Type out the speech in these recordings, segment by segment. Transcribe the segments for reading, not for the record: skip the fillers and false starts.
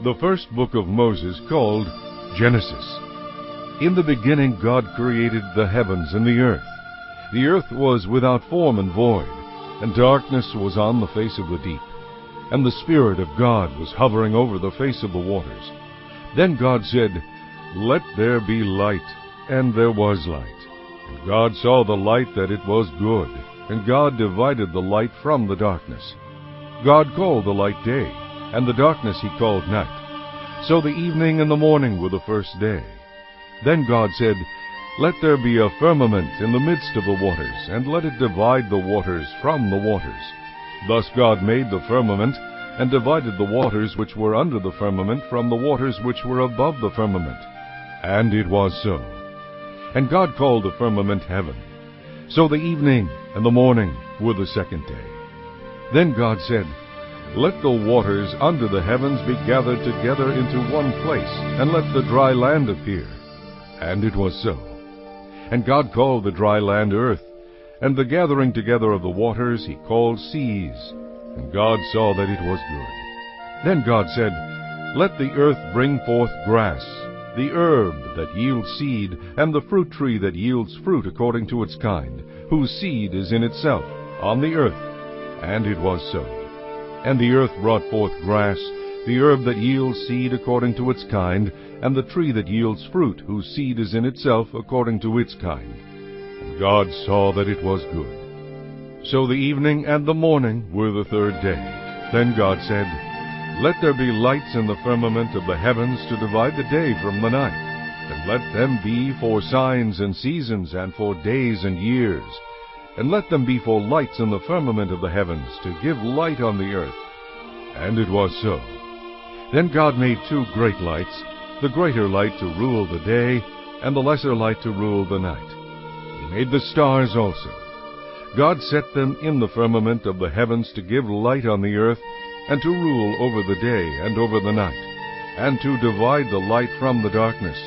The first book of Moses, called Genesis. In the beginning God created the heavens and the earth. The earth was without form and void, and darkness was on the face of the deep. And the Spirit of God was hovering over the face of the waters. Then God said, "Let there be light," and there was light. And God saw the light that it was good, and God divided the light from the darkness. God called the light day, and the darkness he called night. So the evening and the morning were the first day. Then God said, "Let there be a firmament in the midst of the waters, and let it divide the waters from the waters." Thus God made the firmament, and divided the waters which were under the firmament from the waters which were above the firmament. And it was so. And God called the firmament heaven. So the evening and the morning were the second day. Then God said, "Let the waters under the heavens be gathered together into one place, and let the dry land appear." And it was so. And God called the dry land earth, and the gathering together of the waters he called seas. And God saw that it was good. Then God said, "Let the earth bring forth grass, the herb that yields seed, and the fruit tree that yields fruit according to its kind, whose seed is in itself, on the earth." And it was so. And the earth brought forth grass, the herb that yields seed according to its kind, and the tree that yields fruit, whose seed is in itself according to its kind. And God saw that it was good. So the evening and the morning were the third day. Then God said, "Let there be lights in the firmament of the heavens to divide the day from the night, and let them be for signs and seasons, and for days and years. And let them be for lights in the firmament of the heavens, to give light on the earth." And it was so. Then God made two great lights, the greater light to rule the day, and the lesser light to rule the night. He made the stars also. God set them in the firmament of the heavens to give light on the earth, and to rule over the day and over the night, and to divide the light from the darkness.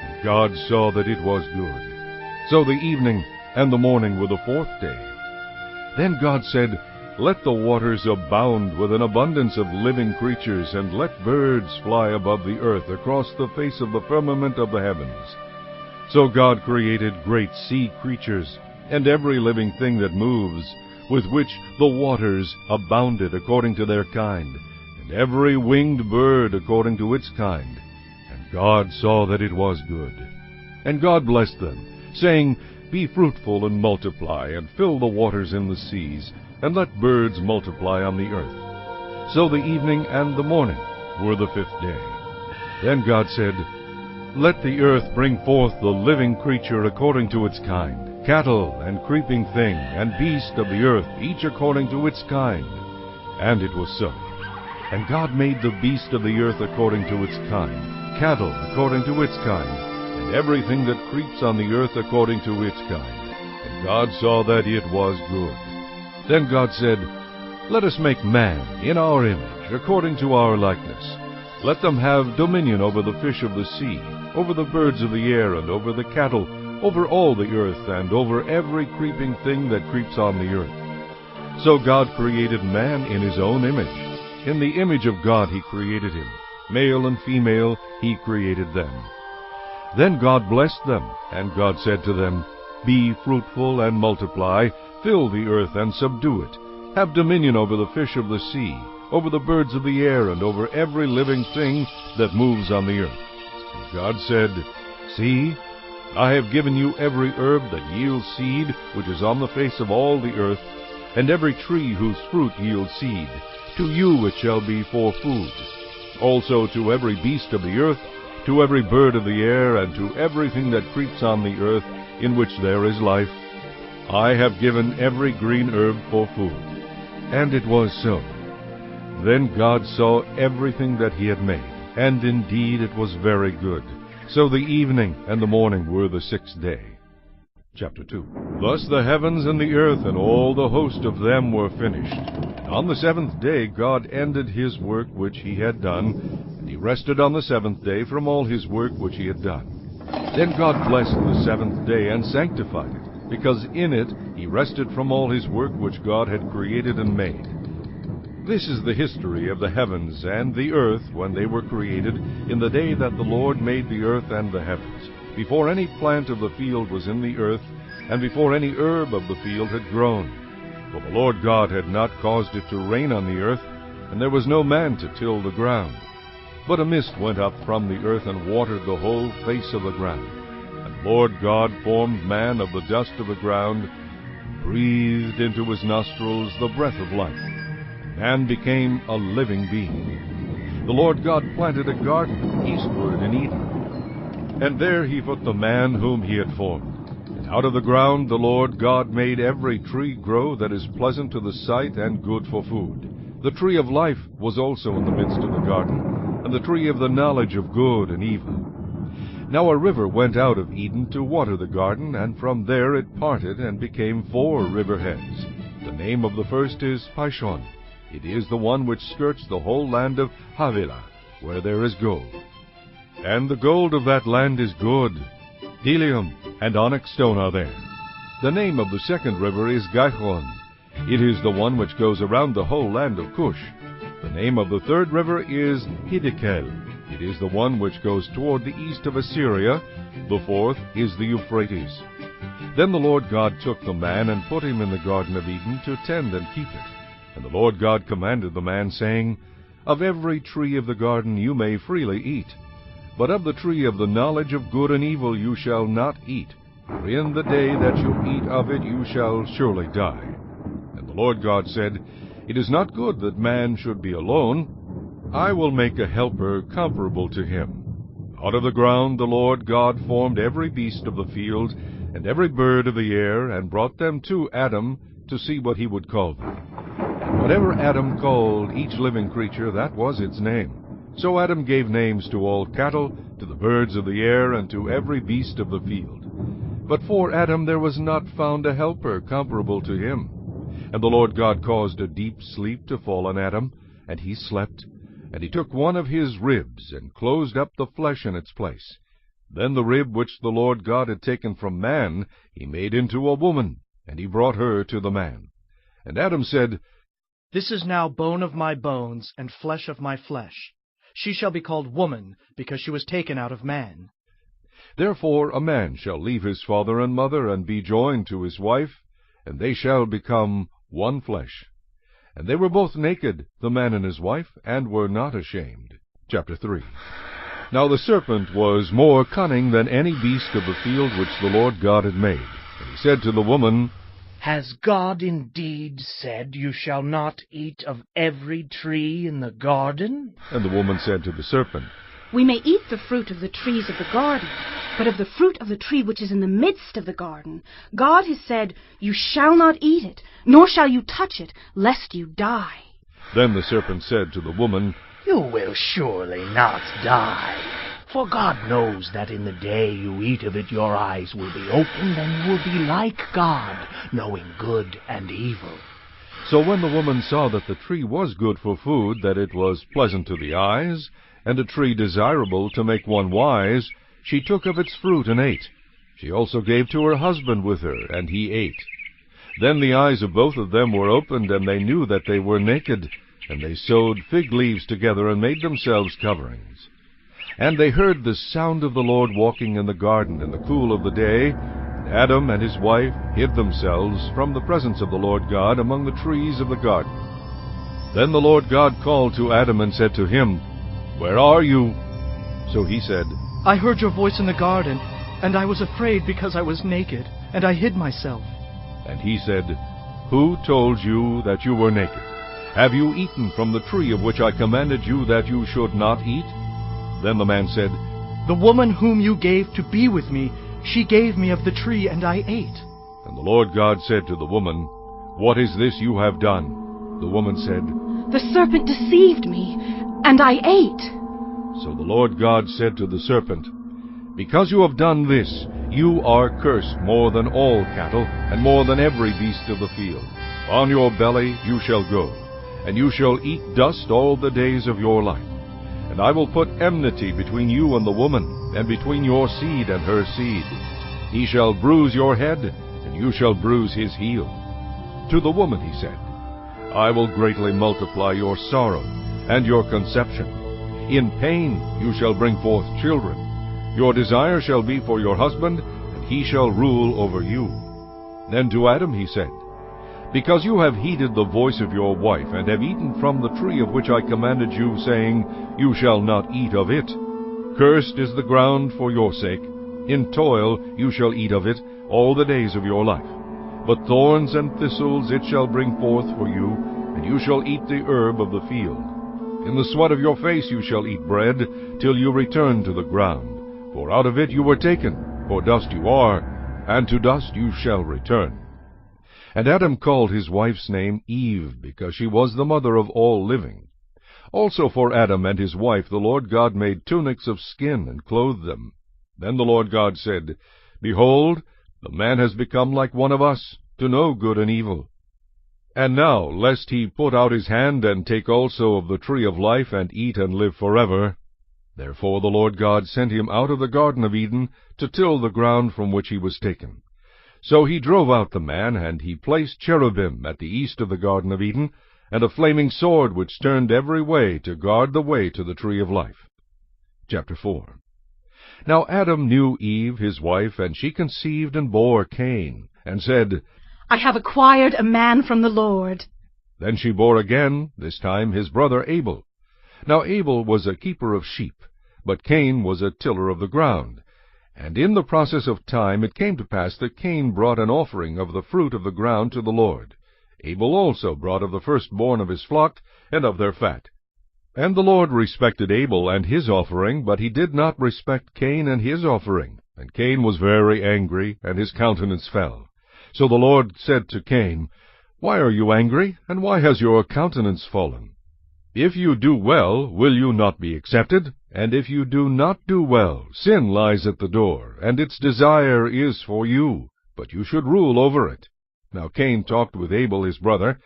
And God saw that it was good. So the evening and the morning were the fourth day. Then God said, "Let the waters abound with an abundance of living creatures, and let birds fly above the earth across the face of the firmament of the heavens." So God created great sea creatures, and every living thing that moves, with which the waters abounded according to their kind, and every winged bird according to its kind. And God saw that it was good. And God blessed them, saying, "Be fruitful and multiply, and fill the waters in the seas, and let birds multiply on the earth." So the evening and the morning were the fifth day. Then God said, "Let the earth bring forth the living creature according to its kind, cattle and creeping thing, and beast of the earth, each according to its kind." And it was so. And God made the beast of the earth according to its kind, cattle according to its kind, and everything that creeps on the earth according to its kind. And God saw that it was good. Then God said, "Let us make man in our image, according to our likeness. Let them have dominion over the fish of the sea, over the birds of the air, and over the cattle, over all the earth, and over every creeping thing that creeps on the earth." So God created man in his own image. In the image of God he created him. Male and female he created them. Then God blessed them, and God said to them, "Be fruitful and multiply, fill the earth and subdue it. Have dominion over the fish of the sea, over the birds of the air, and over every living thing that moves on the earth." And God said, "See, I have given you every herb that yields seed, which is on the face of all the earth, and every tree whose fruit yields seed. To you it shall be for food. Also to every beast of the earth, to every bird of the air, and to everything that creeps on the earth, in which there is life, I have given every green herb for food." And it was so. Then God saw everything that he had made, and indeed it was very good. So the evening and the morning were the sixth day. Chapter 2. Thus the heavens and the earth and all the host of them were finished. On the seventh day God ended his work which he had done, and he rested on the seventh day from all his work which he had done. Then God blessed the seventh day and sanctified it, because in it he rested from all his work which God had created and made. This is the history of the heavens and the earth when they were created, in the day that the Lord made the earth and the heavens, before any plant of the field was in the earth, and before any herb of the field had grown. For the Lord God had not caused it to rain on the earth, and there was no man to till the ground. But a mist went up from the earth and watered the whole face of the ground. And the Lord God formed man of the dust of the ground, and breathed into his nostrils the breath of life. And man became a living being. The Lord God planted a garden eastward in Eden, and there he put the man whom he had formed. And out of the ground the Lord God made every tree grow that is pleasant to the sight and good for food. The tree of life was also in the midst of the garden, and the tree of the knowledge of good and evil. Now a river went out of Eden to water the garden, and from there it parted and became 4 river heads. The name of the first is Pishon. It is the one which skirts the whole land of Havilah, where there is gold. And the gold of that land is good. Bdellium and onyx stone are there. The name of the second river is Gihon. It is the one which goes around the whole land of Cush. The name of the third river is Hiddekel. It is the one which goes toward the east of Assyria. The fourth is the Euphrates. Then the Lord God took the man and put him in the Garden of Eden to tend and keep it. And the Lord God commanded the man, saying, Of every tree of the garden you may freely eat, but of the tree of the knowledge of good and evil you shall not eat, for in the day that you eat of it you shall surely die. And the Lord God said, It is not good that man should be alone. I will make a helper comparable to him. Out of the ground the Lord God formed every beast of the field, and every bird of the air, and brought them to Adam to see what he would call them. And whatever Adam called each living creature, that was its name. So Adam gave names to all cattle, to the birds of the air, and to every beast of the field. But for Adam there was not found a helper comparable to him. And the Lord God caused a deep sleep to fall on Adam, and he slept. And he took one of his ribs, and closed up the flesh in its place. Then the rib which the Lord God had taken from man he made into a woman, and he brought her to the man. And Adam said, This is now bone of my bones, and flesh of my flesh. She shall be called woman, because she was taken out of man. Therefore a man shall leave his father and mother, and be joined to his wife, and they shall become one flesh. And they were both naked, the man and his wife, and were not ashamed. Chapter 3. Now the serpent was more cunning than any beast of the field which the Lord God had made. And he said to the woman, Has God indeed said, You shall not eat of every tree in the garden? And the woman said to the serpent, We may eat the fruit of the trees of the garden, but of the fruit of the tree which is in the midst of the garden, God has said, You shall not eat it, nor shall you touch it, lest you die. Then the serpent said to the woman, You will surely not die. For God knows that in the day you eat of it your eyes will be opened, and you will be like God, knowing good and evil. So when the woman saw that the tree was good for food, that it was pleasant to the eyes, and a tree desirable to make one wise, she took of its fruit and ate. She also gave to her husband with her, and he ate. Then the eyes of both of them were opened, and they knew that they were naked, and they sewed fig leaves together, and made themselves coverings. And they heard the sound of the Lord walking in the garden in the cool of the day. And Adam and his wife hid themselves from the presence of the Lord God among the trees of the garden. Then the Lord God called to Adam and said to him, Where are you? So he said, I heard your voice in the garden, and I was afraid because I was naked, and I hid myself. And he said, Who told you that you were naked? Have you eaten from the tree of which I commanded you that you should not eat? Then the man said, The woman whom you gave to be with me, she gave me of the tree, and I ate. And the Lord God said to the woman, What is this you have done? The woman said, The serpent deceived me, and I ate. So the Lord God said to the serpent, Because you have done this, you are cursed more than all cattle, and more than every beast of the field. On your belly you shall go, and you shall eat dust all the days of your life. And I will put enmity between you and the woman, and between your seed and her seed. He shall bruise your head, and you shall bruise his heel. To the woman he said, I will greatly multiply your sorrow and your conception. In pain you shall bring forth children. Your desire shall be for your husband, and he shall rule over you. Then to Adam he said, Because you have heeded the voice of your wife, and have eaten from the tree of which I commanded you, saying, You shall not eat of it. Cursed is the ground for your sake. In toil you shall eat of it all the days of your life. But thorns and thistles it shall bring forth for you, and you shall eat the herb of the field. In the sweat of your face you shall eat bread, till you return to the ground. For out of it you were taken, for dust you are, and to dust you shall return. And Adam called his wife's name Eve, because she was the mother of all living. Also for Adam and his wife the Lord God made tunics of skin, and clothed them. Then the Lord God said, Behold, the man has become like one of us, to know good and evil. And now, lest he put out his hand, and take also of the tree of life, and eat and live forever. Therefore the Lord God sent him out of the Garden of Eden, to till the ground from which he was taken. So he drove out the man, and he placed cherubim at the east of the Garden of Eden, and a flaming sword which turned every way to guard the way to the tree of life. Chapter 4. Now Adam knew Eve his wife, and she conceived and bore Cain, and said, I have acquired a man from the Lord. Then she bore again, this time his brother Abel. Now Abel was a keeper of sheep, but Cain was a tiller of the ground. And in the process of time it came to pass that Cain brought an offering of the fruit of the ground to the Lord. Abel also brought of the firstborn of his flock, and of their fat. And the Lord respected Abel and his offering, but he did not respect Cain and his offering. And Cain was very angry, and his countenance fell. So the Lord said to Cain, Why are you angry, and why has your countenance fallen? If you do well, will you not be accepted? And if you do not do well, sin lies at the door, and its desire is for you, but you should rule over it. Now Cain talked with Abel his brother,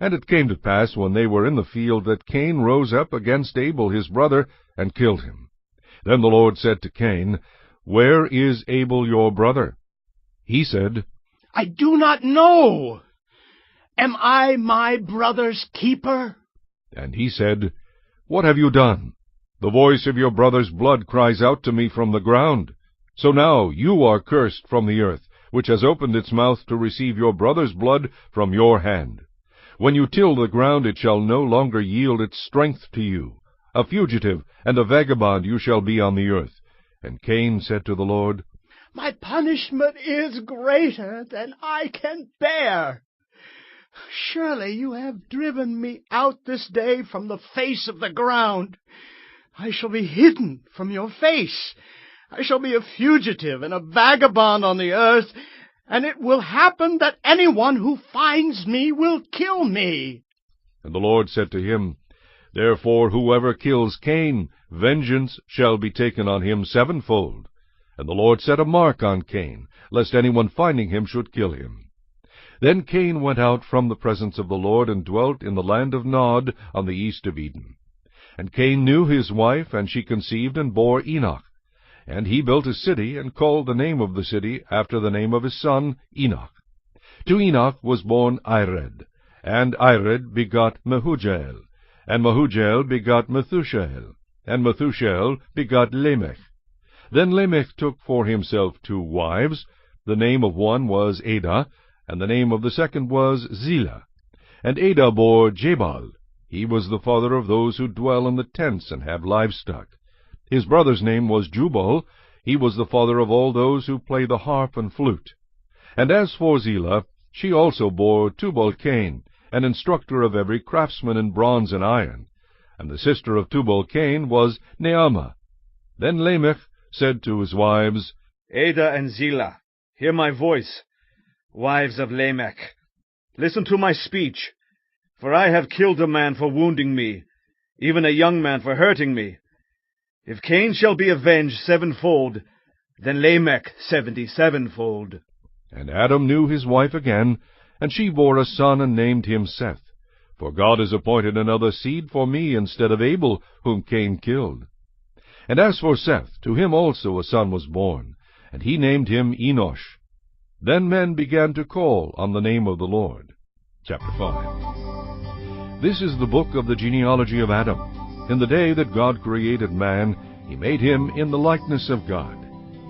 and it came to pass, when they were in the field, that Cain rose up against Abel his brother, and killed him. Then the Lord said to Cain, Where is Abel your brother? He said, I do not know. Am I my brother's keeper? And he said, What have you done? The voice of your brother's blood cries out to me from the ground. So now you are cursed from the earth, which has opened its mouth to receive your brother's blood from your hand. When you till the ground, it shall no longer yield its strength to you. A fugitive and a vagabond you shall be on the earth. And Cain said to the Lord, My punishment is greater than I can bear. Surely you have driven me out this day from the face of the ground. I shall be hidden from your face. I shall be a fugitive and a vagabond on the earth, and it will happen that anyone who finds me will kill me. And the Lord said to him, Therefore whoever kills Cain, vengeance shall be taken on him sevenfold. And the Lord set a mark on Cain, lest anyone finding him should kill him. Then Cain went out from the presence of the Lord, and dwelt in the land of Nod, on the east of Eden. And Cain knew his wife, and she conceived and bore Enoch. And he built a city, and called the name of the city after the name of his son Enoch. To Enoch was born Ired, and Ired begot Mehujael, and Mehujael begot Methushael, and Methushael begot Lamech. Then Lamech took for himself 2 wives. The name of one was Adah, and the name of the second was Zillah. And Adah bore Jabal. He was the father of those who dwell in the tents and have livestock. His brother's name was Jubal. He was the father of all those who play the harp and flute. And as for Zillah, she also bore Tubal-Cain, an instructor of every craftsman in bronze and iron. And the sister of Tubal-Cain was Naamah. Then Lamech said to his wives, Adah and Zillah, hear my voice. Wives of Lamech, listen to my speech. For I have killed a man for wounding me, even a young man for hurting me. If Cain shall be avenged sevenfold, then Lamech 77-fold. And Adam knew his wife again, and she bore a son, and named him Seth. For God has appointed another seed for me instead of Abel, whom Cain killed. And as for Seth, to him also a son was born, and he named him Enosh. Then men began to call on the name of the Lord. Chapter 5. This is the book of the genealogy of Adam. In the day that God created man, he made him in the likeness of God.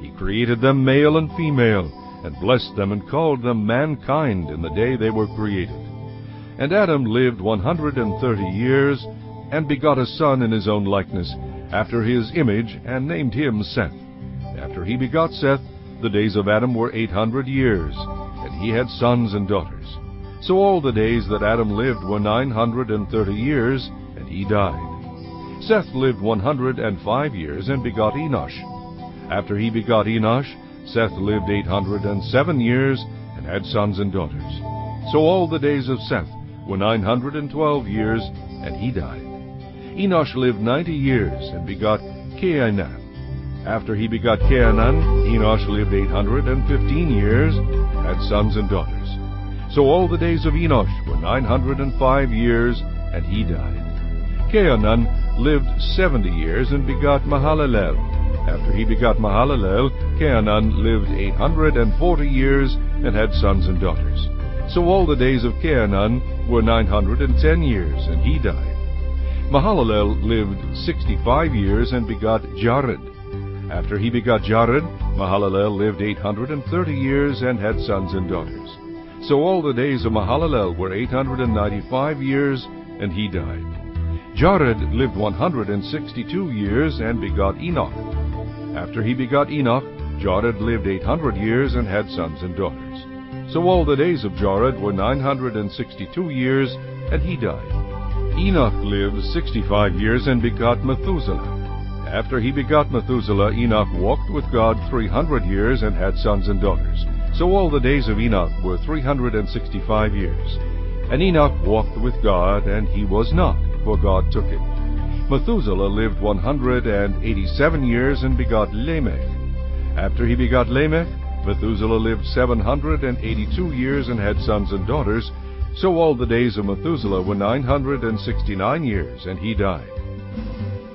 He created them male and female, and blessed them and called them mankind in the day they were created. And Adam lived 130 years, and begot a son in his own likeness, after his image, and named him Seth. After he begot Seth, the days of Adam were 800 years, and he had sons and daughters. So all the days that Adam lived were 930 years, and he died. Seth lived 105 years, and begot Enosh. After he begot Enosh, Seth lived 807 years, and had sons and daughters. So all the days of Seth were 912 years, and he died. Enosh lived 90 years, and begot Cainan. After he begot Cainan, Enosh lived 815 years, and had sons and daughters. So all the days of Enosh were 905 years, and he died. Cainan lived 70 years, and begot Mahalalel. After he begot Mahalalel, Cainan lived 840 years, and had sons and daughters. So all the days of Cainan were 910 years, and he died. Mahalalel lived 65 years, and begot Jared. After he begot Jared, Mahalalel lived 830 years, and had sons and daughters. So all the days of Mahalalel were 895 years, and he died. Jared lived 162 years, and begot Enoch. After he begot Enoch, Jared lived 800 years, and had sons and daughters. So all the days of Jared were 962 years, and he died. Enoch lived 65 years, and begot Methuselah. After he begot Methuselah, Enoch walked with God 300 years, and had sons and daughters. So all the days of Enoch were 365 years. And Enoch walked with God, and he was not, for God took him. Methuselah lived 187 years, and begot Lamech. After he begot Lamech, Methuselah lived 782 years, and had sons and daughters. So all the days of Methuselah were 969 years, and he died.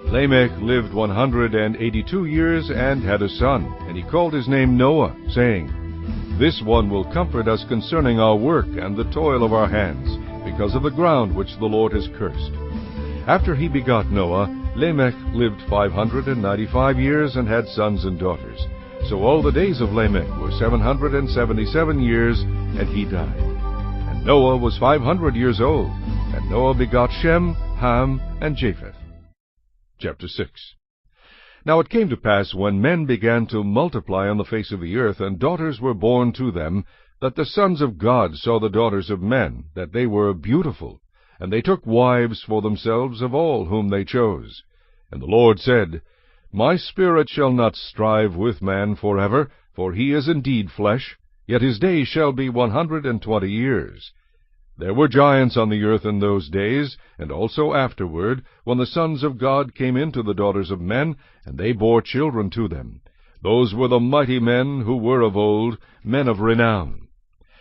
Lamech lived 182 years, and had a son, and he called his name Noah, saying, This one will comfort us concerning our work and the toil of our hands, because of the ground which the Lord has cursed. After he begot Noah, Lamech lived 595 years, and had sons and daughters. So all the days of Lamech were 777 years, and he died. And Noah was 500 years old, and Noah begot Shem, Ham, and Japheth. Chapter 6. Now it came to pass, when men began to multiply on the face of the earth, and daughters were born to them, that the sons of God saw the daughters of men, that they were beautiful, and they took wives for themselves of all whom they chose. And the Lord said, My spirit shall not strive with man forever, for he is indeed flesh, yet his days shall be 120 years. There were giants on the earth in those days, and also afterward, when the sons of God came into the daughters of men, and they bore children to them. Those were the mighty men who were of old, men of renown.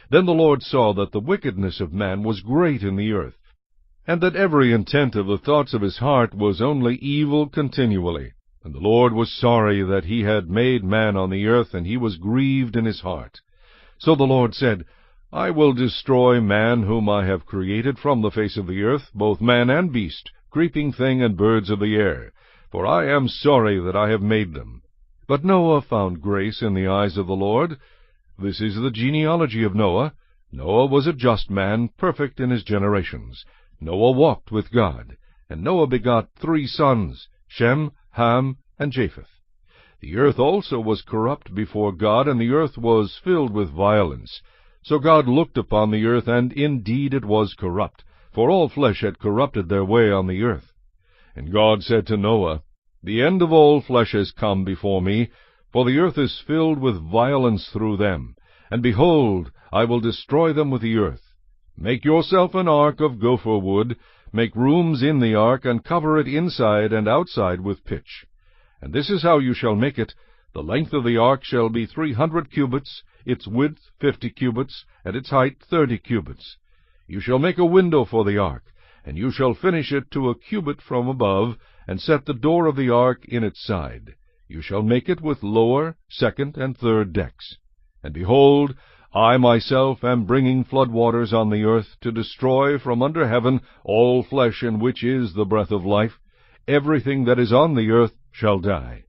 Then the Lord saw that the wickedness of man was great in the earth, and that every intent of the thoughts of his heart was only evil continually. And the Lord was sorry that he had made man on the earth, and he was grieved in his heart. So the Lord said, I will destroy man whom I have created from the face of the earth, both man and beast, creeping thing and birds of the air, for I am sorry that I have made them. But Noah found grace in the eyes of the Lord. This is the genealogy of Noah. Noah was a just man, perfect in his generations. Noah walked with God. And Noah begot 3 sons, Shem, Ham, and Japheth. The earth also was corrupt before God, and the earth was filled with violence. So God looked upon the earth, and indeed it was corrupt, for all flesh had corrupted their way on the earth. And God said to Noah, The end of all flesh has come before me, for the earth is filled with violence through them. And behold, I will destroy them with the earth. Make yourself an ark of gopher wood, make rooms in the ark, and cover it inside and outside with pitch. And this is how you shall make it. The length of the ark shall be 300 cubits, its width 50 cubits, and its height 30 cubits. You shall make a window for the ark, and you shall finish it to a cubit from above, and set the door of the ark in its side. You shall make it with lower, second, and third decks. And behold, I myself am bringing flood waters on the earth, to destroy from under heaven all flesh in which is the breath of life. Everything that is on the earth shall die.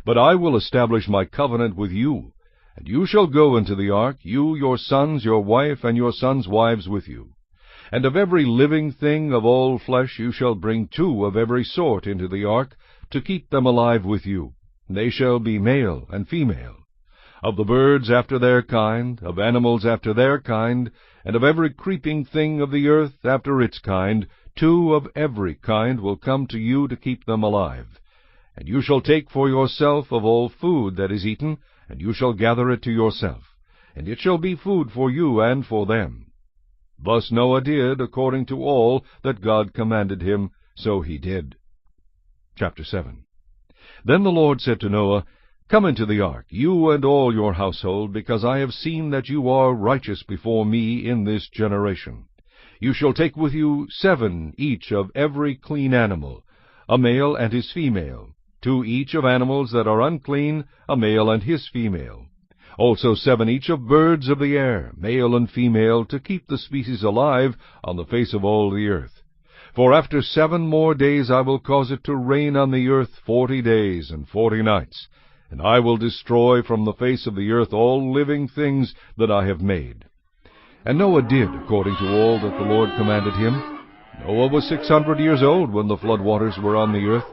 But I will establish my covenant with you, and you shall go into the ark, you, your sons, your wife, and your sons' wives with you. And of every living thing of all flesh you shall bring 2 of every sort into the ark, to keep them alive with you. They shall be male and female. Of the birds after their kind, of animals after their kind, and of every creeping thing of the earth after its kind, 2 of every kind will come to you to keep them alive. And you shall take for yourself of all food that is eaten, and you shall gather it to yourself, and it shall be food for you and for them. Thus Noah did according to all that God commanded him, so he did. Chapter 7. Then the Lord said to Noah, Come into the ark, you and all your household, because I have seen that you are righteous before me in this generation. You shall take with you 7 each of every clean animal, a male and his female, 2 each of animals that are unclean, a male and his female. Also 7 each of birds of the air, male and female, to keep the species alive on the face of all the earth. For after 7 more days I will cause it to rain on the earth 40 days and 40 nights, and I will destroy from the face of the earth all living things that I have made. And Noah did according to all that the Lord commanded him. Noah was 600 years old when the flood waters were on the earth.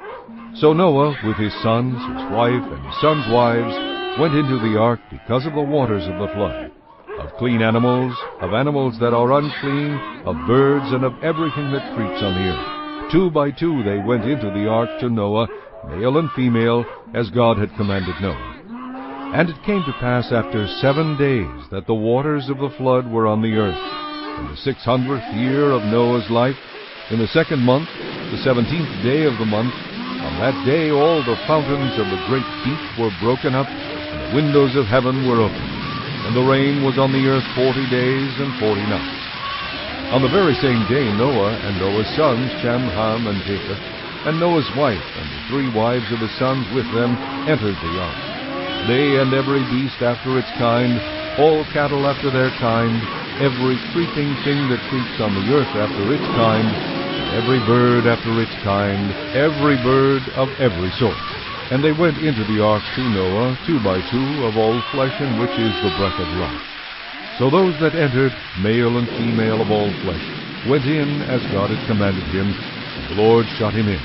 So Noah, with his sons, his wife, and his sons' wives, went into the ark because of the waters of the flood, of clean animals, of animals that are unclean, of birds, and of everything that creeps on the earth. 2 by 2 they went into the ark to Noah, male and female, as God had commanded Noah. And it came to pass after 7 days that the waters of the flood were on the earth. In the 600th year of Noah's life, in the 2nd month, the 17th day of the month, on that day all the fountains of the great deep were broken up, and the windows of heaven were opened. And the rain was on the earth 40 days and 40 nights. On the very same day Noah and Noah's sons, Shem, Ham, and Japheth, and Noah's wife and the 3 wives of his sons with them entered the ark. They and every beast after its kind, all cattle after their kind, every creeping thing that creeps on the earth after its kind, every bird after its kind, every bird of every sort. And they went into the ark to Noah, 2 by 2 of all flesh in which is the breath of life. So those that entered, male and female of all flesh, went in as God had commanded him, and the Lord shut him in.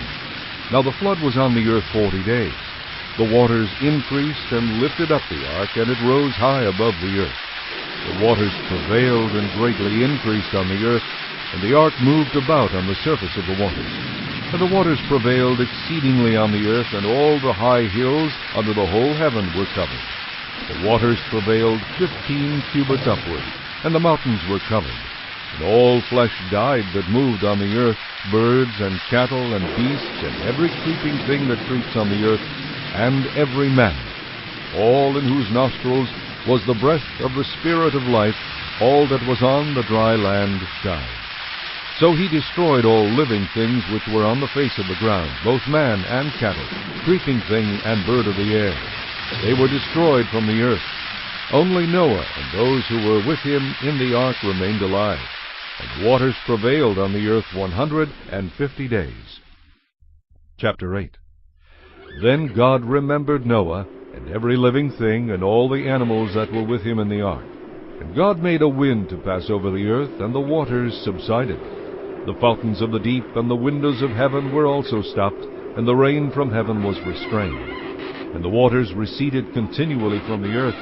Now the flood was on the earth 40 days. The waters increased and lifted up the ark, and it rose high above the earth. The waters prevailed and greatly increased on the earth, and the ark moved about on the surface of the waters. And the waters prevailed exceedingly on the earth, and all the high hills under the whole heaven were covered. The waters prevailed 15 cubits upward, and the mountains were covered. And all flesh died that moved on the earth, birds and cattle and beasts, and every creeping thing that creeps on the earth, and every man, all in whose nostrils was the breath of the Spirit of life, all that was on the dry land died. So he destroyed all living things which were on the face of the ground, both man and cattle, creeping thing and bird of the air. They were destroyed from the earth. Only Noah and those who were with him in the ark remained alive, and the waters prevailed on the earth 150 days. Chapter 8. Then God remembered Noah, and every living thing, and all the animals that were with him in the ark. And God made a wind to pass over the earth, and the waters subsided. The fountains of the deep and the windows of heaven were also stopped, and the rain from heaven was restrained. And the waters receded continually from the earth.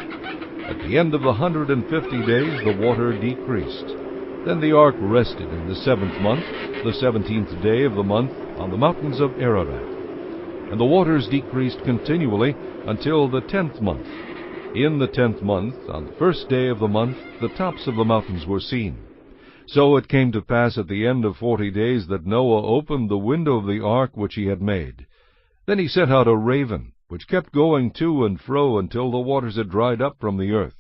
At the end of the 150 days the water decreased. Then the ark rested in the 7th month, the 17th day of the month, on the mountains of Ararat. And the waters decreased continually until the 10th month. In the 10th month, on the 1st day of the month, the tops of the mountains were seen. So it came to pass at the end of 40 days that Noah opened the window of the ark which he had made. Then he sent out a raven, which kept going to and fro until the waters had dried up from the earth.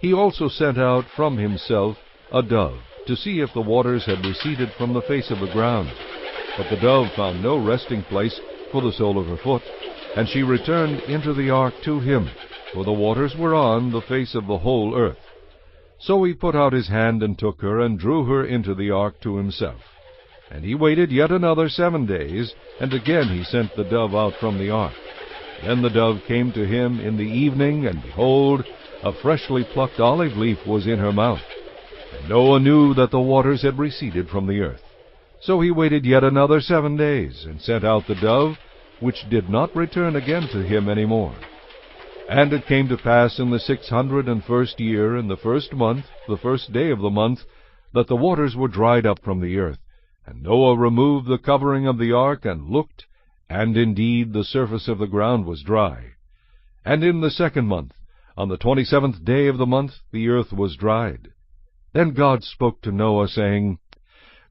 He also sent out from himself a dove, to see if the waters had receded from the face of the ground. But the dove found no resting place for the sole of her foot, and she returned into the ark to him, for the waters were on the face of the whole earth. So he put out his hand and took her, and drew her into the ark to himself. And he waited yet another 7 days, and again he sent the dove out from the ark. Then the dove came to him in the evening, and behold, a freshly plucked olive leaf was in her mouth. And Noah knew that the waters had receded from the earth. So he waited yet another 7 days, and sent out the dove, which did not return again to him any more. And it came to pass in the 601st year, in the 1st month, the 1st day of the month, that the waters were dried up from the earth. And Noah removed the covering of the ark, and looked, and indeed the surface of the ground was dry. And in the 2nd month, on the 27th day of the month, the earth was dried. Then God spoke to Noah, saying,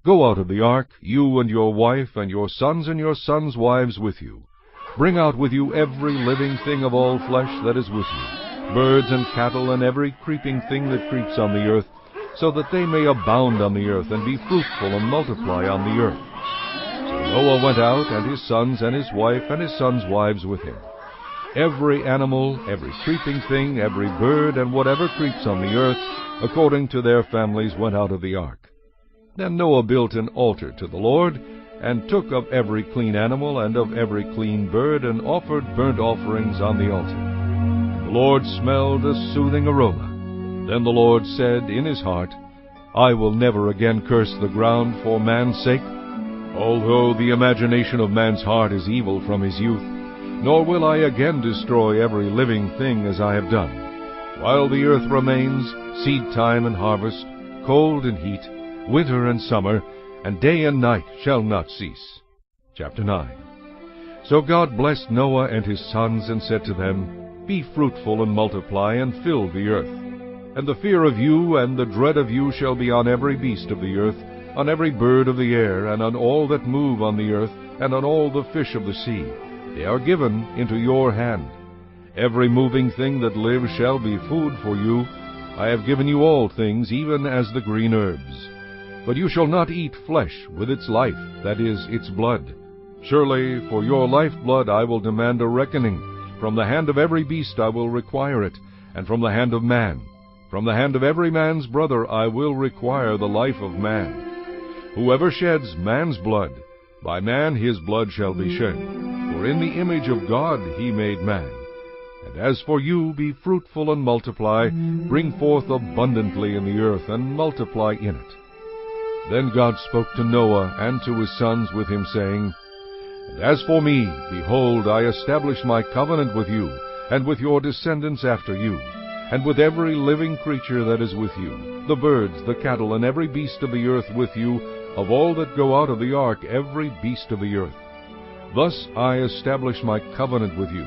Go out of the ark, you and your wife, and your sons wives with you. Bring out with you every living thing of all flesh that is with you, birds and cattle, and every creeping thing that creeps on the earth, so that they may abound on the earth, and be fruitful, and multiply on the earth. So Noah went out, and his sons, and his wife, and his sons' wives with him. Every animal, every creeping thing, every bird, and whatever creeps on the earth, according to their families, went out of the ark. Then Noah built an altar to the Lord, and took of every clean animal, and of every clean bird, and offered burnt offerings on the altar. And the Lord smelled a soothing aroma. Then the Lord said in his heart, I will never again curse the ground for man's sake, although the imagination of man's heart is evil from his youth, nor will I again destroy every living thing as I have done. While the earth remains, seed time and harvest, cold and heat, winter and summer, and day and night shall not cease. Chapter 9. So God blessed Noah and his sons, and said to them, Be fruitful and multiply, and fill the earth. And the fear of you and the dread of you shall be on every beast of the earth, on every bird of the air, and on all that move on the earth, and on all the fish of the sea. They are given into your hand. Every moving thing that lives shall be food for you. I have given you all things, even as the green herbs. But you shall not eat flesh with its life, that is, its blood. Surely for your lifeblood I will demand a reckoning. From the hand of every beast I will require it, and from the hand of man. From the hand of every man's brother I will require the life of man. Whoever sheds man's blood, by man his blood shall be shed. For in the image of God he made man. And as for you, be fruitful and multiply, bring forth abundantly in the earth, and multiply in it. Then God spoke to Noah and to his sons with him, saying, And as for me, behold, I establish my covenant with you, and with your descendants after you, and with every living creature that is with you, the birds, the cattle, and every beast of the earth with you, of all that go out of the ark, every beast of the earth. Thus I establish my covenant with you.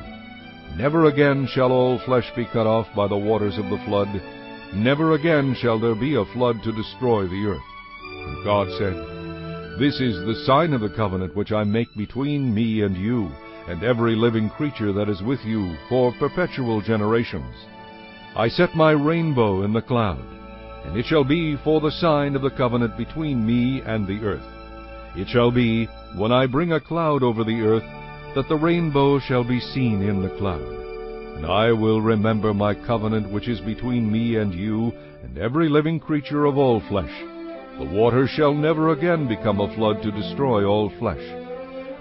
Never again shall all flesh be cut off by the waters of the flood. Never again shall there be a flood to destroy the earth. And God said, This is the sign of the covenant which I make between me and you, and every living creature that is with you, for perpetual generations. I set my rainbow in the cloud, and it shall be for the sign of the covenant between me and the earth. It shall be, when I bring a cloud over the earth, that the rainbow shall be seen in the cloud. And I will remember my covenant which is between me and you, and every living creature of all flesh. The waters shall never again become a flood to destroy all flesh.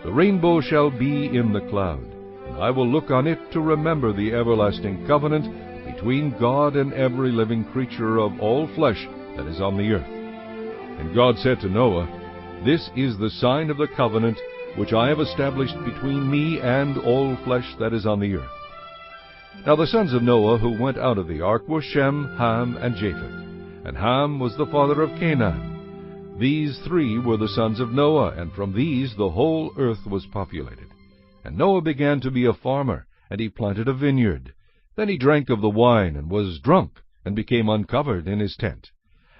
The rainbow shall be in the cloud, and I will look on it to remember the everlasting covenant between God and every living creature of all flesh that is on the earth. And God said to Noah, This is the sign of the covenant which I have established between me and all flesh that is on the earth. Now the sons of Noah who went out of the ark were Shem, Ham, and Japheth. And Ham was the father of Canaan. These three were the sons of Noah, and from these the whole earth was populated. And Noah began to be a farmer, and he planted a vineyard. Then he drank of the wine, and was drunk, and became uncovered in his tent.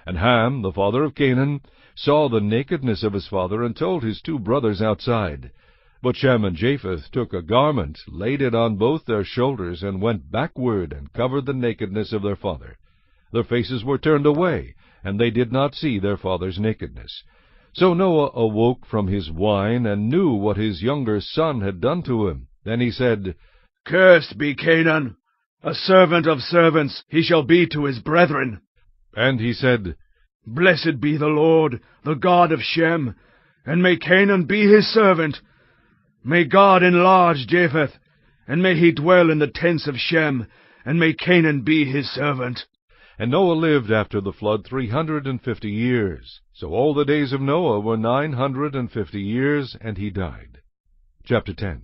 And Ham, the father of Canaan, saw the nakedness of his father, and told his 2 brothers outside. But Shem and Japheth took a garment, laid it on both their shoulders, and went backward, and covered the nakedness of their father. Their faces were turned away, and they did not see their father's nakedness. So Noah awoke from his wine, and knew what his younger son had done to him. Then he said, Cursed be Canaan! A servant of servants he shall be to his brethren. And he said, Blessed be the Lord, the God of Shem, and may Canaan be his servant. May God enlarge Japheth, and may he dwell in the tents of Shem, and may Canaan be his servant. And Noah lived after the flood 350 years. So all the days of Noah were 950 years, and he died. Chapter 10.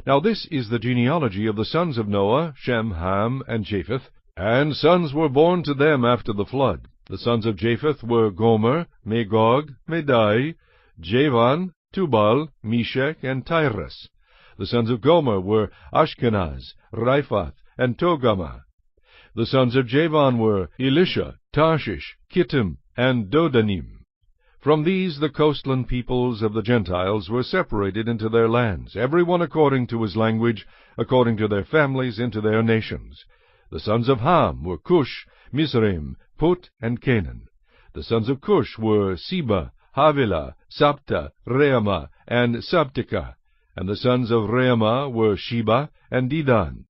Now this is the genealogy of the sons of Noah, Shem, Ham, and Japheth. And sons were born to them after the flood. The sons of Japheth were Gomer, Magog, Madai, Javan, Tubal, Meshech, and Tyrus. The sons of Gomer were Ashkenaz, Riphath, and Togarmah. The sons of Javan were Elisha, Tarshish, Kittim, and Dodanim. From these the coastland peoples of the Gentiles were separated into their lands, every one according to his language, according to their families, into their nations. The sons of Ham were Cush, Mizraim, Put, and Canaan. The sons of Cush were Seba, Havilah, Sabta, Reamah, and Sabteka. And the sons of Reamah were Sheba and Dedan.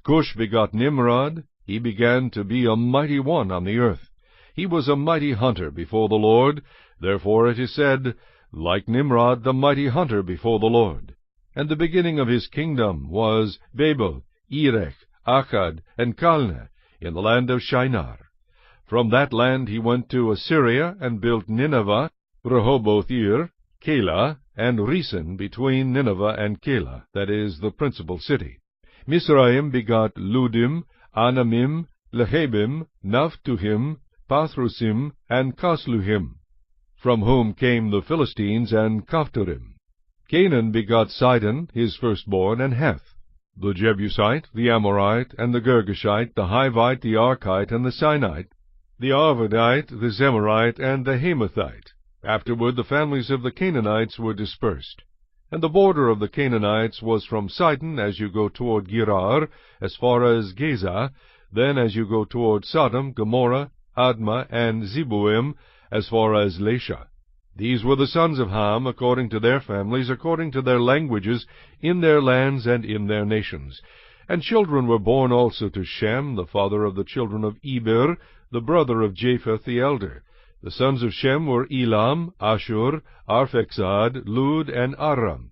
Cush begot Nimrod. He began to be a mighty one on the earth. He was a mighty hunter before the Lord. Therefore it is said, like Nimrod, the mighty hunter before the Lord. And the beginning of his kingdom was Babel, Erech, Akkad, and Calneh, in the land of Shinar. From that land he went to Assyria, and built Nineveh, Rehoboth-ir, Calah, and Resen between Nineveh and Calah, that is, the principal city. Mizraim begot Ludim, Anamim, Lehabim, Naphtuhim, Pathrusim, and Casluhim, from whom came the Philistines and Caphtorim. Canaan begot Sidon, his firstborn, and Heth, the Jebusite, the Amorite, and the Girgashite, the Hivite, the Archite, and the Sinite, the Arvadite, the Zemarite, and the Hamathite. Afterward the families of the Canaanites were dispersed. And the border of the Canaanites was from Sidon, as you go toward Gerar, as far as Gaza, then as you go toward Sodom, Gomorrah, Admah, and Zeboim, as far as Lasha. These were the sons of Ham, according to their families, according to their languages, in their lands and in their nations. And children were born also to Shem, the father of the children of Eber, the brother of Japheth the elder. The sons of Shem were Elam, Ashur, Arphaxad, Lud, and Aram.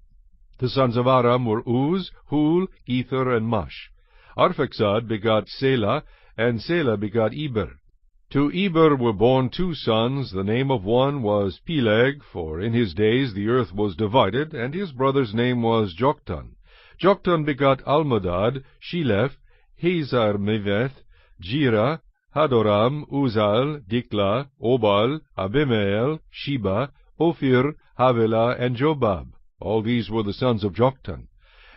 The sons of Aram were Uz, Hul, Ether, and Mush. Arphaxad begot Selah, and Selah begot Eber. To Eber were born 2 sons. The name of one was Peleg, for in his days the earth was divided, and his brother's name was Joktan. Joktan begot Almodad, Sheleph, Hazar-Meveth, Jirah, Hadoram, Uzal, Dikla, Obal, Abimael, Sheba, Ophir, Havilah, and Jobab. All these were the sons of Joktan.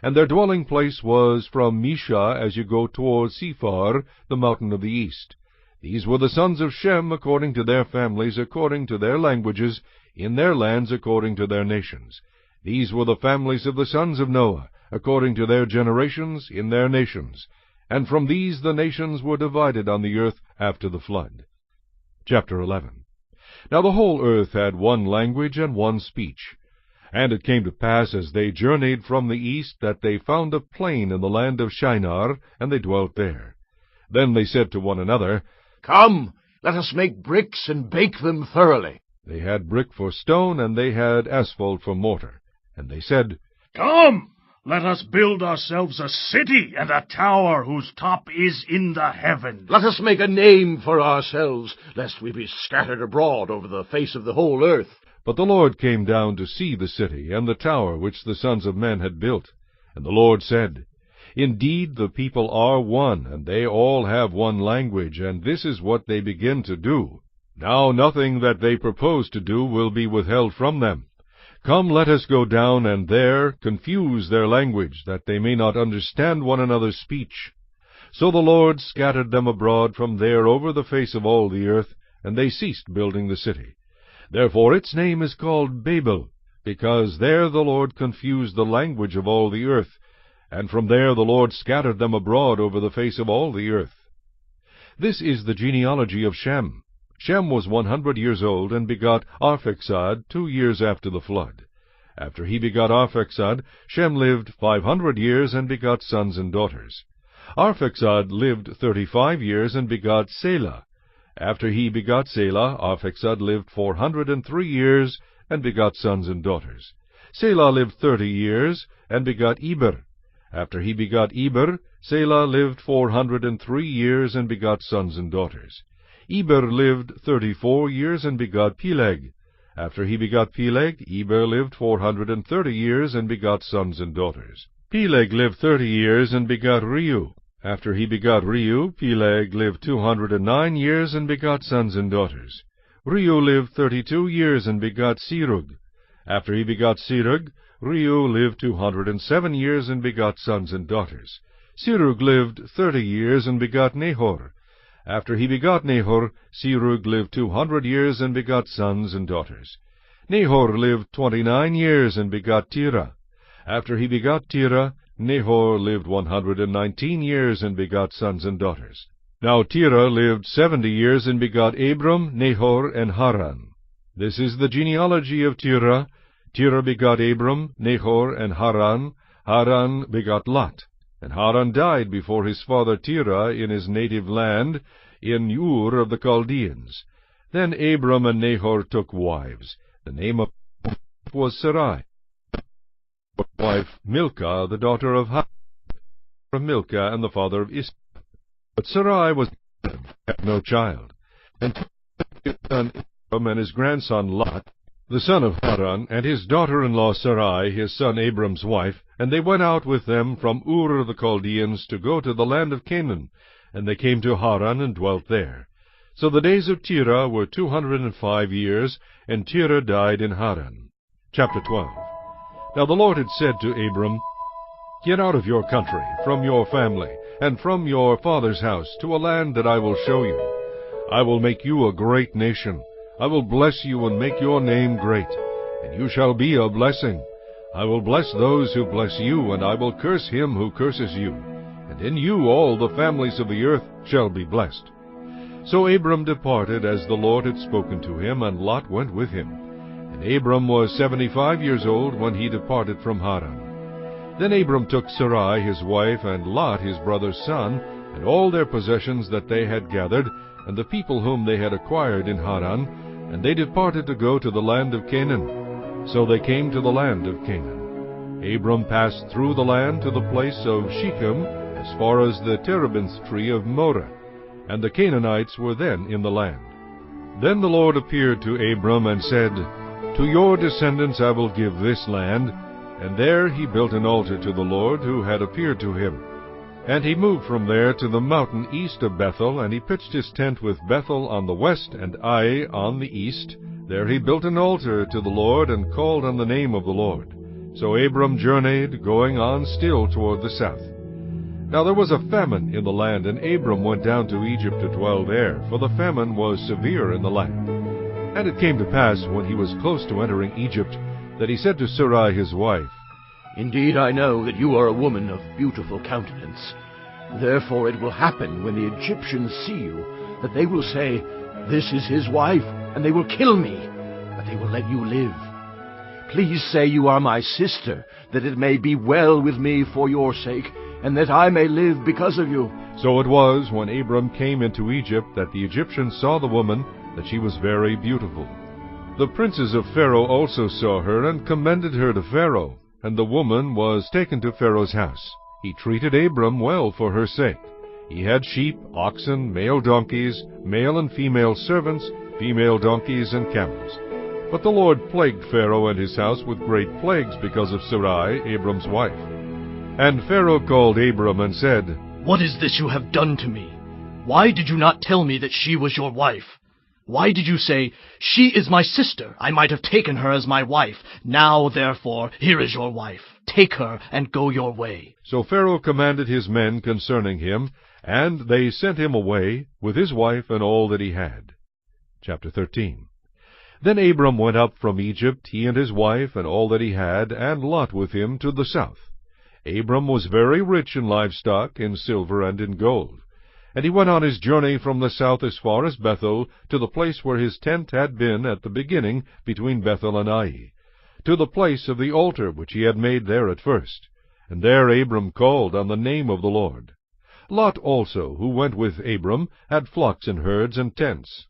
And their dwelling place was from Misha as you go toward Sephar, the mountain of the east. These were the sons of Shem, according to their families, according to their languages, in their lands, according to their nations. These were the families of the sons of Noah, according to their generations, in their nations. And from these the nations were divided on the earth after the flood. Chapter 11. Now the whole earth had one language and one speech. And it came to pass, as they journeyed from the east, that they found a plain in the land of Shinar, and they dwelt there. Then they said to one another, Come, let us make bricks and bake them thoroughly. They had brick for stone, and they had asphalt for mortar. And they said, Come, let us build ourselves a city and a tower whose top is in the heavens. Let us make a name for ourselves, lest we be scattered abroad over the face of the whole earth. But the Lord came down to see the city and the tower which the sons of men had built. And the Lord said, Indeed, the people are one, and they all have one language, and this is what they begin to do. Now nothing that they propose to do will be withheld from them. Come, let us go down, and there confuse their language, that they may not understand one another's speech. So the Lord scattered them abroad from there over the face of all the earth, and they ceased building the city. Therefore its name is called Babel, because there the Lord confused the language of all the earth, and from there the Lord scattered them abroad over the face of all the earth. This is the genealogy of Shem. Shem was 100 years old, and begot Arphaxad 2 years after the flood. After he begot Arphaxad, Shem lived 500 years, and begot sons and daughters. Arphaxad lived 35 years, and begot Selah. After he begot Selah, Arphaxad lived 403 years, and begot sons and daughters. Selah lived 30 years, and begot Eber. After he begot Eber, Selah lived 403 years, and begot sons and daughters. Eber lived 34 years, and begot Peleg. After he begot Peleg, Eber lived 430 years, and begot sons and daughters. Peleg lived 30 years, and begot Reu. After he begot Reu, Peleg lived 209 years, and begot sons and daughters. Reu lived 32 years, and begot Serug. After he begot Serug, Reu lived 207 years, and begot sons and daughters. Serug lived 30 years, and begot Nahor. After he begot Nahor, Serug lived 200 years, and begot sons and daughters. Nahor lived 29 years, and begot Terah. After he begot Terah, Nahor lived 119 years, and begot sons and daughters. Now Terah lived 70 years, and begot Abram, Nahor, and Haran. This is the genealogy of Terah. Terah begot Abram, Nahor, and Haran. Haran begot Lot. And Haran died before his father Terah in his native land, in Ur of the Chaldeans. Then Abram and Nahor took wives. The name of was Sarai. Wife Milcah, the daughter of Haran, from Milcah, and the father of Iscah. But Sarai had no child. And his son Abram and his grandson Lot, the son of Haran, and his daughter-in-law Sarai, his son Abram's wife, and they went out with them from Ur of the Chaldeans to go to the land of Canaan, and they came to Haran and dwelt there. So the days of Terah were 205 years, and Terah died in Haran. Chapter 12. Now the Lord had said to Abram, Get out of your country, from your family, and from your father's house, to a land that I will show you. I will make you a great nation. I will bless you and make your name great, and you shall be a blessing. I will bless those who bless you, and I will curse him who curses you. And in you all the families of the earth shall be blessed. So Abram departed as the Lord had spoken to him, and Lot went with him. And Abram was 75 years old when he departed from Haran. Then Abram took Sarai his wife, and Lot his brother's son, and all their possessions that they had gathered, and the people whom they had acquired in Haran, and they departed to go to the land of Canaan. So they came to the land of Canaan. Abram passed through the land to the place of Shechem, as far as the terebinth tree of Moreh, and the Canaanites were then in the land. Then the Lord appeared to Abram and said, To your descendants I will give this land. And there he built an altar to the Lord who had appeared to him. And he moved from there to the mountain east of Bethel, and he pitched his tent with Bethel on the west and Ai on the east. There he built an altar to the Lord, and called on the name of the Lord. So Abram journeyed, going on still toward the south. Now there was a famine in the land, and Abram went down to Egypt to dwell there, for the famine was severe in the land. And it came to pass, when he was close to entering Egypt, that he said to Sarai his wife, Indeed, I know that you are a woman of beautiful countenance. Therefore it will happen, when the Egyptians see you, that they will say, This is his wife, and they will kill me, but they will let you live. Please say you are my sister, that it may be well with me for your sake, and that I may live because of you. So it was, when Abram came into Egypt, that the Egyptians saw the woman, that she was very beautiful. The princes of Pharaoh also saw her, and commended her to Pharaoh. And the woman was taken to Pharaoh's house. He treated Abram well for her sake. He had sheep, oxen, male donkeys, male and female servants, female donkeys, and camels. But the Lord plagued Pharaoh and his house with great plagues because of Sarai, Abram's wife. And Pharaoh called Abram and said, What is this you have done to me? Why did you not tell me that she was your wife? Why did you say, She is my sister, I might have taken her as my wife. Now, therefore, here is your wife. Take her, and go your way. So Pharaoh commanded his men concerning him, and they sent him away, with his wife and all that he had. Chapter 13. Then Abram went up from Egypt, he and his wife, and all that he had, and Lot with him, to the south. Abram was very rich in livestock, in silver, and in gold. And he went on his journey from the south as far as Bethel, to the place where his tent had been at the beginning, between Bethel and Ai, to the place of the altar which he had made there at first. And there Abram called on the name of the Lord. Lot also, who went with Abram, had flocks and herds and tents.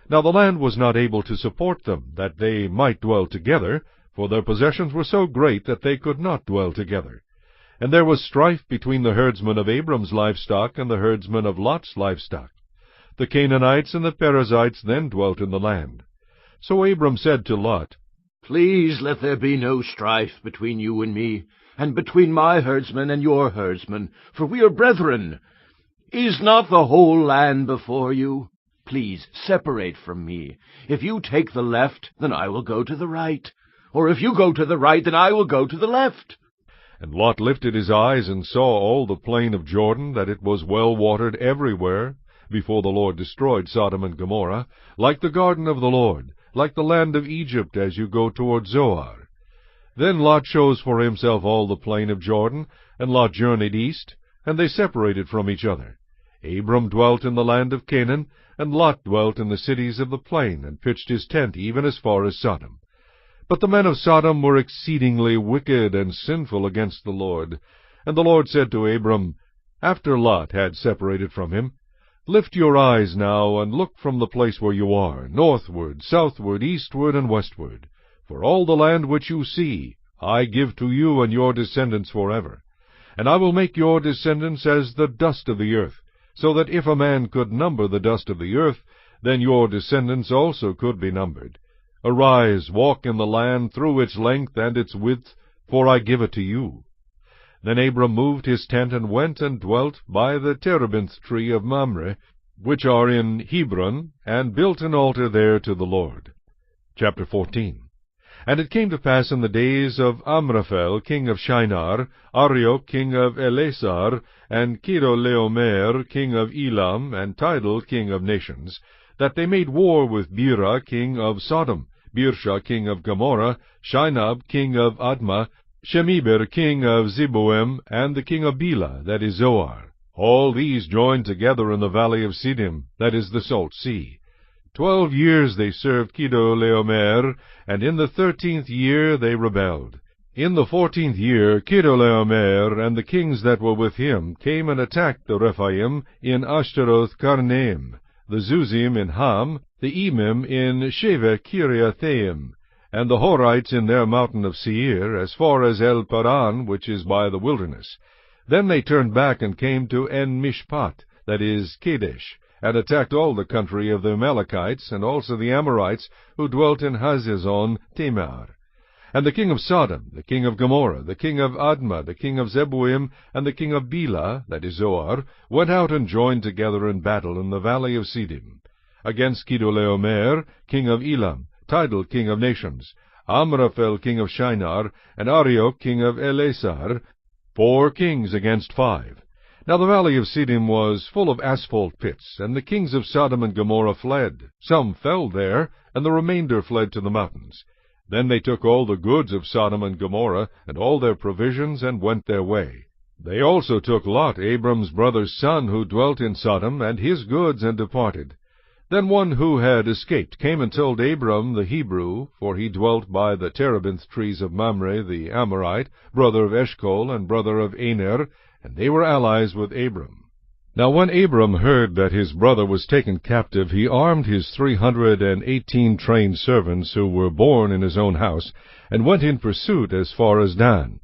Now the land was not able to support them, that they might dwell together, for their possessions were so great that they could not dwell together. And there was strife between the herdsmen of Abram's livestock and the herdsmen of Lot's livestock. The Canaanites and the Perizzites then dwelt in the land. So Abram said to Lot, Please let there be no strife between you and me, and between my herdsmen and your herdsmen, for we are brethren. Is not the whole land before you? Please separate from me. If you take the left, then I will go to the right. Or if you go to the right, then I will go to the left. And Lot lifted his eyes and saw all the plain of Jordan, that it was well watered everywhere, before the Lord destroyed Sodom and Gomorrah, like the garden of the Lord, like the land of Egypt as you go toward Zoar. Then Lot chose for himself all the plain of Jordan, and Lot journeyed east, and they separated from each other. Abram dwelt in the land of Canaan, and Lot dwelt in the cities of the plain, and pitched his tent even as far as Sodom. But the men of Sodom were exceedingly wicked and sinful against the Lord. And the Lord said to Abram, after Lot had separated from him, Lift your eyes now, and look from the place where you are, northward, southward, eastward, and westward. For all the land which you see, I give to you and your descendants forever. And I will make your descendants as the dust of the earth, so that if a man could number the dust of the earth, then your descendants also could be numbered. Arise, walk in the land through its length and its width, for I give it to you. Then Abram moved his tent, and went and dwelt by the terebinth tree of Mamre, which are in Hebron, and built an altar there to the Lord. Chapter 14. And it came to pass in the days of Amraphel king of Shinar, Arioch king of Elasar, and Chedorlaomer king of Elam, and Tidal king of nations, that they made war with Bera king of Sodom, Birsha king of Gomorrah, Shinab king of Admah, Shemeber king of Zeboim, and the king of Bela, that is Zoar. All these joined together in the valley of Siddim, that is the Salt Sea. 12 years they served Chedorlaomer, and in the 13th year they rebelled. In the 14th year Chedorlaomer and the kings that were with him came and attacked the Rephaim in Ashtaroth Karnaim, the Zuzim in Ham, the Emim in Sheveh Kiriathaim, and the Horites in their mountain of Seir, as far as El Paran, which is by the wilderness. Then they turned back and came to En-Mishpat, that is Kadesh, and attacked all the country of the Amalekites, and also the Amorites, who dwelt in Hazezon Tamar. And the king of Sodom, the king of Gomorrah, the king of Admah, the king of Zeboim, and the king of Bela, that is Zoar, went out and joined together in battle in the valley of Siddim, against Chedorlaomer, king of Elam, Tidal king of nations, Amraphel king of Shinar, and Arioch king of Elasar, 4 kings against 5. Now the valley of Siddim was full of asphalt pits, and the kings of Sodom and Gomorrah fled. Some fell there, and the remainder fled to the mountains. Then they took all the goods of Sodom and Gomorrah, and all their provisions, and went their way. They also took Lot, Abram's brother's son, who dwelt in Sodom, and his goods, and departed. Then one who had escaped came and told Abram the Hebrew, for he dwelt by the terebinth trees of Mamre the Amorite, brother of Eshcol, and brother of Aner, and they were allies with Abram. Now when Abram heard that his brother was taken captive, he armed his 318 trained servants who were born in his own house, and went in pursuit as far as Dan.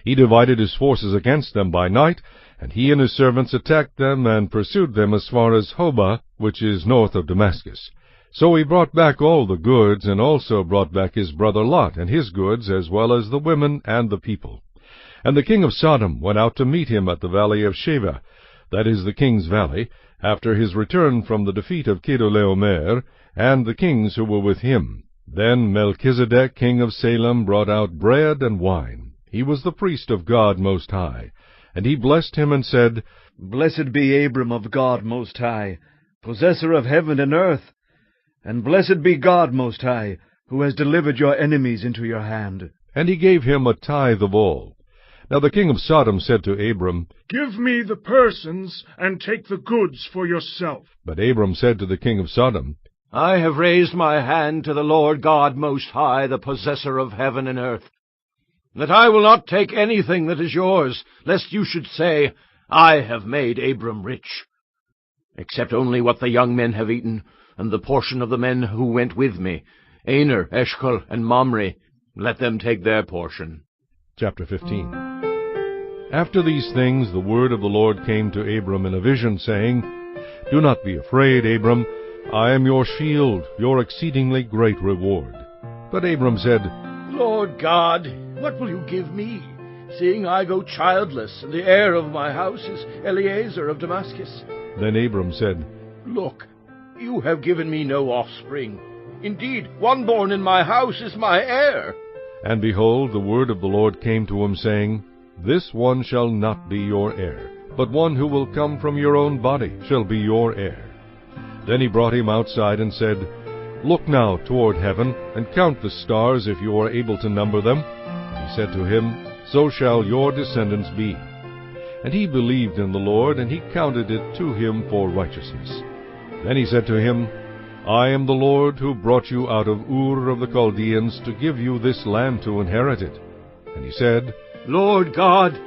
He divided his forces against them by night, and he and his servants attacked them, and pursued them as far as Hobah, which is north of Damascus. So he brought back all the goods, and also brought back his brother Lot and his goods, as well as the women and the people. And the king of Sodom went out to meet him at the valley of Sheveh, that is the king's valley, after his return from the defeat of Chedorlaomer, and the kings who were with him. Then Melchizedek king of Salem brought out bread and wine. He was the priest of God Most High. And he blessed him and said, Blessed be Abram of God Most High, possessor of heaven and earth, and blessed be God Most High, who has delivered your enemies into your hand. And he gave him a tithe of all. Now the king of Sodom said to Abram, Give me the persons, and take the goods for yourself. But Abram said to the king of Sodom, I have raised my hand to the Lord God Most High, the possessor of heaven and earth, that I will not take anything that is yours, lest you should say, I have made Abram rich. Except only what the young men have eaten, and the portion of the men who went with me, Aner, Eshcol, and Mamre, let them take their portion. Chapter 15. After these things the word of the Lord came to Abram in a vision, saying, Do not be afraid, Abram. I am your shield, your exceedingly great reward. But Abram said, Lord God, what will you give me, seeing I go childless, and the heir of my house is Eliezer of Damascus? Then Abram said, Look, you have given me no offspring. Indeed, one born in my house is my heir. And behold, the word of the Lord came to him, saying, This one shall not be your heir, but one who will come from your own body shall be your heir. Then he brought him outside and said, Look now toward heaven, and count the stars, if you are able to number them. And he said to him, So shall your descendants be. And he believed in the Lord, and he counted it to him for righteousness. Then he said to him, I am the Lord who brought you out of Ur of the Chaldeans to give you this land to inherit it. And he said, Lord God,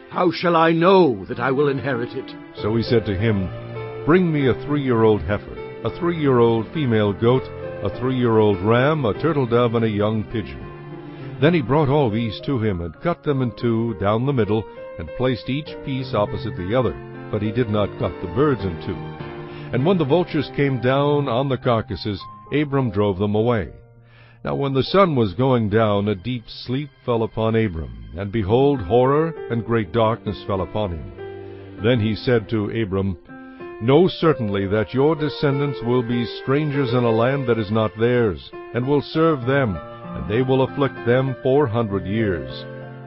how shall I know that I will inherit it? So he said to him, Bring me a 3-year-old heifer, a 3-year-old female goat, a 3-year-old ram, a turtle dove, and a young pigeon. Then he brought all these to him, and cut them in two down the middle, and placed each piece opposite the other, but he did not cut the birds in two. And when the vultures came down on the carcasses, Abram drove them away. Now when the sun was going down, a deep sleep fell upon Abram, and behold, horror and great darkness fell upon him. Then he said to Abram, Know certainly that your descendants will be strangers in a land that is not theirs, and will serve them, and they will afflict them 400 years.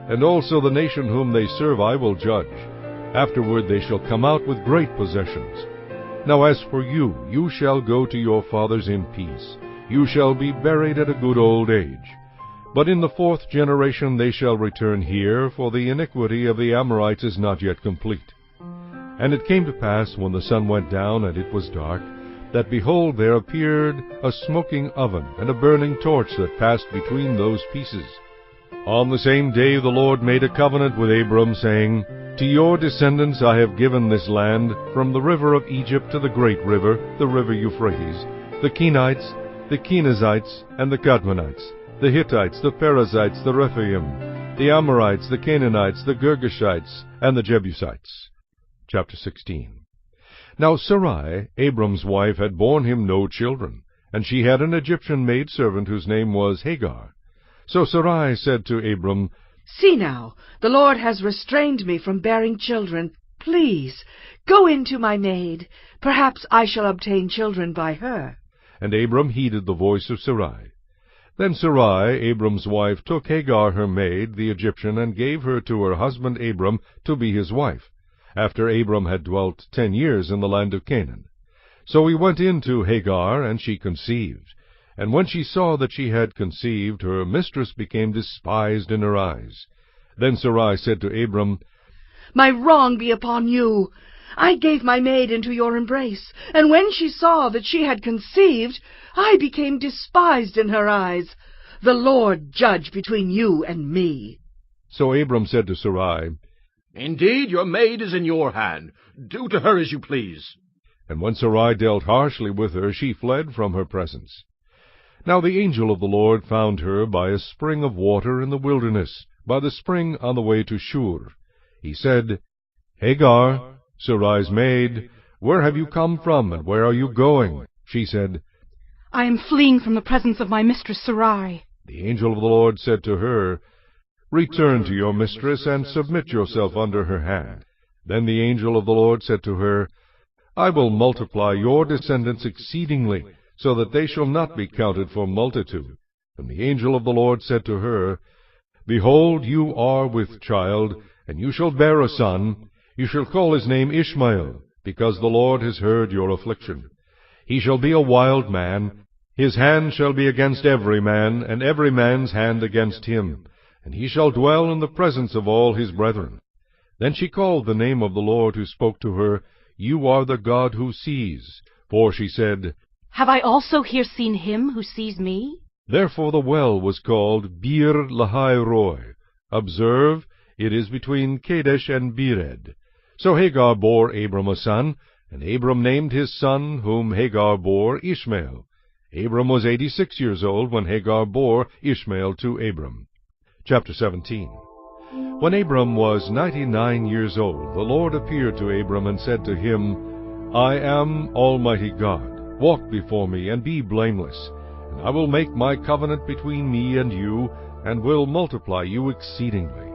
And also the nation whom they serve I will judge. Afterward they shall come out with great possessions. Now as for you, you shall go to your fathers in peace. You shall be buried at a good old age. But in the 4th generation they shall return here, for the iniquity of the Amorites is not yet complete. And it came to pass, when the sun went down and it was dark, that behold, there appeared a smoking oven and a burning torch that passed between those pieces. On the same day the Lord made a covenant with Abram, saying, To your descendants I have given this land, from the river of Egypt to the great river, the river Euphrates, the Kenites, the Kenizzites, and the Kadmonites, the Hittites, the Perizzites, the Rephaim, the Amorites, the Canaanites, the Girgashites, and the Jebusites. Chapter 16. Now Sarai, Abram's wife, had borne him no children, and she had an Egyptian maidservant whose name was Hagar. So Sarai said to Abram, See now, the Lord has restrained me from bearing children. Please, go in to my maid. Perhaps I shall obtain children by her. And Abram heeded the voice of Sarai. Then Sarai, Abram's wife, took Hagar her maid, the Egyptian, and gave her to her husband Abram to be his wife, after Abram had dwelt 10 years in the land of Canaan. So he went in to Hagar, and she conceived. And when she saw that she had conceived, her mistress became despised in her eyes. Then Sarai said to Abram, My wrong be upon you. I gave my maid into your embrace, and when she saw that she had conceived, I became despised in her eyes. The Lord judge between you and me. So Abram said to Sarai, Indeed, your maid is in your hand. Do to her as you please. And when Sarai dealt harshly with her, she fled from her presence. Now the angel of the Lord found her by a spring of water in the wilderness, by the spring on the way to Shur. He said, Hagar, Sarai's maid, where have you come from, and where are you going? She said, I am fleeing from the presence of my mistress Sarai. The angel of the Lord said to her, Return to your mistress, and submit yourself under her hand. Then the angel of the Lord said to her, I will multiply your descendants exceedingly, so that they shall not be counted for multitude. And the angel of the Lord said to her, Behold, you are with child, and you shall bear a son. You shall call his name Ishmael, because the Lord has heard your affliction. He shall be a wild man. His hand shall be against every man, and every man's hand against him. And he shall dwell in the presence of all his brethren. Then she called the name of the Lord who spoke to her, You are the God who sees. For she said, Have I also here seen him who sees me? Therefore the well was called Bir Lahai Roi. Observe, it is between Kadesh and Bered. So Hagar bore Abram a son, and Abram named his son whom Hagar bore Ishmael. Abram was 86 years old when Hagar bore Ishmael to Abram. Chapter 17. When Abram was 99 years old, the Lord appeared to Abram and said to him, I am Almighty God. Walk before me and be blameless, and I will make my covenant between me and you, and will multiply you exceedingly.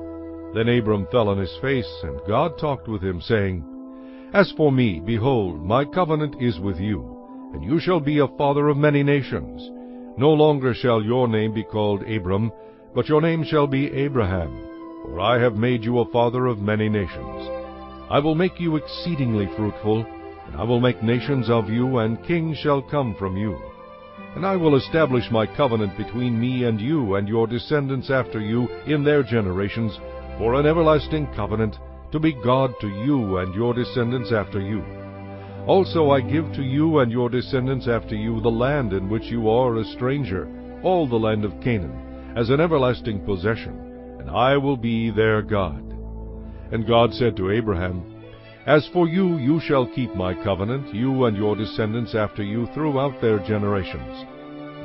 Then Abram fell on his face, and God talked with him, saying, As for me, behold, my covenant is with you, and you shall be a father of many nations. No longer shall your name be called Abram, but your name shall be Abraham, for I have made you a father of many nations. I will make you exceedingly fruitful, and I will make nations of you, and kings shall come from you. And I will establish my covenant between me and you and your descendants after you in their generations, for an everlasting covenant, to be God to you and your descendants after you. Also I give to you and your descendants after you the land in which you are a stranger, all the land of Canaan, as an everlasting possession, and I will be their God. And God said to Abraham, As for you, you shall keep my covenant, you and your descendants after you throughout their generations.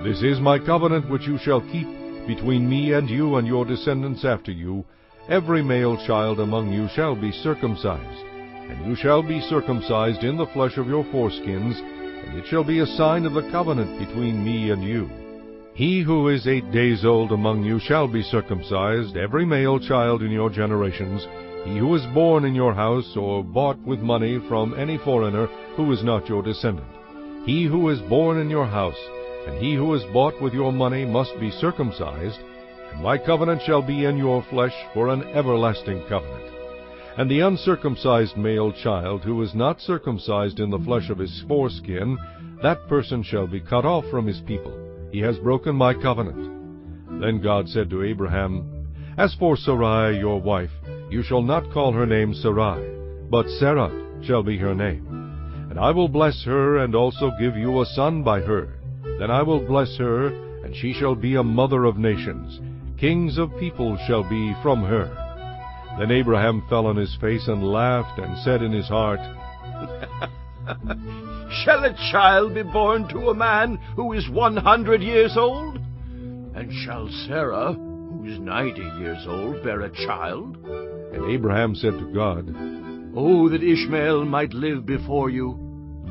This is my covenant which you shall keep between me and you and your descendants after you. Every male child among you shall be circumcised, and you shall be circumcised in the flesh of your foreskins, and it shall be a sign of the covenant between me and you. He who is 8 days old among you shall be circumcised, every male child in your generations, he who is born in your house or bought with money from any foreigner who is not your descendant. He who is born in your house, and he who is bought with your money must be circumcised, and my covenant shall be in your flesh for an everlasting covenant. And the uncircumcised male child who is not circumcised in the flesh of his foreskin, that person shall be cut off from his people. He has broken my covenant. Then God said to Abraham, As for Sarai your wife, you shall not call her name Sarai, but Sarah shall be her name. And I will bless her, and also give you a son by her. Then I will bless her, and she shall be a mother of nations. Kings of peoples shall be from her. Then Abraham fell on his face and laughed, and said in his heart, Shall a child be born to a man who is 100 years old? And shall Sarah, who is 90 years old, bear a child? And Abraham said to God, Oh, that Ishmael might live before you.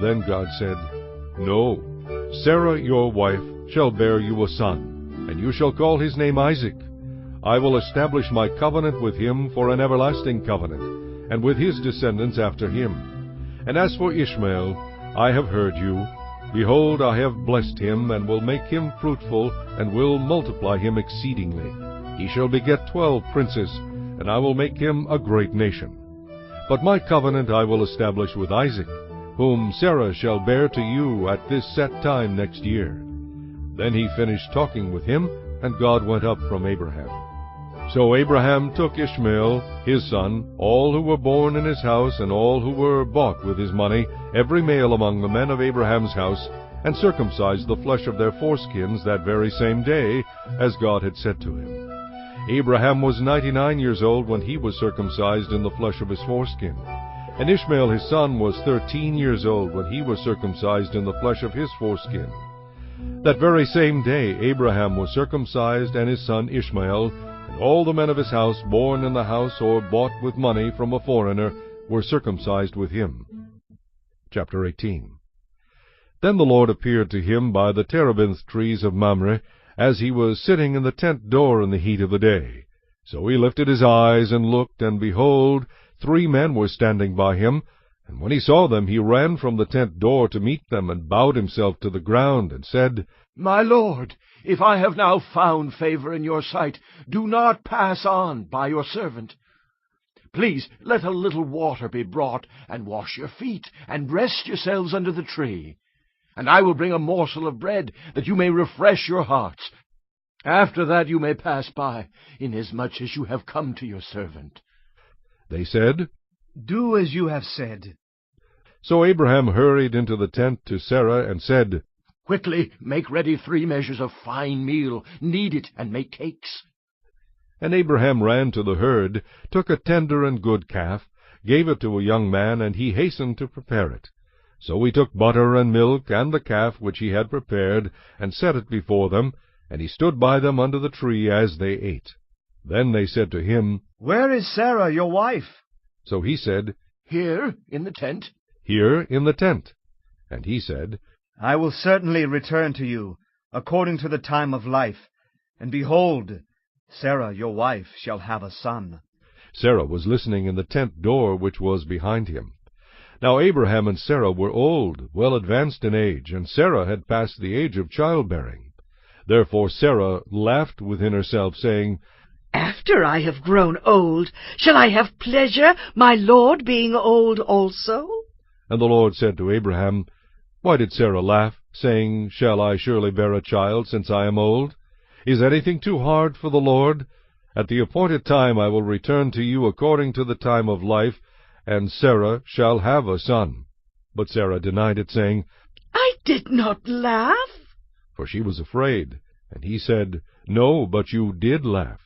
Then God said, No, Sarah your wife shall bear you a son, and you shall call his name Isaac. I will establish my covenant with him for an everlasting covenant, and with his descendants after him. And as for Ishmael, I have heard you. Behold, I have blessed him, and will make him fruitful, and will multiply him exceedingly. He shall beget 12 princes, and I will make him a great nation. But my covenant I will establish with Isaac, whom Sarah shall bear to you at this set time next year. Then he finished talking with him, and God went up from Abraham. So Abraham took Ishmael, his son, all who were born in his house, and all who were bought with his money, every male among the men of Abraham's house, and circumcised the flesh of their foreskins that very same day, as God had said to him. Abraham was 99 years old when he was circumcised in the flesh of his foreskin. And Ishmael his son was 13 years old when he was circumcised in the flesh of his foreskin. That very same day Abraham was circumcised, and his son Ishmael, and all the men of his house born in the house or bought with money from a foreigner were circumcised with him. Chapter 18. Then the Lord appeared to him by the terebinth trees of Mamre, as he was sitting in the tent door in the heat of the day. So he lifted his eyes and looked, and behold, 3 men were standing by him. And when he saw them, he ran from the tent door to meet them, and bowed himself to the ground, and said, My Lord, if I have now found favor in your sight, do not pass on by your servant. Please let a little water be brought, and wash your feet, and rest yourselves under the tree. And I will bring a morsel of bread, that you may refresh your hearts. After that you may pass by, inasmuch as you have come to your servant. They said, Do as you have said. So Abraham hurried into the tent to Sarah, and said, Quickly make ready 3 measures of fine meal, knead it, and make cakes. And Abraham ran to the herd, took a tender and good calf, gave it to a young man, and he hastened to prepare it. So he took butter and milk and the calf which he had prepared, and set it before them, and he stood by them under the tree as they ate. Then they said to him, Where is Sarah, your wife? So he said, Here, in the tent. Here in the tent. And he said, I will certainly return to you, according to the time of life, and behold, Sarah, your wife, shall have a son. Sarah was listening in the tent door which was behind him. Now Abraham and Sarah were old, well advanced in age, and Sarah had passed the age of childbearing. Therefore Sarah laughed within herself, saying, After I have grown old, shall I have pleasure, my Lord being old also? And the Lord said to Abraham, Why did Sarah laugh, saying, Shall I surely bear a child, since I am old? Is anything too hard for the Lord? At the appointed time I will return to you according to the time of life, and Sarah shall have a son. But Sarah denied it, saying, I did not laugh. For she was afraid. And he said, No, but you did laugh.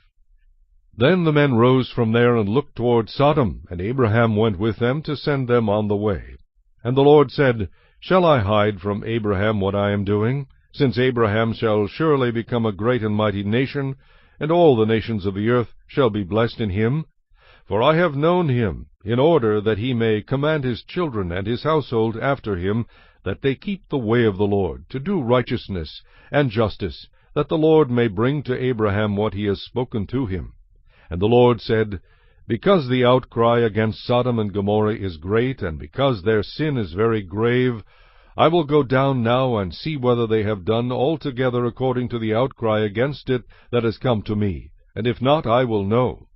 Then the men rose from there and looked toward Sodom, and Abraham went with them to send them on the way. And the Lord said, Shall I hide from Abraham what I am doing? Since Abraham shall surely become a great and mighty nation, and all the nations of the earth shall be blessed in him. For I have known him, in order that he may command his children and his household after him, that they keep the way of the Lord, to do righteousness and justice, that the Lord may bring to Abraham what he has spoken to him. And the Lord said, Because the outcry against Sodom and Gomorrah is great, and because their sin is very grave, I will go down now and see whether they have done altogether according to the outcry against it that has come to me, and if not, I will know.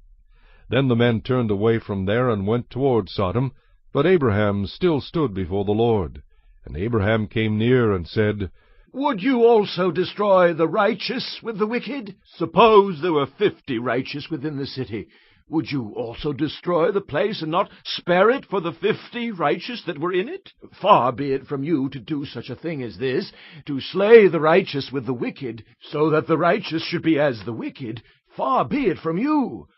Then the men turned away from there and went toward Sodom, but Abraham still stood before the Lord. And Abraham came near and said, Would you also destroy the righteous with the wicked? Suppose there were 50 righteous within the city. Would you also destroy the place, and not spare it for the 50 righteous that were in it? Far be it from you to do such a thing as this, to slay the righteous with the wicked, so that the righteous should be as the wicked. Far be it from you.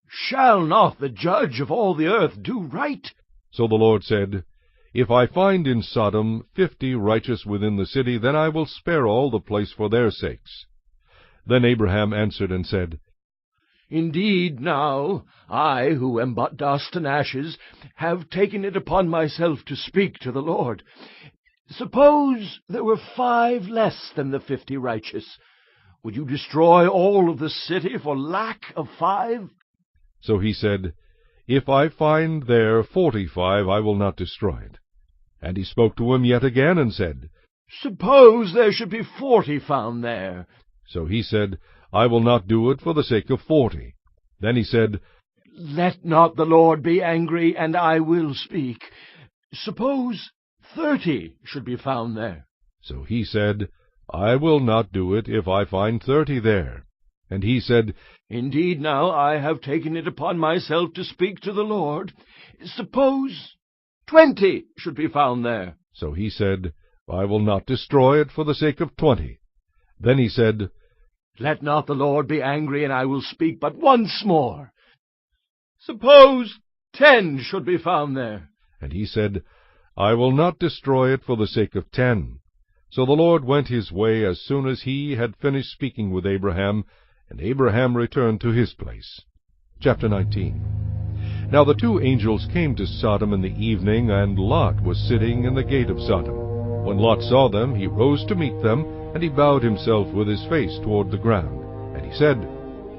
Shall not the judge of all the earth do right? So the Lord said, If I find in Sodom 50 righteous within the city, then I will spare all the place for their sakes. Then Abraham answered and said, Indeed, now, I, who am but dust and ashes, have taken it upon myself to speak to the Lord. Suppose there were 5 less than the 50 righteous. Would you destroy all of the city for lack of 5? So he said, If I find there 45, I will not destroy it. And he spoke to him yet again, and said, Suppose there should be 40 found there. So he said, I will not do it for the sake of 40. Then he said, Let not the Lord be angry, and I will speak. Suppose 30 should be found there. So he said, I will not do it if I find 30 there. And he said, Indeed, now I have taken it upon myself to speak to the Lord. Suppose 20 should be found there. So he said, I will not destroy it for the sake of 20. Then he said, Let not the Lord be angry, and I will speak but once more. Suppose 10 should be found there. And he said, I will not destroy it for the sake of 10. So the Lord went his way as soon as he had finished speaking with Abraham, and Abraham returned to his place. Chapter 19. Now the 2 angels came to Sodom in the evening, and Lot was sitting in the gate of Sodom. When Lot saw them, he rose to meet them, and he bowed himself with his face toward the ground. And he said,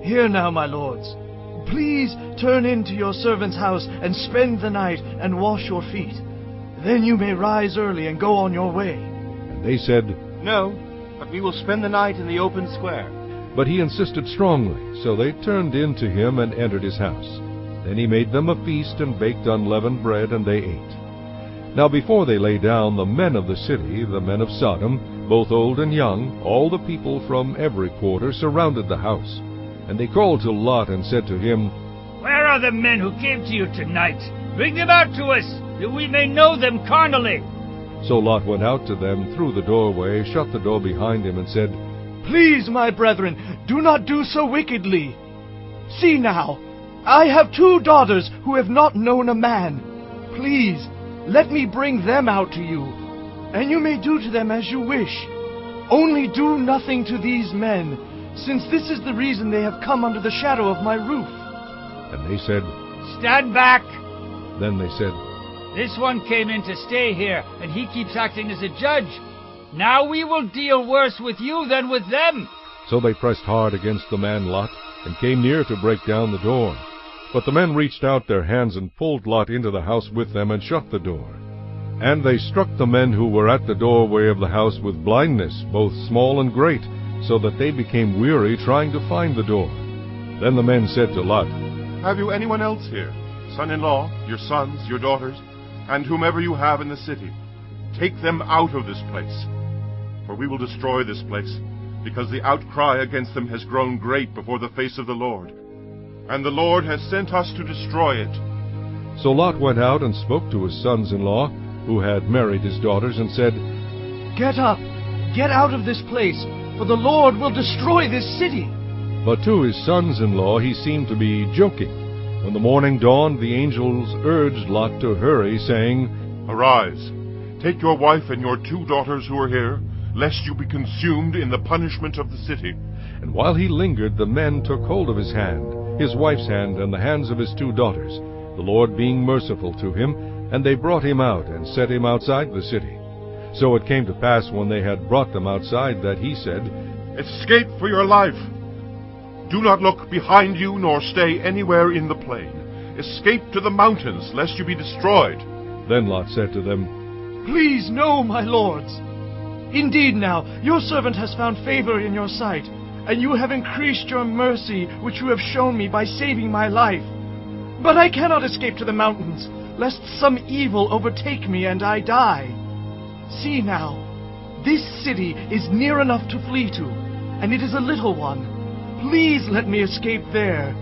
Hear now, my lords. Please turn into your servant's house, and spend the night, and wash your feet. Then you may rise early and go on your way. And they said, No, but we will spend the night in the open square. But he insisted strongly, so they turned in to him and entered his house. Then he made them a feast and baked unleavened bread, and they ate. Now before they lay down, the men of the city, the men of Sodom, both old and young, all the people from every quarter, surrounded the house. And they called to Lot and said to him, Where are the men who came to you tonight? Bring them out to us, that we may know them carnally. So Lot went out to them through the doorway, shut the door behind him, and said, Please, my brethren, do not do so wickedly. See now, I have 2 daughters who have not known a man. Please, let me bring them out to you, and you may do to them as you wish. Only do nothing to these men, since this is the reason they have come under the shadow of my roof." And they said, Stand back! Then they said, This one came in to stay here, and he keeps acting as a judge. Now we will deal worse with you than with them. So they pressed hard against the man Lot, and came near to break down the door. But the men reached out their hands and pulled Lot into the house with them, and shut the door. And they struck the men who were at the doorway of the house with blindness, both small and great, so that they became weary trying to find the door. Then the men said to Lot, "Have you anyone else here, son-in-law, your sons, your daughters, and whomever you have in the city? Take them out of this place, for we will destroy this place, because the outcry against them has grown great before the face of the Lord, and the Lord has sent us to destroy it." So Lot went out and spoke to his sons-in-law, who had married his daughters, and said, "Get up, get out of this place, for the Lord will destroy this city." But to his sons-in-law he seemed to be joking. When the morning dawned, the angels urged Lot to hurry, saying, "Arise, take your wife and your 2 daughters who are here, lest you be consumed in the punishment of the city." And while he lingered, the men took hold of his hand, his wife's hand, and the hands of his 2 daughters, the Lord being merciful to him, and they brought him out, and set him outside the city. So it came to pass, when they had brought them outside, that he said, "Escape for your life. Do not look behind you, nor stay anywhere in the plain. Escape to the mountains, lest you be destroyed." Then Lot said to them, "Please, no, my lords. Indeed now, your servant has found favor in your sight, and you have increased your mercy, which you have shown me by saving my life. But I cannot escape to the mountains, lest some evil overtake me and I die. See now, this city is near enough to flee to, and it is a little one. Please let me escape there.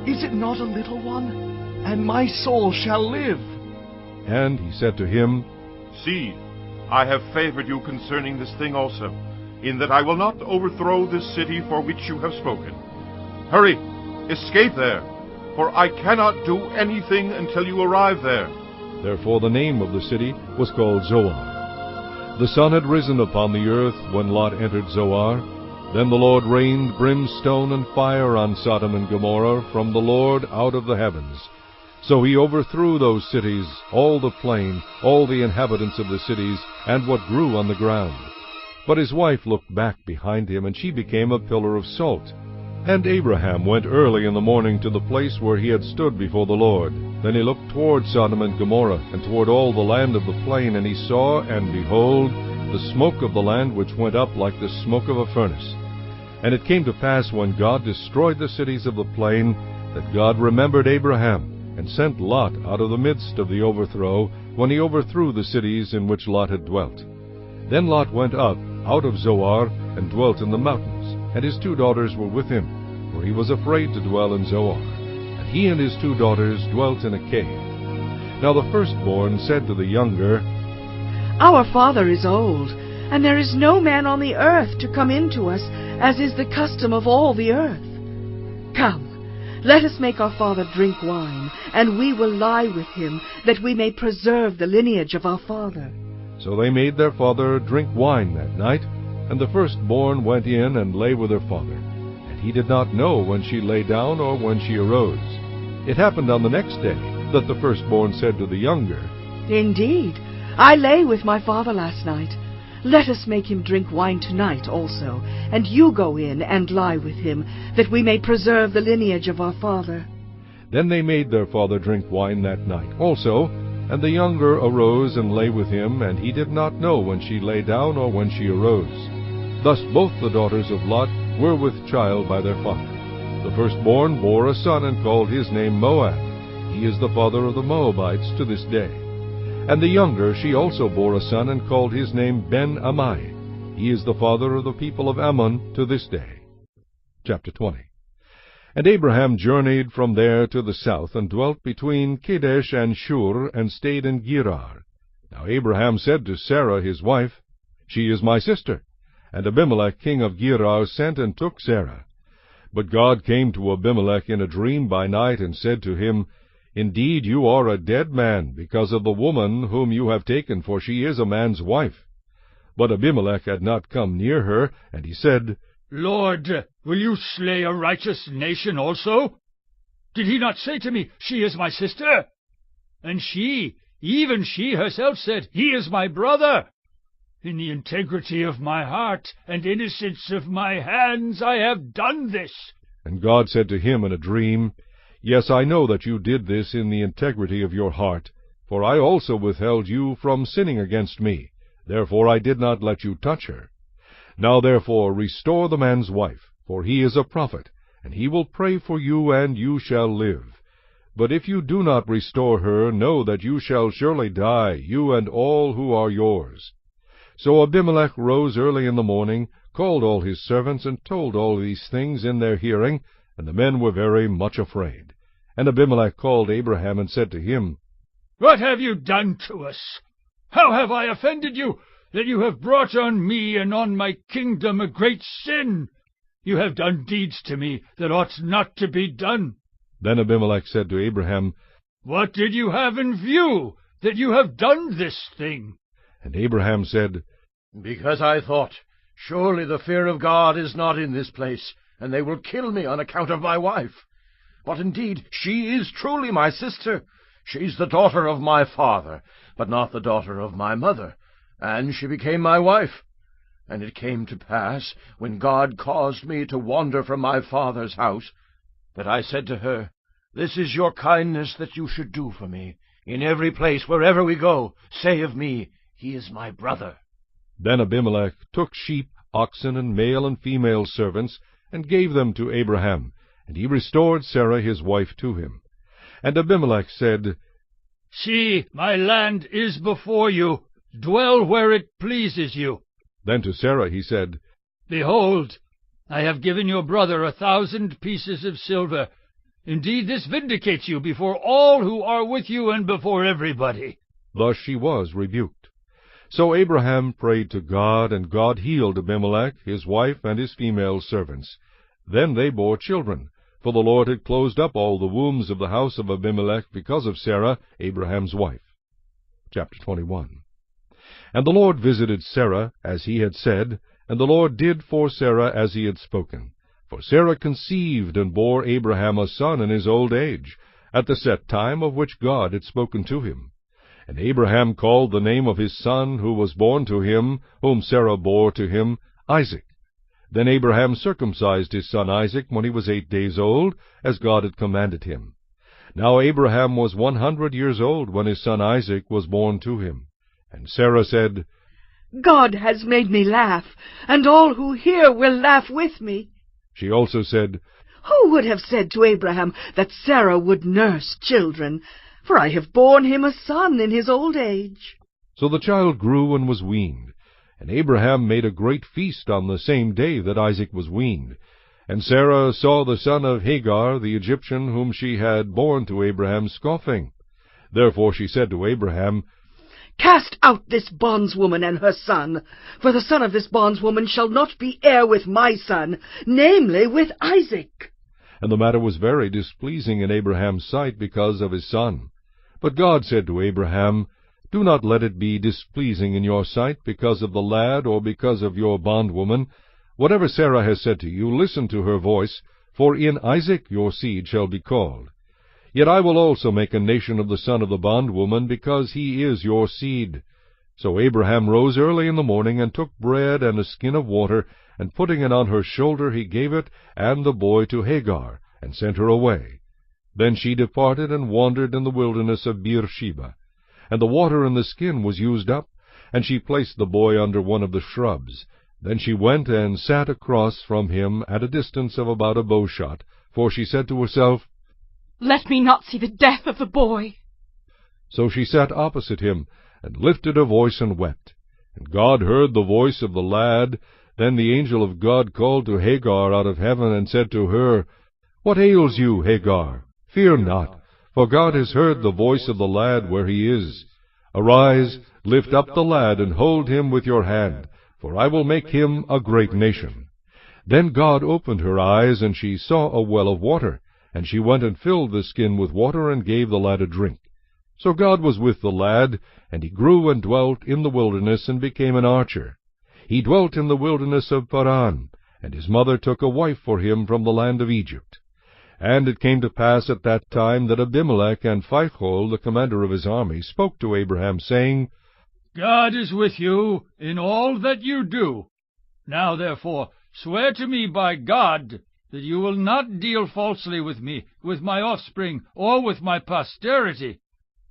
Is it not a little one? And my soul shall live." And he said to him, "See, I have favored you concerning this thing also, in that I will not overthrow this city for which you have spoken. Hurry, escape there, for I cannot do anything until you arrive there." Therefore the name of the city was called Zoar. The sun had risen upon the earth when Lot entered Zoar. Then the Lord rained brimstone and fire on Sodom and Gomorrah from the Lord out of the heavens. So he overthrew those cities, all the plain, all the inhabitants of the cities, and what grew on the ground. But his wife looked back behind him, and she became a pillar of salt. And Abraham went early in the morning to the place where he had stood before the Lord. Then he looked toward Sodom and Gomorrah, and toward all the land of the plain, and he saw, and behold, the smoke of the land which went up like the smoke of a furnace. And it came to pass, when God destroyed the cities of the plain, that God remembered Abraham, and sent Lot out of the midst of the overthrow, when he overthrew the cities in which Lot had dwelt. Then Lot went up out of Zoar, and dwelt in the mountains, and his 2 daughters were with him, for he was afraid to dwell in Zoar. And he and his 2 daughters dwelt in a cave. Now the firstborn said to the younger, "Our father is old, and there is no man on the earth to come in to us, as is the custom of all the earth. Come, let us make our father drink wine, and we will lie with him, that we may preserve the lineage of our father." So they made their father drink wine that night, and the firstborn went in and lay with her father. And he did not know when she lay down or when she arose. It happened on the next day that the firstborn said to the younger, "Indeed, I lay with my father last night. Let us make him drink wine tonight also, and you go in and lie with him, that we may preserve the lineage of our father." Then they made their father drink wine that night also, and the younger arose and lay with him, and he did not know when she lay down or when she arose. Thus both the daughters of Lot were with child by their father. The firstborn bore a son, and called his name Moab. He is the father of the Moabites to this day. And the younger, she also bore a son, and called his name Ben-Ammi. He is the father of the people of Ammon to this day. Chapter 20. And Abraham journeyed from there to the south, and dwelt between Kadesh and Shur, and stayed in Gerar. Now Abraham said to Sarah his wife, "She is my sister." And Abimelech king of Gerar sent and took Sarah. But God came to Abimelech in a dream by night, and said to him, Indeed, you are a dead man, because of the woman whom you have taken, for she is a man's wife. But Abimelech had not come near her, and he said, Lord, will you slay a righteous nation also? Did he not say to me, She is my sister? And she, even she herself said, He is my brother. In the integrity of my heart and innocence of my hands I have done this. And God said to him in a dream, Yes, I know that you did this in the integrity of your heart, for I also withheld you from sinning against me. Therefore I did not let you touch her. Now therefore restore the man's wife, for he is a prophet, and he will pray for you, and you shall live. But if you do not restore her, know that you shall surely die, you and all who are yours. So Abimelech rose early in the morning, called all his servants, and told all these things in their hearing, and the men were very much afraid. And Abimelech called Abraham, and said to him, What have you done to us? How have I offended you, that you have brought on me and on my kingdom a great sin? You have done deeds to me that ought not to be done. Then Abimelech said to Abraham, What did you have in view, that you have done this thing? And Abraham said, Because I thought, Surely the fear of God is not in this place, and they will kill me on account of my wife. But indeed she is truly my sister. She's the daughter of my father, but not the daughter of my mother, and she became my wife. And it came to pass, when God caused me to wander from my father's house, that I said to her, This is your kindness that you should do for me. In every place, wherever we go, say of me, He is my brother. Then Abimelech took sheep, oxen, and male and female servants, and gave them to Abraham, and he restored Sarah his wife to him. And Abimelech said, See, my land is before you. Dwell where it pleases you. Then to Sarah he said, Behold, I have given your brother 1,000 pieces of silver. Indeed, this vindicates you before all who are with you and before everybody. Thus she was rebuked. So Abraham prayed to God, and God healed Abimelech, his wife, and his female servants. Then they bore children, for the Lord had closed up all the wombs of the house of Abimelech because of Sarah, Abraham's wife. Chapter 21. And the Lord visited Sarah, as he had said, and the Lord did for Sarah as he had spoken. For Sarah conceived and bore Abraham a son in his old age, at the set time of which God had spoken to him. And Abraham called the name of his son who was born to him, whom Sarah bore to him, Isaac. Then Abraham circumcised his son Isaac when he was 8 days old, as God had commanded him. Now Abraham was 100 years old when his son Isaac was born to him. And Sarah said, God has made me laugh, and all who hear will laugh with me. She also said, Who would have said to Abraham that Sarah would nurse children? For I have borne him a son in his old age. So the child grew and was weaned. And Abraham made a great feast on the same day that Isaac was weaned. And Sarah saw the son of Hagar, the Egyptian, whom she had borne to Abraham, scoffing. Therefore she said to Abraham, Cast out this bondswoman and her son, for the son of this bondswoman shall not be heir with my son, namely with Isaac. And the matter was very displeasing in Abraham's sight because of his son. But God said to Abraham, Do not let it be displeasing in your sight because of the lad or because of your bondwoman. Whatever Sarah has said to you, listen to her voice, for in Isaac your seed shall be called. Yet I will also make a nation of the son of the bondwoman, because he is your seed. So Abraham rose early in the morning, and took bread and a skin of water, and putting it on her shoulder, he gave it and the boy to Hagar, and sent her away. Then she departed and wandered in the wilderness of Beersheba. And the water in the skin was used up, and she placed the boy under one of the shrubs. Then she went and sat across from him at a distance of about a bowshot, for she said to herself, Let me not see the death of the boy. So she sat opposite him, and lifted her voice and wept. And God heard the voice of the lad. Then the angel of God called to Hagar out of heaven, and said to her, What ails you, Hagar? Fear not, for God has heard the voice of the lad where he is. Arise, lift up the lad, and hold him with your hand, for I will make him a great nation. Then God opened her eyes, and she saw a well of water. And she went and filled the skin with water, and gave the lad a drink. So God was with the lad, and he grew and dwelt in the wilderness, and became an archer. He dwelt in the wilderness of Paran, and his mother took a wife for him from the land of Egypt. And it came to pass at that time that Abimelech and Phicol, the commander of his army, spoke to Abraham, saying, God is with you in all that you do. Now therefore swear to me by God that you will not deal falsely with me, with my offspring, or with my posterity,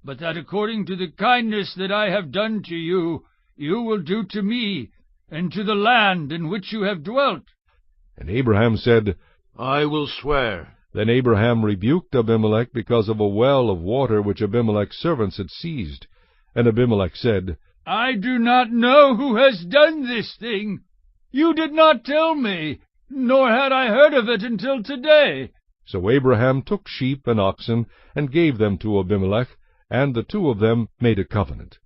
but that according to the kindness that I have done to you, you will do to me, and to the land in which you have dwelt. And Abraham said, I will swear. Then Abraham rebuked Abimelech because of a well of water which Abimelech's servants had seized. And Abimelech said, I do not know who has done this thing. You did not tell me, nor had I heard of it until today. So Abraham took sheep and oxen, and gave them to Abimelech, and the two of them made a covenant.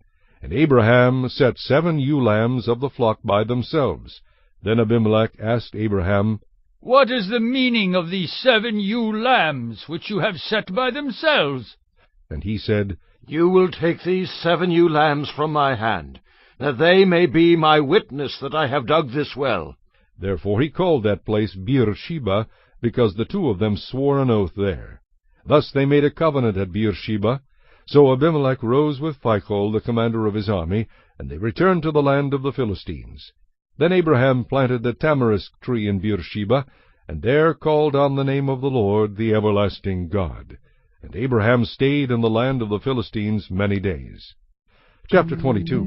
And Abraham set 7 ewe lambs of the flock by themselves. Then Abimelech asked Abraham, What is the meaning of these 7 ewe lambs, which you have set by themselves? And he said, You will take these 7 ewe lambs from my hand, that they may be my witness that I have dug this well. Therefore he called that place Beersheba, because the two of them swore an oath there. Thus they made a covenant at Beersheba. So Abimelech rose with Phicol, the commander of his army, and they returned to the land of the Philistines. Then Abraham planted a tamarisk tree in Beersheba, and there called on the name of the Lord, the everlasting God. And Abraham stayed in the land of the Philistines many days. Chapter 22.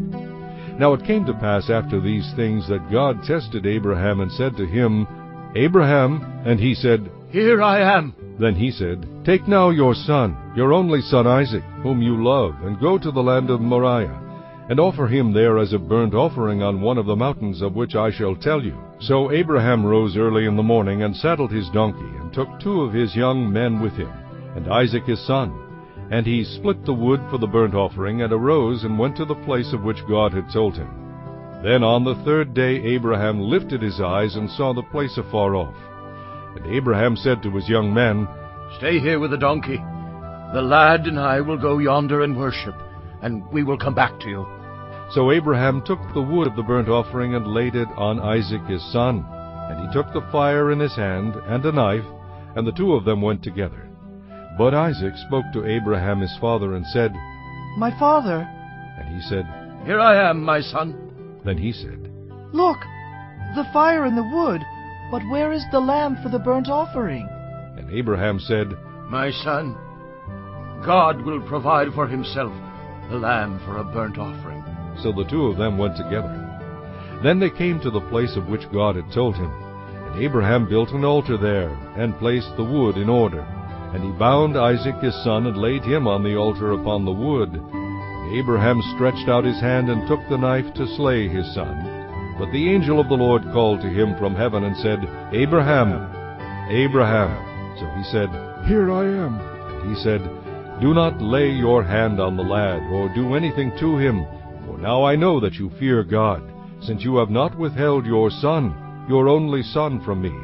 Now it came to pass after these things that God tested Abraham and said to him, Abraham, and he said, Here I am. Then he said, Take now your son, your only son Isaac, whom you love, and go to the land of Moriah, and offer him there as a burnt offering on one of the mountains of which I shall tell you. So Abraham rose early in the morning, and saddled his donkey, and took 2 of his young men with him, and Isaac his son. And he split the wood for the burnt offering, and arose and went to the place of which God had told him. Then on the 3rd day Abraham lifted his eyes, and saw the place afar off. And Abraham said to his young men, Stay here with the donkey. The lad and I will go yonder and worship, and we will come back to you. So Abraham took the wood of the burnt offering, and laid it on Isaac his son. And he took the fire in his hand, and a knife, and the 2 of them went together. But Isaac spoke to Abraham his father, and said, My father. And he said, Here I am, my son. Then he said, Look, the fire and the wood, but where is the lamb for the burnt offering? And Abraham said, My son, God will provide for himself the lamb for a burnt offering. So the 2 of them went together. Then they came to the place of which God had told him. And Abraham built an altar there, and placed the wood in order. And he bound Isaac his son, and laid him on the altar upon the wood. And Abraham stretched out his hand, and took the knife to slay his son. But the angel of the Lord called to him from heaven, and said, Abraham, Abraham. So he said, Here I am. And he said, Do not lay your hand on the lad, or do anything to him, for now I know that you fear God, since you have not withheld your son, your only son, from me.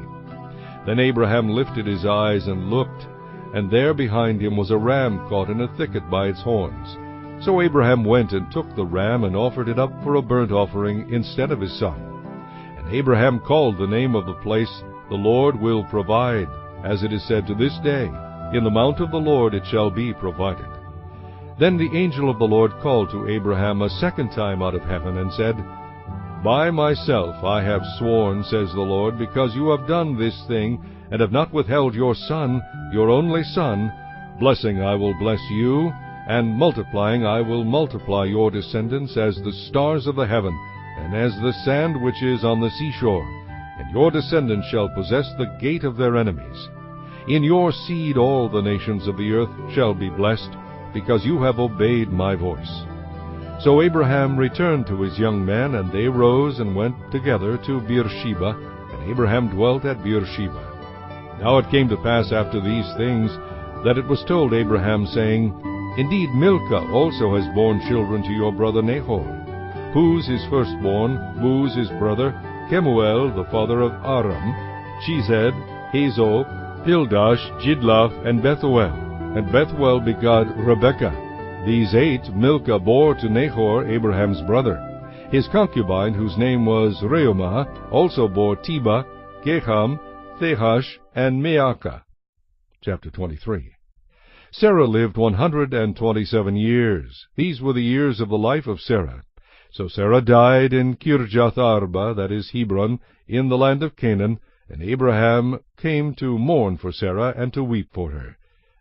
Then Abraham lifted his eyes and looked, and there behind him was a ram caught in a thicket by its horns. So Abraham went and took the ram, and offered it up for a burnt offering instead of his son. And Abraham called the name of the place, The Lord will provide, as it is said to this day, In the mount of the Lord it shall be provided. Then the angel of the Lord called to Abraham a second time out of heaven, and said, By myself I have sworn, says the Lord, because you have done this thing, and have not withheld your son, your only son, blessing I will bless you, and multiplying I will multiply your descendants as the stars of the heaven, and as the sand which is on the seashore. And your descendants shall possess the gate of their enemies. In your seed all the nations of the earth shall be blessed, because you have obeyed my voice. So Abraham returned to his young men, and they rose and went together to Beersheba, and Abraham dwelt at Beersheba. Now it came to pass after these things, that it was told Abraham, saying, Indeed Milcah also has borne children to your brother Nahor. Huz his firstborn, Buz his brother, Kemuel the father of Aram, Chesed, Hazo, Pildash, Jidlaph, and Bethuel. And Bethuel begot Rebekah. These 8 Milcah bore to Nahor, Abraham's brother. His concubine, whose name was Reumah, also bore Tebah, Gaham, Thehash, and Maacah. Chapter 23. Sarah lived 127 years. These were the years of the life of Sarah. So Sarah died in Kirjath Arba, that is Hebron, in the land of Canaan, and Abraham came to mourn for Sarah and to weep for her.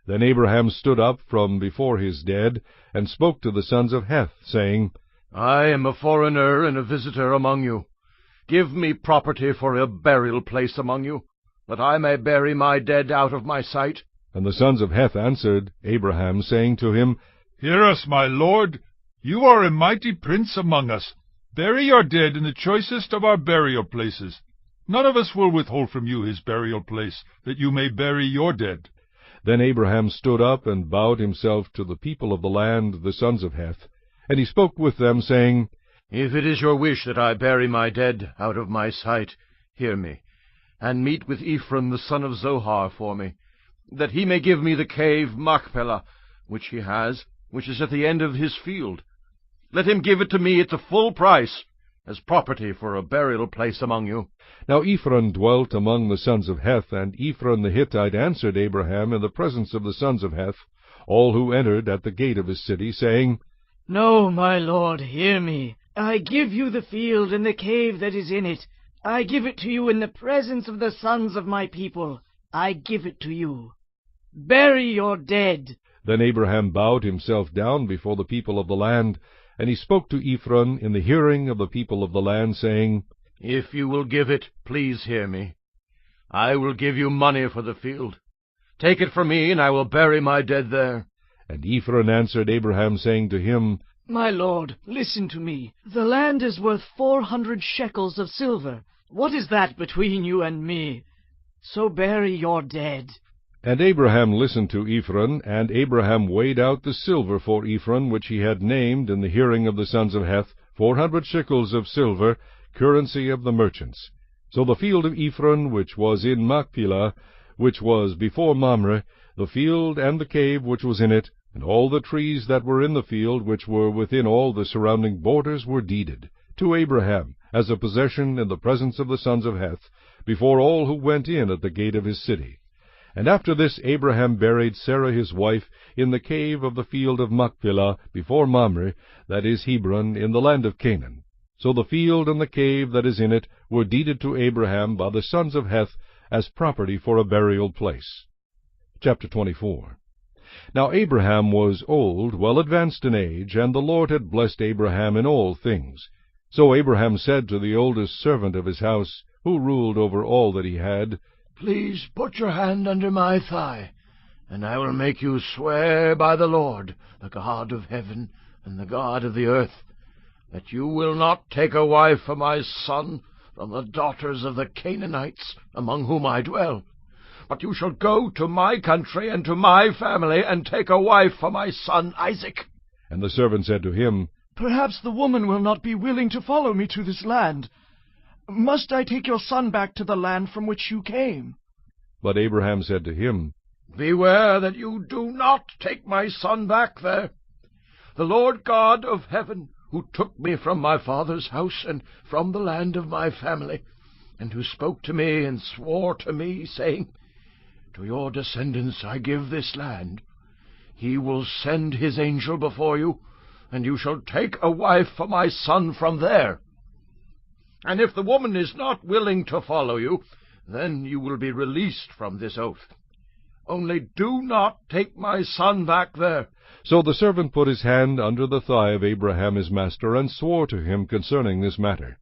Then Abraham stood up from before his dead, and spoke to the sons of Heth, saying, I am a foreigner and a visitor among you. Give me property for a burial place among you, that I may bury my dead out of my sight. And the sons of Heth answered Abraham, saying to him, Hear us, my lord. You are a mighty prince among us. Bury your dead in the choicest of our burial places. None of us will withhold from you his burial place, that you may bury your dead. Then Abraham stood up and bowed himself to the people of the land, the sons of Heth. And he spoke with them, saying, If it is your wish that I bury my dead out of my sight, hear me, and meet with Ephron the son of Zohar for me, that he may give me the cave Machpelah, which he has, which is at the end of his field. Let him give it to me at the full price, as property for a burial place among you. Now Ephron dwelt among the sons of Heth, and Ephron the Hittite answered Abraham in the presence of the sons of Heth, all who entered at the gate of his city, saying, No, my lord, hear me. I give you the field and the cave that is in it. I give it to you in the presence of the sons of my people. I give it to you. Bury your dead. Then Abraham bowed himself down before the people of the land, and he spoke to Ephron in the hearing of the people of the land, saying, If you will give it, please hear me. I will give you money for the field. Take it from me, and I will bury my dead there. And Ephron answered Abraham, saying to him, My lord, listen to me. The land is worth 400 shekels of silver. What is that between you and me? So bury your dead. And Abraham listened to Ephron, and Abraham weighed out the silver for Ephron, which he had named in the hearing of the sons of Heth, 400 shekels of silver, currency of the merchants. So the field of Ephron, which was in Machpelah, which was before Mamre, the field and the cave which was in it, and all the trees that were in the field, which were within all the surrounding borders, were deeded to Abraham as a possession in the presence of the sons of Heth, before all who went in at the gate of his city. And after this Abraham buried Sarah his wife in the cave of the field of Machpelah before Mamre, that is Hebron, in the land of Canaan. So the field and the cave that is in it were deeded to Abraham by the sons of Heth as property for a burial place. Chapter 24. Now Abraham was old, well advanced in age, and the Lord had blessed Abraham in all things. So Abraham said to the oldest servant of his house, who ruled over all that he had, Please put your hand under my thigh, and I will make you swear by the Lord, the God of heaven and the God of the earth, that you will not take a wife for my son from the daughters of the Canaanites, among whom I dwell. But you shall go to my country and to my family, and take a wife for my son Isaac. And the servant said to him, Perhaps the woman will not be willing to follow me to this land. Must I take your son back to the land from which you came? But Abraham said to him, Beware that you do not take my son back there. The Lord God of heaven, who took me from my father's house and from the land of my family, and who spoke to me and swore to me, saying, To your descendants I give this land. He will send his angel before you, and you shall take a wife for my son from there. And if the woman is not willing to follow you, then you will be released from this oath. Only do not take my son back there. So the servant put his hand under the thigh of Abraham his master, and swore to him concerning this matter.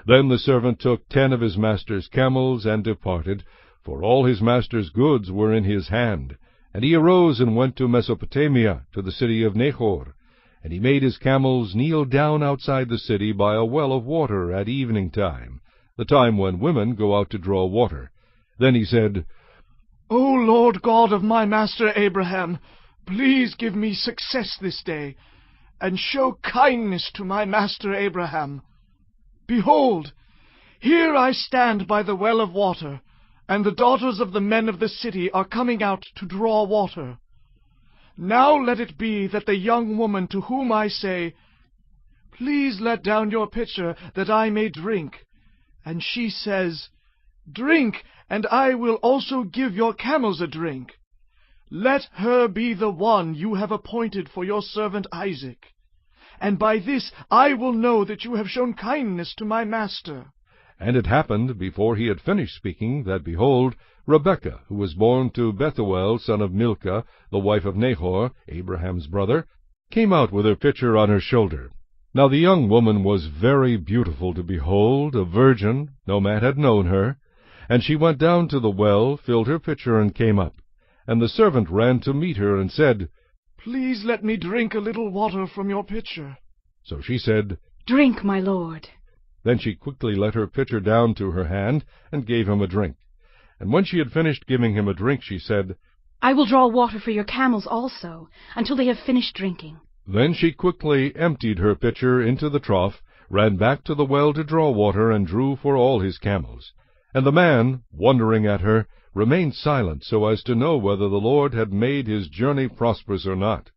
Then the servant took 10 of his master's camels, and departed, for all his master's goods were in his hand. And he arose and went to Mesopotamia, to the city of Nahor. And he made his camels kneel down outside the city by a well of water at evening time, the time when women go out to draw water. Then he said, O Lord God of my master Abraham, please give me success this day, and show kindness to my master Abraham. Behold, here I stand by the well of water. and the daughters of the men of the city are coming out to draw water. Now let it be that the young woman to whom I say, 'Please let down your pitcher, that I may drink,' and she says, 'Drink, and I will also give your camels a drink,' let her be the one you have appointed for your servant Isaac. And by this I will know that you have shown kindness to my master." And it happened, before he had finished speaking, that, behold, Rebekah, who was born to Bethuel, son of Milcah, the wife of Nahor, Abraham's brother, came out with her pitcher on her shoulder. Now the young woman was very beautiful to behold, a virgin, no man had known her. And she went down to the well, filled her pitcher, and came up. And the servant ran to meet her, and said, "Please let me drink a little water from your pitcher." So she said, "Drink, my lord." Then she quickly let her pitcher down to her hand, and gave him a drink. And when she had finished giving him a drink, she said, "I will draw water for your camels also, until they have finished drinking." Then she quickly emptied her pitcher into the trough, ran back to the well to draw water, and drew for all his camels. And the man, wondering at her, remained silent, so as to know whether the Lord had made his journey prosperous or not.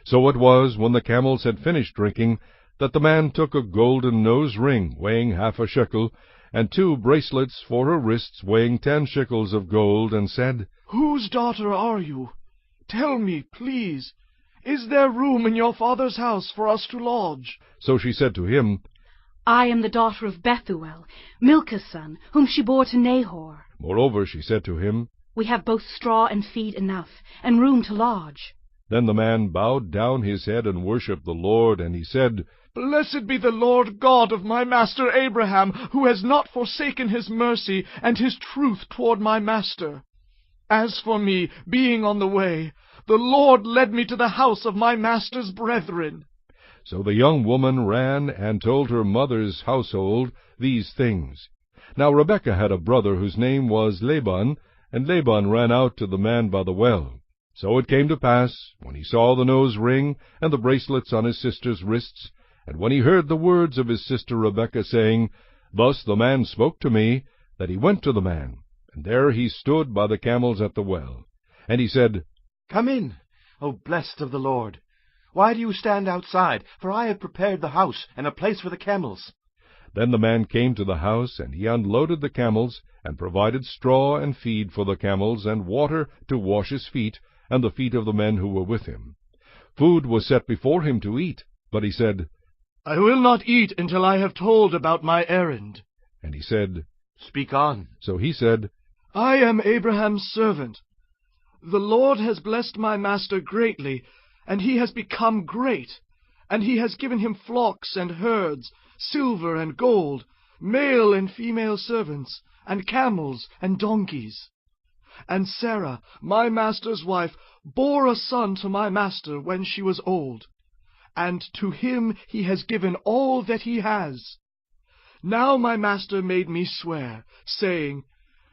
So it was, when the camels had finished drinking, that the man took a golden nose ring, weighing 1/2 shekel, and 2 bracelets for her wrists, weighing 10 shekels of gold, and said, "Whose daughter are you? Tell me, please, is there room in your father's house for us to lodge?" So she said to him, "I am the daughter of Bethuel, Milcah's son, whom she bore to Nahor." Moreover she said to him, "We have both straw and feed enough, and room to lodge." Then the man bowed down his head and worshipped the Lord, and he said, "Blessed be the Lord God of my master Abraham, who has not forsaken his mercy and his truth toward my master. As for me, being on the way, the Lord led me to the house of my master's brethren." So the young woman ran and told her mother's household these things. Now Rebekah had a brother whose name was Laban, and Laban ran out to the man by the well. So it came to pass, when he saw the nose ring and the bracelets on his sister's wrists, and when he heard the words of his sister Rebekah, saying, "Thus the man spoke to me," that he went to the man, and there he stood by the camels at the well. And he said, "Come in, O blessed of the Lord. Why do you stand outside? For I have prepared the house and a place for the camels." Then the man came to the house, and he unloaded the camels, and provided straw and feed for the camels, and water to wash his feet, and the feet of the men who were with him. Food was set before him to eat, but he said, "I will not eat until I have told about my errand." And he said, "Speak on." So he said, "I am Abraham's servant. The Lord has blessed my master greatly, and he has become great, and he has given him flocks and herds, silver and gold, male and female servants, and camels and donkeys. And Sarah, my master's wife, bore a son to my master when she was old, and to him he has given all that he has. Now my master made me swear, saying,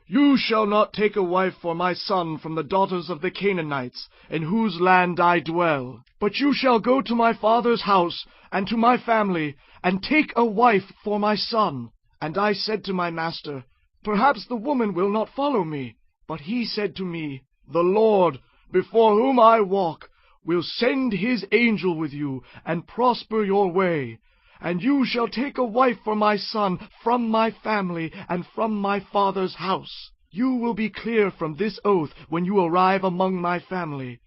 'You shall not take a wife for my son from the daughters of the Canaanites, in whose land I dwell, but you shall go to my father's house and to my family, and take a wife for my son.' And I said to my master, 'Perhaps the woman will not follow me.' But he said to me, 'The Lord, before whom I walk, will send his angel with you, and prosper your way. And you shall take a wife for my son from my family and from my father's house. You will be clear from this oath when you arrive among my family.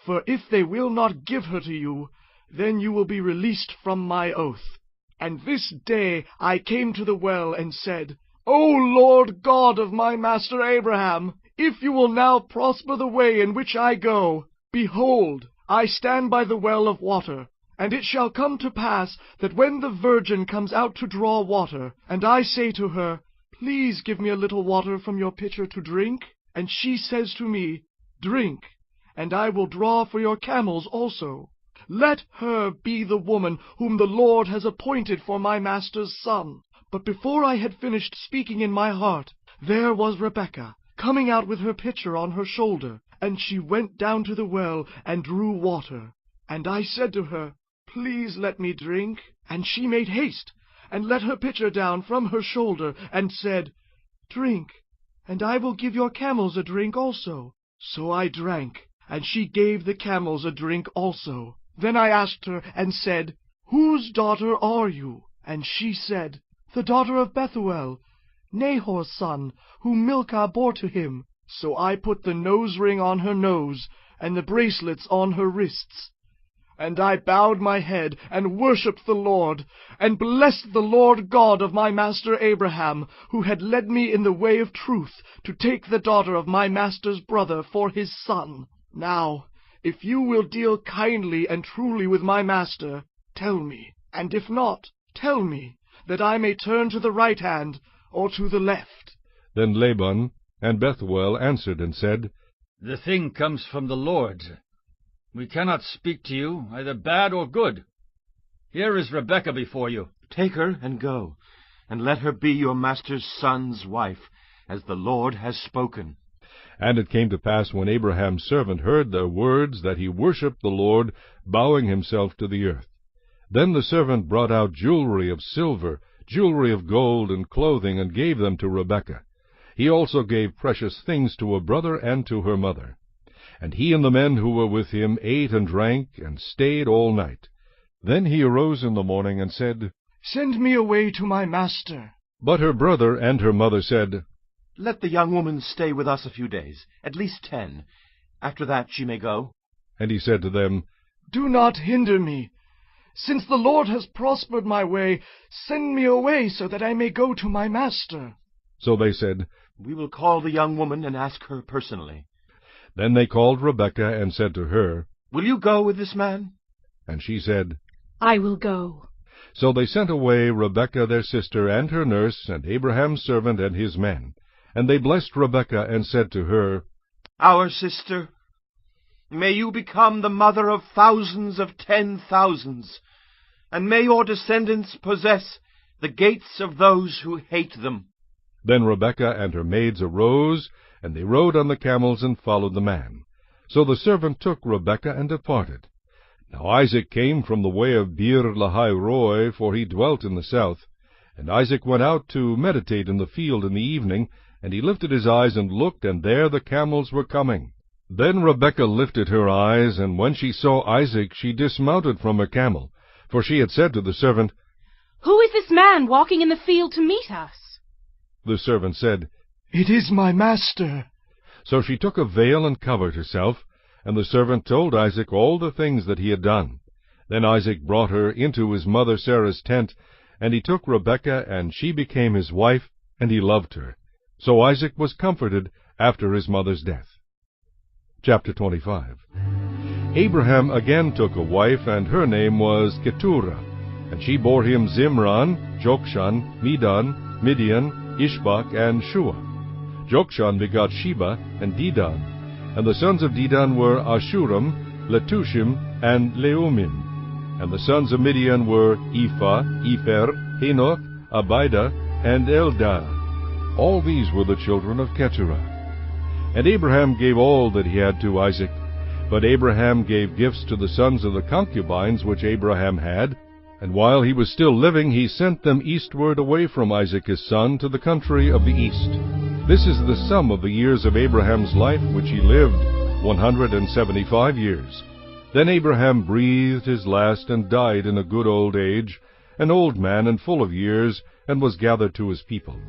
For if they will not give her to you, then you will be released from my oath.' And this day I came to the well and said, 'O Lord God of my master Abraham, if you will now prosper the way in which I go, behold, I stand by the well of water. And it shall come to pass that when the virgin comes out to draw water, and I say to her, "Please give me a little water from your pitcher to drink," and she says to me, "Drink, and I will draw for your camels also," let her be the woman whom the Lord has appointed for my master's son." But before I had finished speaking in my heart, there was Rebekah, coming out with her pitcher on her shoulder, and she went down to the well and drew water. And I said to her, "Please let me drink." And she made haste, and let her pitcher down from her shoulder, and said, "Drink, and I will give your camels a drink also. So I drank, and she gave the camels a drink also. Then I asked her, and said, Whose daughter are you? And she said, The daughter of Bethuel, Nahor's son, whom Milcah bore to him. So I put the nose ring on her nose, and the bracelets on her wrists. And I bowed my head, and worshipped the Lord, and blessed the Lord God of my master Abraham, who had led me in the way of truth, to take the daughter of my master's brother for his son. Now, if you will deal kindly and truly with my master, tell me, and if not, tell me, that I may turn to the right hand, or to the left. Then Laban and Bethuel answered and said, The thing comes from the Lord. We cannot speak to you, either bad or good. Here is Rebekah before you. Take her and go, and let her be your master's son's wife, as the Lord has spoken. And it came to pass, when Abraham's servant heard their words, that he worshipped the Lord, bowing himself to the earth. Then the servant brought out jewelry of silver, jewelry of gold, and clothing, and gave them to Rebekah. He also gave precious things to her brother and to her mother. And he and the men who were with him ate and drank, and stayed all night. Then he arose in the morning, and said, Send me away to my master. But her brother and her mother said, Let the young woman stay with us a few days, at least 10. After that she may go. And he said to them, Do not hinder me. Since the Lord has prospered my way, send me away, so that I may go to my master. So they said, We will call the young woman and ask her personally. Then they called Rebekah and said to her, Will you go with this man? And she said, I will go. So they sent away Rebekah their sister and her nurse, and Abraham's servant and his men. And they blessed Rebekah and said to her, Our sister, may you become the mother of thousands of 10,000s, and may your descendants possess the gates of those who hate them. Then Rebekah and her maids arose, and they rode on the camels and followed the man. So the servant took Rebekah and departed. Now Isaac came from the way of Beer-lahai-roi, for he dwelt in the south. And Isaac went out to meditate in the field in the evening, and he lifted his eyes and looked, and there the camels were coming. Then Rebekah lifted her eyes, and when she saw Isaac, she dismounted from her camel. For she had said to the servant, Who is this man walking in the field to meet us? The servant said, It is my master. So she took a veil and covered herself, and the servant told Isaac all the things that he had done. Then Isaac brought her into his mother Sarah's tent, and he took Rebekah, and she became his wife, and he loved her. So Isaac was comforted after his mother's death. Chapter 25. Abraham again took a wife, and her name was Keturah. And she bore him Zimran, Jokshan, Medan, Midian, Ishbak, and Shua. Jokshan begot Sheba and Dedan. And the sons of Dedan were Ashuram, Letushim, and Leumim. And the sons of Midian were Ephah, Epher, Henoch, Abida, and Eldah. All these were the children of Keturah. And Abraham gave all that he had to Isaac. But Abraham gave gifts to the sons of the concubines which Abraham had. And while he was still living, he sent them eastward away from Isaac his son to the country of the east. This is the sum of the years of Abraham's life which he lived, 175 years. Then Abraham breathed his last and died in a good old age, an old man and full of years, and was gathered to his people.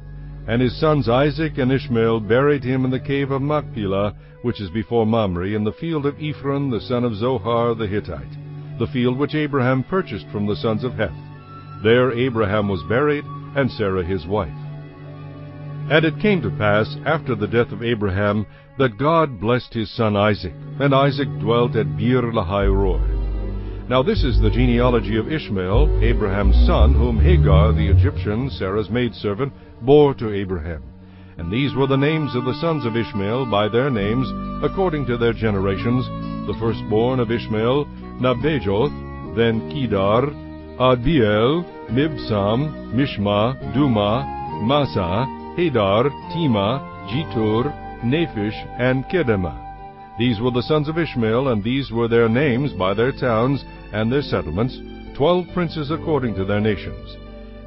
And his sons Isaac and Ishmael buried him in the cave of Machpelah, which is before Mamre, in the field of Ephron the son of Zohar the Hittite, the field which Abraham purchased from the sons of Heth. There Abraham was buried, and Sarah his wife. And it came to pass, after the death of Abraham, that God blessed his son Isaac, and Isaac dwelt at Beer-lahai-roi. Now this is the genealogy of Ishmael, Abraham's son, whom Hagar the Egyptian, Sarah's maidservant, bore to Abraham. And these were the names of the sons of Ishmael by their names, according to their generations. The firstborn of Ishmael, Nebajoth, then Kedar, Adbeel, Mibsam, Mishma, Duma, Massa, Hadar, Tema, Jetur, Naphish, and Kedemah. These were the sons of Ishmael, and these were their names by their towns and their settlements, 12 princes according to their nations.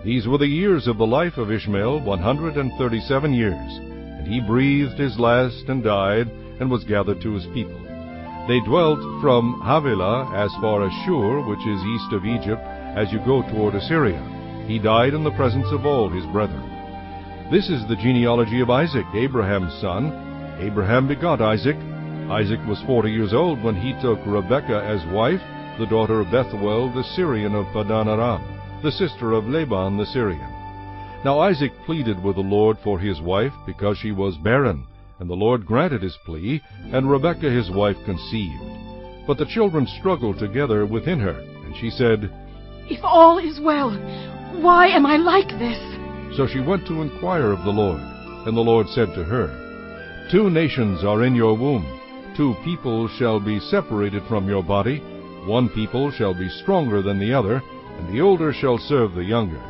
These were the years of the life of Ishmael, 137 years. And he breathed his last and died, and was gathered to his people. They dwelt from Havilah as far as Shur, which is east of Egypt, as you go toward Assyria. He died in the presence of all his brethren. This is the genealogy of Isaac, Abraham's son. Abraham begot Isaac. Isaac was 40 years old when he took Rebekah as wife, the daughter of Bethuel the Syrian of Padan Aram, the sister of Laban the Syrian. Now Isaac pleaded with the Lord for his wife, because she was barren. And the Lord granted his plea, and Rebekah his wife conceived. But the children struggled together within her, and she said, If all is well, why am I like this? So she went to inquire of the Lord. And the Lord said to her, 2 nations are in your womb. 2 people shall be separated from your body. 1 people shall be stronger than the other, and the older shall serve the younger.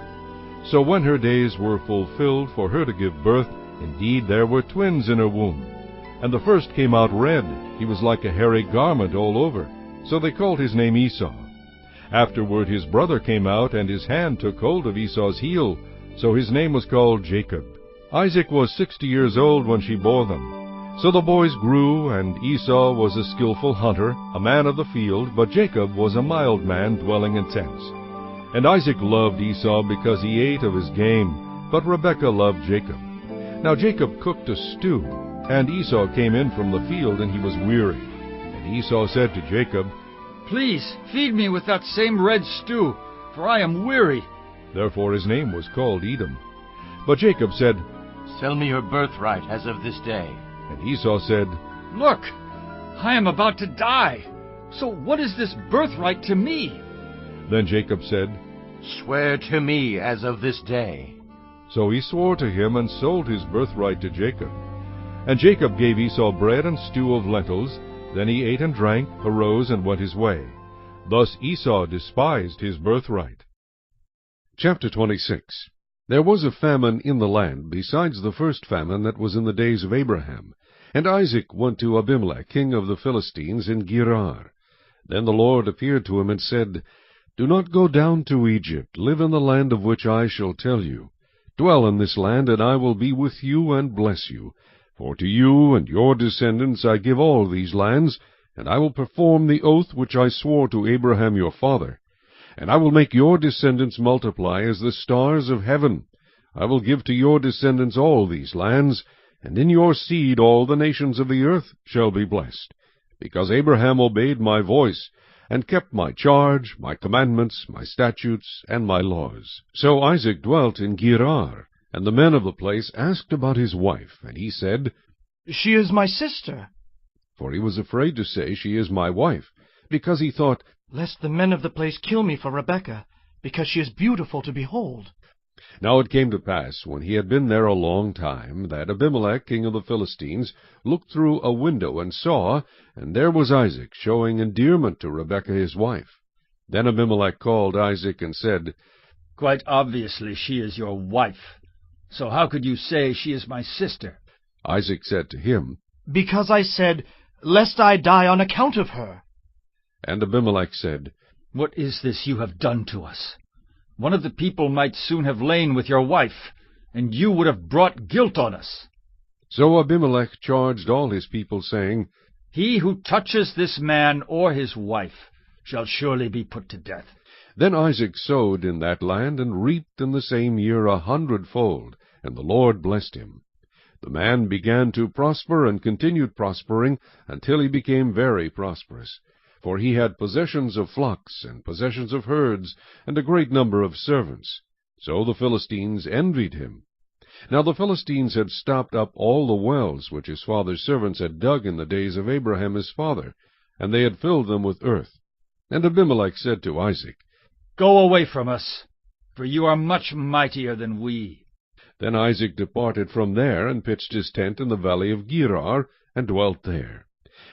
So when her days were fulfilled for her to give birth, indeed there were twins in her womb. And the first came out red. He was like a hairy garment all over. So they called his name Esau. Afterward his brother came out, and his hand took hold of Esau's heel. So his name was called Jacob. Isaac was 60 years old when she bore them. So the boys grew, and Esau was a skillful hunter, a man of the field, but Jacob was a mild man, dwelling in tents. And Isaac loved Esau because he ate of his game, but Rebekah loved Jacob. Now Jacob cooked a stew, and Esau came in from the field, and he was weary. And Esau said to Jacob, Please, feed me with that same red stew, for I am weary. Therefore his name was called Edom. But Jacob said, Sell me your birthright as of this day. And Esau said, Look, I am about to die. So what is this birthright to me? Then Jacob said, Swear to me as of this day. So he swore to him, and sold his birthright to Jacob. And Jacob gave Esau bread and stew of lentils. Then he ate and drank, arose, and went his way. Thus Esau despised his birthright. Chapter 26. There was a famine in the land, besides the first famine that was in the days of Abraham. And Isaac went to Abimelech, king of the Philistines, in Gerar. Then the Lord appeared to him and said, Do not go down to Egypt. Live in the land of which I shall tell you. Dwell in this land, and I will be with you and bless you. For to you and your descendants I give all these lands, and I will perform the oath which I swore to Abraham your father. And I will make your descendants multiply as the stars of heaven. I will give to your descendants all these lands, and in your seed all the nations of the earth shall be blessed. Because Abraham obeyed my voice, and kept my charge, my commandments, my statutes, and my laws. So Isaac dwelt in Gerar, and the men of the place asked about his wife, and he said, She is my sister. For he was afraid to say, She is my wife, because he thought, Lest the men of the place kill me for Rebekah, because she is beautiful to behold. Now it came to pass, when he had been there a long time, that Abimelech, king of the Philistines, looked through a window and saw, and there was Isaac, showing endearment to Rebekah his wife. Then Abimelech called Isaac and said, Quite obviously she is your wife. So how could you say she is my sister? Isaac said to him, Because I said, Lest I die on account of her. And Abimelech said, What is this you have done to us? One of the people might soon have lain with your wife, and you would have brought guilt on us. So Abimelech charged all his people, saying, He who touches this man or his wife shall surely be put to death. Then Isaac sowed in that land, and reaped in the same year 100-fold, and the Lord blessed him. The man began to prosper, and continued prospering, until he became very prosperous. For he had possessions of flocks, and possessions of herds, and a great number of servants. So the Philistines envied him. Now the Philistines had stopped up all the wells which his father's servants had dug in the days of Abraham his father, and they had filled them with earth. And Abimelech said to Isaac, Go away from us, for you are much mightier than we. Then Isaac departed from there, and pitched his tent in the valley of Gerar, and dwelt there.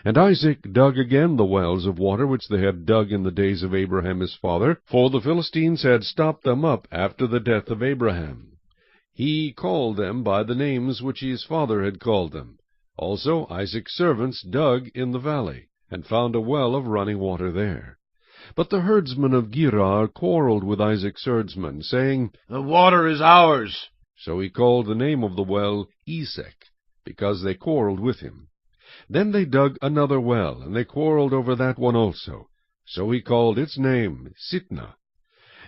And Isaac dug again the wells of water which they had dug in the days of Abraham his father, for the Philistines had stopped them up after the death of Abraham. He called them by the names which his father had called them. Also Isaac's servants dug in the valley, and found a well of running water there. But the herdsmen of Gerar quarrelled with Isaac's herdsmen, saying, The water is ours. So he called the name of the well Esek. because they quarreled with him. Then they dug another well, and they quarreled over that one also. So he called its name Sitnah.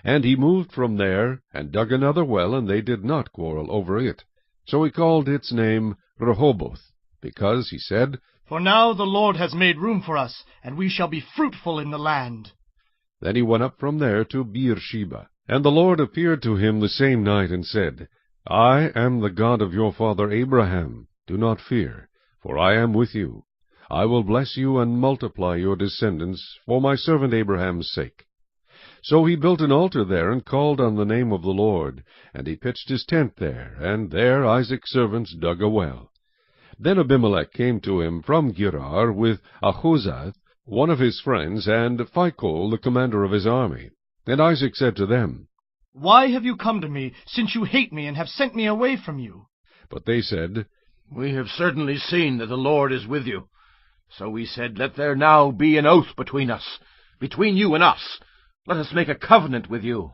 And he moved from there, and dug another well, and they did not quarrel over it. So he called its name Rehoboth, because he said, For now the Lord has made room for us, and we shall be fruitful in the land. Then he went up from there to Beersheba. And the Lord appeared to him the same night, and said, I am the God of your father Abraham. Do not fear, for I am with you. I will bless you and multiply your descendants for my servant Abraham's sake. So he built an altar there, and called on the name of the Lord. And he pitched his tent there, and there Isaac's servants dug a well. Then Abimelech came to him from Gerar with Ahuzzath, one of his friends, and Phicol, the commander of his army. And Isaac said to them, Why have you come to me, since you hate me and have sent me away from you? But they said, We have certainly seen that the Lord is with you. So we said, Let there now be an oath between us, between you and us. Let us make a covenant with you,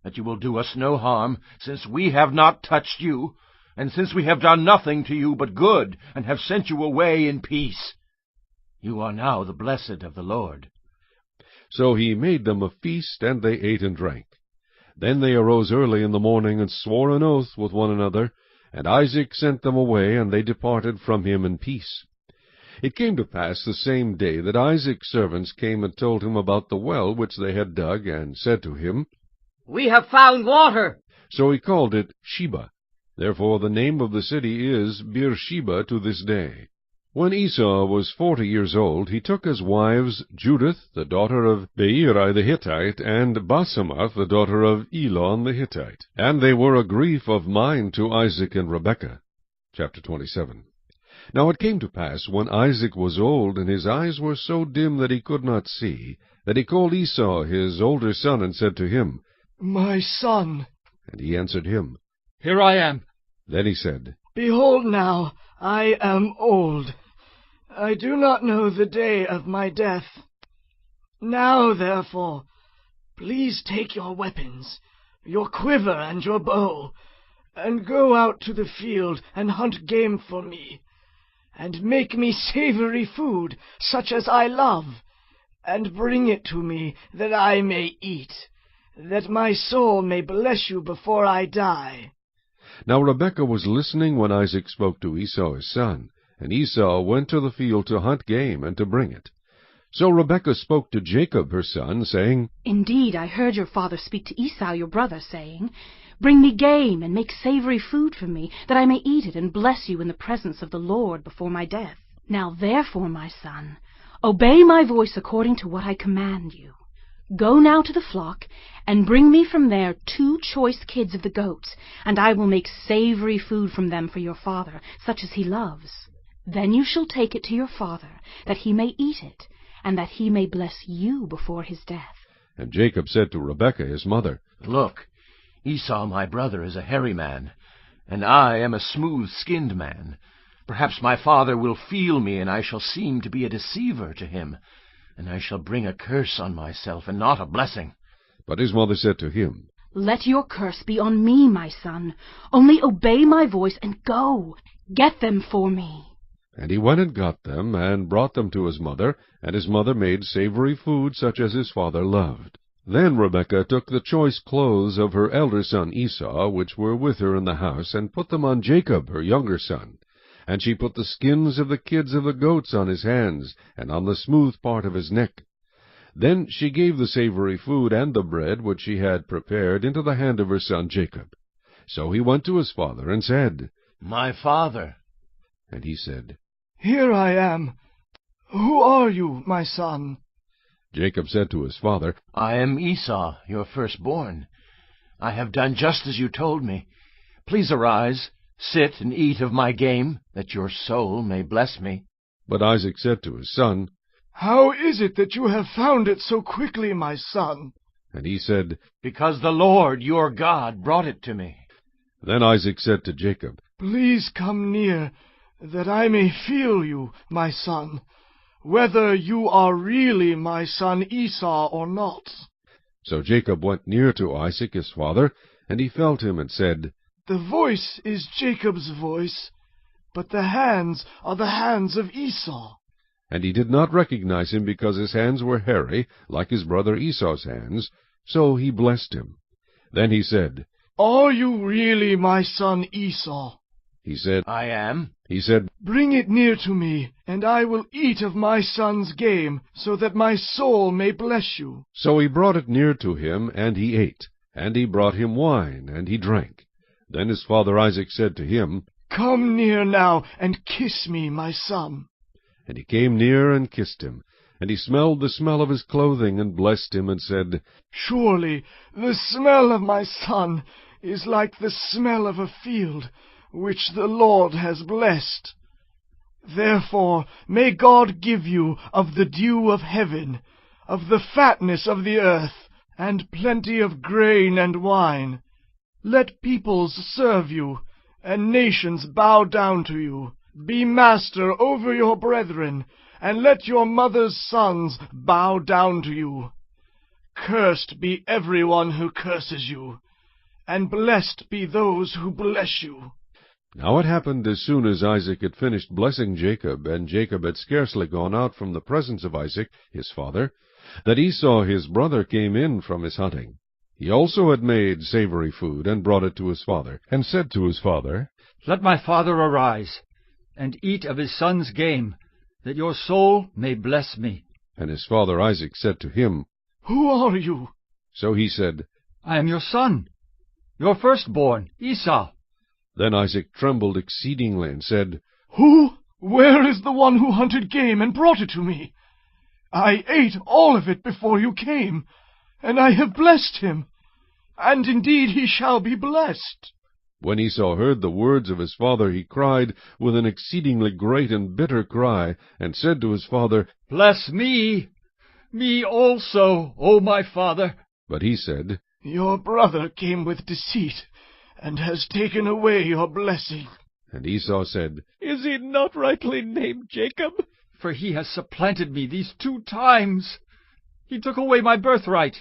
that you will do us no harm, since we have not touched you, and since we have done nothing to you but good, and have sent you away in peace. You are now the blessed of the Lord. So he made them a feast, and they ate and drank. Then they arose early in the morning, and swore an oath with one another, and Isaac sent them away, and they departed from him in peace. It came to pass the same day that Isaac's servants came and told him about the well which they had dug, and said to him, We have found water. So he called it Sheba. Therefore the name of the city is Beersheba to this day. When Esau was 40 years old, he took as wives Judith, the daughter of Beeri the Hittite, and Basemath, the daughter of Elon the Hittite. And they were a grief of mind to Isaac and Rebekah. Chapter 27. Now it came to pass, when Isaac was old, and his eyes were so dim that he could not see, that he called Esau his older son, and said to him, My son. And he answered him, Here I am. Then he said, Behold now, I am old. I do not know the day of my death. Now, therefore, please take your weapons, your quiver and your bow, and go out to the field and hunt game for me, and make me savory food, such as I love, and bring it to me, that I may eat, that my soul may bless you before I die. Now Rebekah was listening when Isaac spoke to Esau his son, and Esau went to the field to hunt game and to bring it. So Rebekah spoke to Jacob her son, saying, Indeed, I heard your father speak to Esau your brother, saying, Bring me game, and make savory food for me, that I may eat it, and bless you in the presence of the Lord before my death. Now therefore, my son, obey my voice according to what I command you. Go now to the flock, and bring me from there 2 choice kids of the goats, and I will make savory food from them for your father, such as he loves. Then you shall take it to your father, that he may eat it, and that he may bless you before his death. And Jacob said to Rebekah his mother, Look, Esau my brother is a hairy man, and I am a smooth-skinned man. Perhaps my father will feel me, and I shall seem to be a deceiver to him, and I shall bring a curse on myself, and not a blessing. But his mother said to him, Let your curse be on me, my son. Only obey my voice, and go. Get them for me. And he went and got them, and brought them to his mother, and his mother made savory food such as his father loved. Then Rebekah took the choice clothes of her elder son Esau, which were with her in the house, and put them on Jacob her younger son. And she put the skins of the kids of the goats on his hands, and on the smooth part of his neck. Then she gave the savory food and the bread which she had prepared into the hand of her son Jacob. So he went to his father, and said, My father. And he said, Here I am. Who are you, my son? Jacob said to his father, I am Esau, your firstborn. I have done just as you told me. Please arise, sit and eat of my game, that your soul may bless me. But Isaac said to his son, How is it that you have found it so quickly, my son? And he said, Because the Lord your God brought it to me. Then Isaac said to Jacob, Please come near, that I may feel you, my son, whether you are really my son Esau or not. So Jacob went near to Isaac his father, and he felt him, and said, The voice is Jacob's voice, but the hands are the hands of Esau. And he did not recognize him because his hands were hairy, like his brother Esau's hands, so he blessed him. Then he said, Are you really my son Esau? He said, I am. He said, Bring it near to me, and I will eat of my son's game, so that my soul may bless you. So he brought it near to him, and he ate. And he brought him wine, and he drank. Then his father Isaac said to him, Come near now, and kiss me, my son. And he came near and kissed him. And he smelled the smell of his clothing, and blessed him, and said, Surely the smell of my son is like the smell of a field, which the Lord has blessed. Therefore may God give you of the dew of heaven, of the fatness of the earth, and plenty of grain and wine. Let peoples serve you, and nations bow down to you. Be master over your brethren, and let your mother's sons bow down to you. Cursed be everyone who curses you, and blessed be those who bless you. Now it happened as soon as Isaac had finished blessing Jacob, and Jacob had scarcely gone out from the presence of Isaac, his father, that Esau his brother came in from his hunting. He also had made savory food, and brought it to his father, and said to his father, Let my father arise, and eat of his son's game, that your soul may bless me. And his father Isaac said to him, Who are you? So he said, I am your son, your firstborn, Esau. Then Isaac trembled exceedingly, and said, Who? Where is the one who hunted game and brought it to me? I ate all of it before you came, and I have blessed him, and indeed he shall be blessed. When Esau heard the words of his father, he cried with an exceedingly great and bitter cry, and said to his father, Bless me also, O my father. But he said, Your brother came with deceit, and has taken away your blessing. And Esau said, Is he not rightly named Jacob? For he has supplanted me these 2 times. He took away my birthright,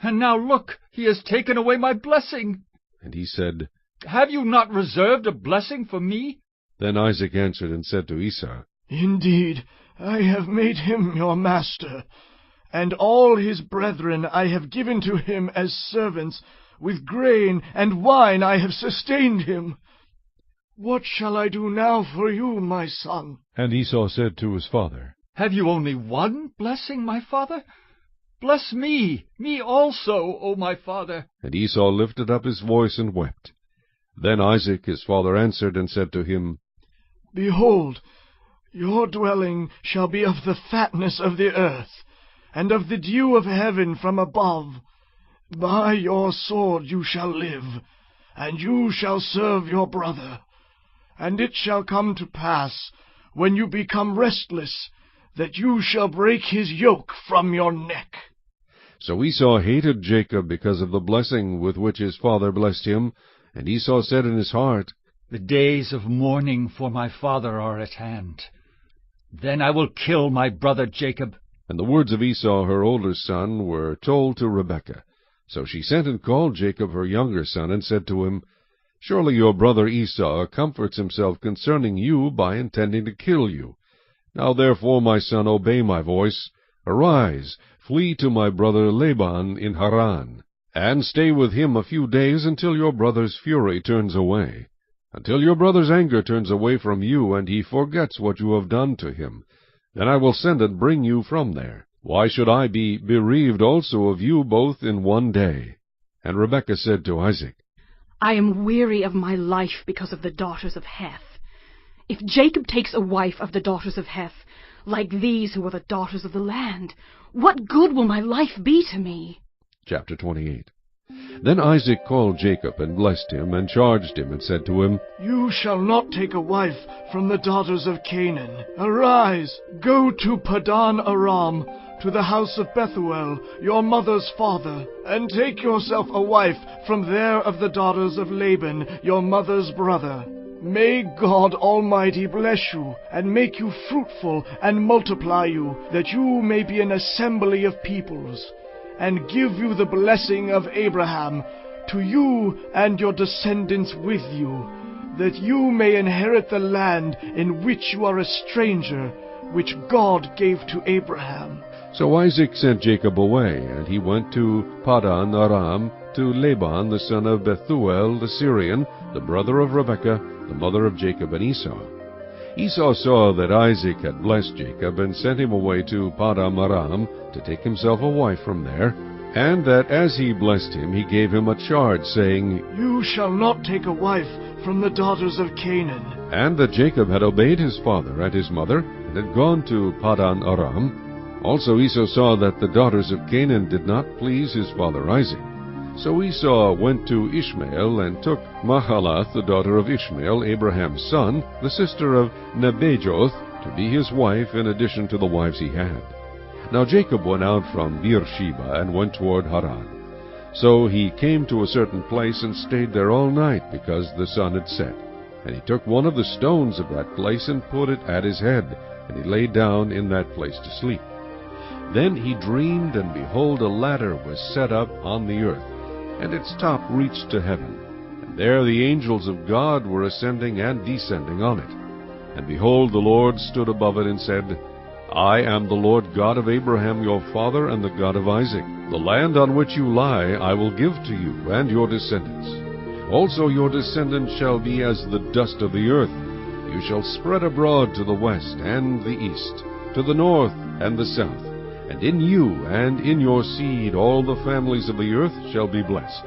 and now look, he has taken away my blessing. And he said, Have you not reserved a blessing for me? Then Isaac answered and said to Esau, Indeed, I have made him your master, and all his brethren I have given to him as servants. With grain and wine I have sustained him. What shall I do now for you, my son? And Esau said to his father, Have you only one blessing, my father? Bless me also, O my father. And Esau lifted up his voice and wept. Then Isaac his father answered and said to him, Behold, your dwelling shall be of the fatness of the earth, and of the dew of heaven from above. By your sword you shall live, and you shall serve your brother. And it shall come to pass, when you become restless, that you shall break his yoke from your neck. So Esau hated Jacob because of the blessing with which his father blessed him. And Esau said in his heart, The days of mourning for my father are at hand. Then I will kill my brother Jacob. And the words of Esau her older son were told to Rebekah. So she sent and called Jacob her younger son, and said to him, Surely your brother Esau comforts himself concerning you by intending to kill you. Now therefore, my son, obey my voice. Arise, flee to my brother Laban in Haran, and stay with him a few days until your brother's fury turns away, until your brother's anger turns away from you, and he forgets what you have done to him. Then I will send and bring you from there. Why should I be bereaved also of you both in one day? And Rebekah said to Isaac, I am weary of my life because of the daughters of Heth. If Jacob takes a wife of the daughters of Heth, like these who are the daughters of the land, what good will my life be to me? Chapter 28. Then Isaac called Jacob, and blessed him, and charged him, and said to him, You shall not take a wife from the daughters of Canaan. Arise, go to Padan Aram, to the house of Bethuel, your mother's father, and take yourself a wife from there of the daughters of Laban, your mother's brother. May God Almighty bless you, and make you fruitful, and multiply you, that you may be an assembly of peoples, and give you the blessing of Abraham, to you and your descendants with you, that you may inherit the land in which you are a stranger, which God gave to Abraham. So Isaac sent Jacob away, and he went to Padan Aram, to Laban the son of Bethuel the Syrian, the brother of Rebekah, the mother of Jacob and Esau. Esau saw that Isaac had blessed Jacob, and sent him away to Padan Aram to take himself a wife from there, and that as he blessed him, he gave him a charge, saying, You shall not take a wife from the daughters of Canaan. And that Jacob had obeyed his father and his mother, and had gone to Padan Aram. Also Esau saw that the daughters of Canaan did not please his father Isaac. So Esau went to Ishmael, and took Mahalath, the daughter of Ishmael, Abraham's son, the sister of Nebajoth, to be his wife, in addition to the wives he had. Now Jacob went out from Beersheba, and went toward Haran. So he came to a certain place, and stayed there all night, because the sun had set. And he took one of the stones of that place, and put it at his head, and he lay down in that place to sleep. Then he dreamed, and behold, a ladder was set up on the earth, and its top reached to heaven. And there the angels of God were ascending and descending on it. And behold, the Lord stood above it, and said, I am the Lord God of Abraham your father, and the God of Isaac. The land on which you lie I will give to you and your descendants. Also your descendants shall be as the dust of the earth. You shall spread abroad to the west and the east, to the north and the south. And in you and in your seed all the families of the earth shall be blessed.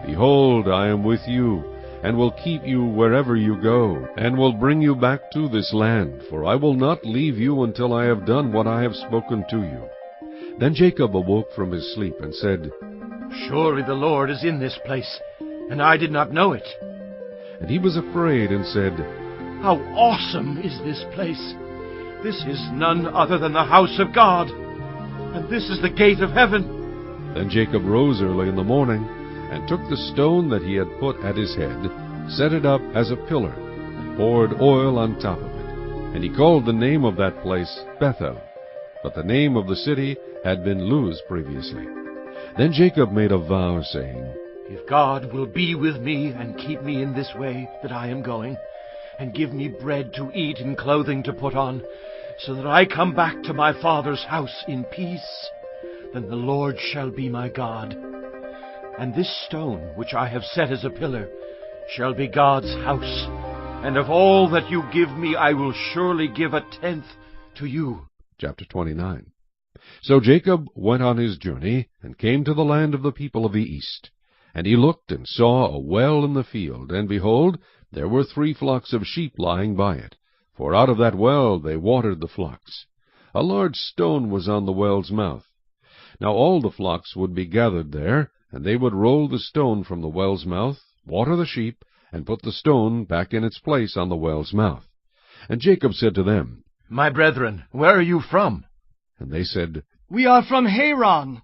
Behold, I am with you, and will keep you wherever you go, and will bring you back to this land, for I will not leave you until I have done what I have spoken to you. Then Jacob awoke from his sleep, and said, Surely the Lord is in this place, and I did not know it. And he was afraid, and said, How awesome is this place! This is none other than the house of God, and this is the gate of heaven. Then Jacob rose early in the morning, and took the stone that he had put at his head, set it up as a pillar, and poured oil on top of it. And he called the name of that place Bethel, but the name of the city had been Luz previously. Then Jacob made a vow, saying, If God will be with me, and keep me in this way that I am going, and give me bread to eat and clothing to put on, so that I come back to my father's house in peace, then the Lord shall be my God. And this stone which I have set as a pillar shall be God's house, and of all that you give me I will surely give 1/10 to you. Chapter 29. So Jacob went on his journey, and came to the land of the people of the east. And he looked, and saw a well in the field, and behold, there were 3 flocks of sheep lying by it. For out of that well they watered the flocks. A large stone was on the well's mouth. Now all the flocks would be gathered there, and they would roll the stone from the well's mouth, water the sheep, and put the stone back in its place on the well's mouth. And Jacob said to them, My brethren, where are you from? And they said, We are from Haran.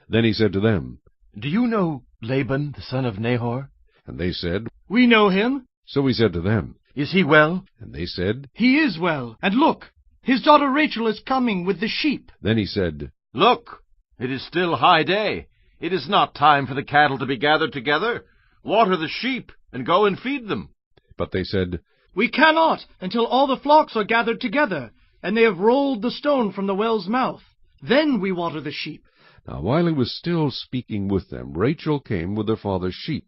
Then he said to them, Do you know Laban, the son of Nahor? And they said, We know him. So he said to them, Is he well? And they said, He is well. And look, his daughter Rachel is coming with the sheep. Then he said, Look, it is still high day. It is not time for the cattle to be gathered together. Water the sheep, and go and feed them. But they said, We cannot, until all the flocks are gathered together, and they have rolled the stone from the well's mouth. Then we water the sheep. Now while he was still speaking with them, Rachel came with her father's sheep,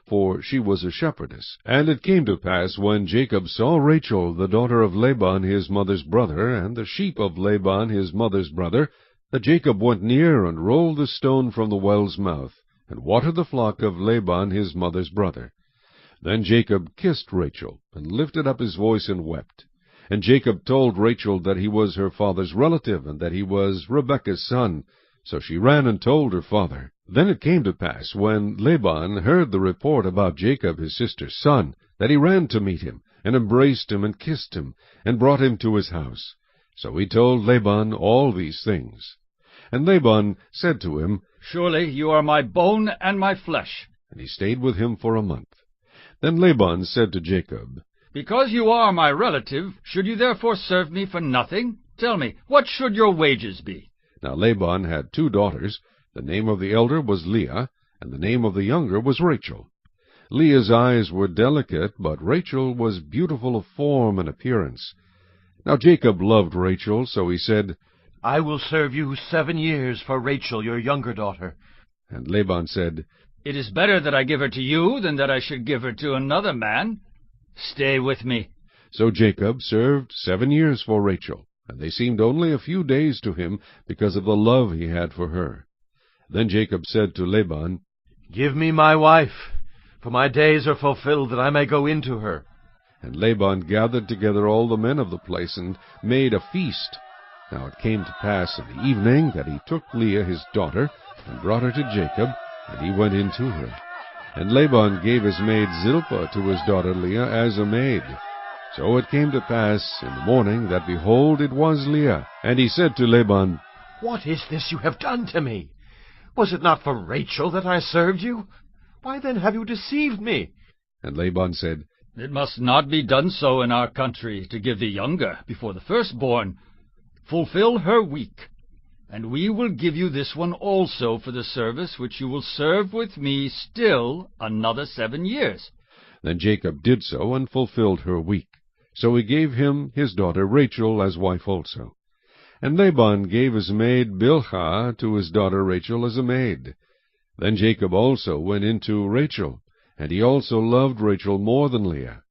for she was a shepherdess. And it came to pass, when Jacob saw Rachel, the daughter of Laban his mother's brother, and the sheep of Laban his mother's brother, that Jacob went near, and rolled the stone from the well's mouth, and watered the flock of Laban his mother's brother. Then Jacob kissed Rachel, and lifted up his voice, and wept. And Jacob told Rachel that he was her father's relative, and that he was Rebekah's son. So she ran and told her father. Then it came to pass, when Laban heard the report about Jacob his sister's son, that he ran to meet him, and embraced him, and kissed him, and brought him to his house. So he told Laban all these things. And Laban said to him, Surely you are my bone and my flesh. And he stayed with him for a month. Then Laban said to Jacob, Because you are my relative, should you therefore serve me for nothing? Tell me, what should your wages be? Now Laban had 2 daughters. The name of the elder was Leah, and the name of the younger was Rachel. Leah's eyes were delicate, but Rachel was beautiful of form and appearance. Now Jacob loved Rachel, so he said, I will serve you 7 years for Rachel, your younger daughter. And Laban said, It is better that I give her to you than that I should give her to another man. Stay with me. So Jacob served 7 years for Rachel, and they seemed only a few days to him because of the love he had for her. Then Jacob said to Laban, Give me my wife, for my days are fulfilled that I may go into her. And Laban gathered together all the men of the place, and made a feast. Now it came to pass in the evening that he took Leah his daughter, and brought her to Jacob, and he went in to her. And Laban gave his maid Zilpah to his daughter Leah as a maid. So it came to pass in the morning that, behold, it was Leah. And he said to Laban, What is this you have done to me? Was it not for Rachel that I served you? Why then have you deceived me? And Laban said, It must not be done so in our country, to give the younger before the firstborn. Fulfill her week, and we will give you this one also for the service which you will serve with me still another 7 years. Then Jacob did so, and fulfilled her week. So he gave him his daughter Rachel as wife also. And Laban gave his maid Bilhah to his daughter Rachel as a maid. Then Jacob also went in to Rachel, and he also loved Rachel more than Leah.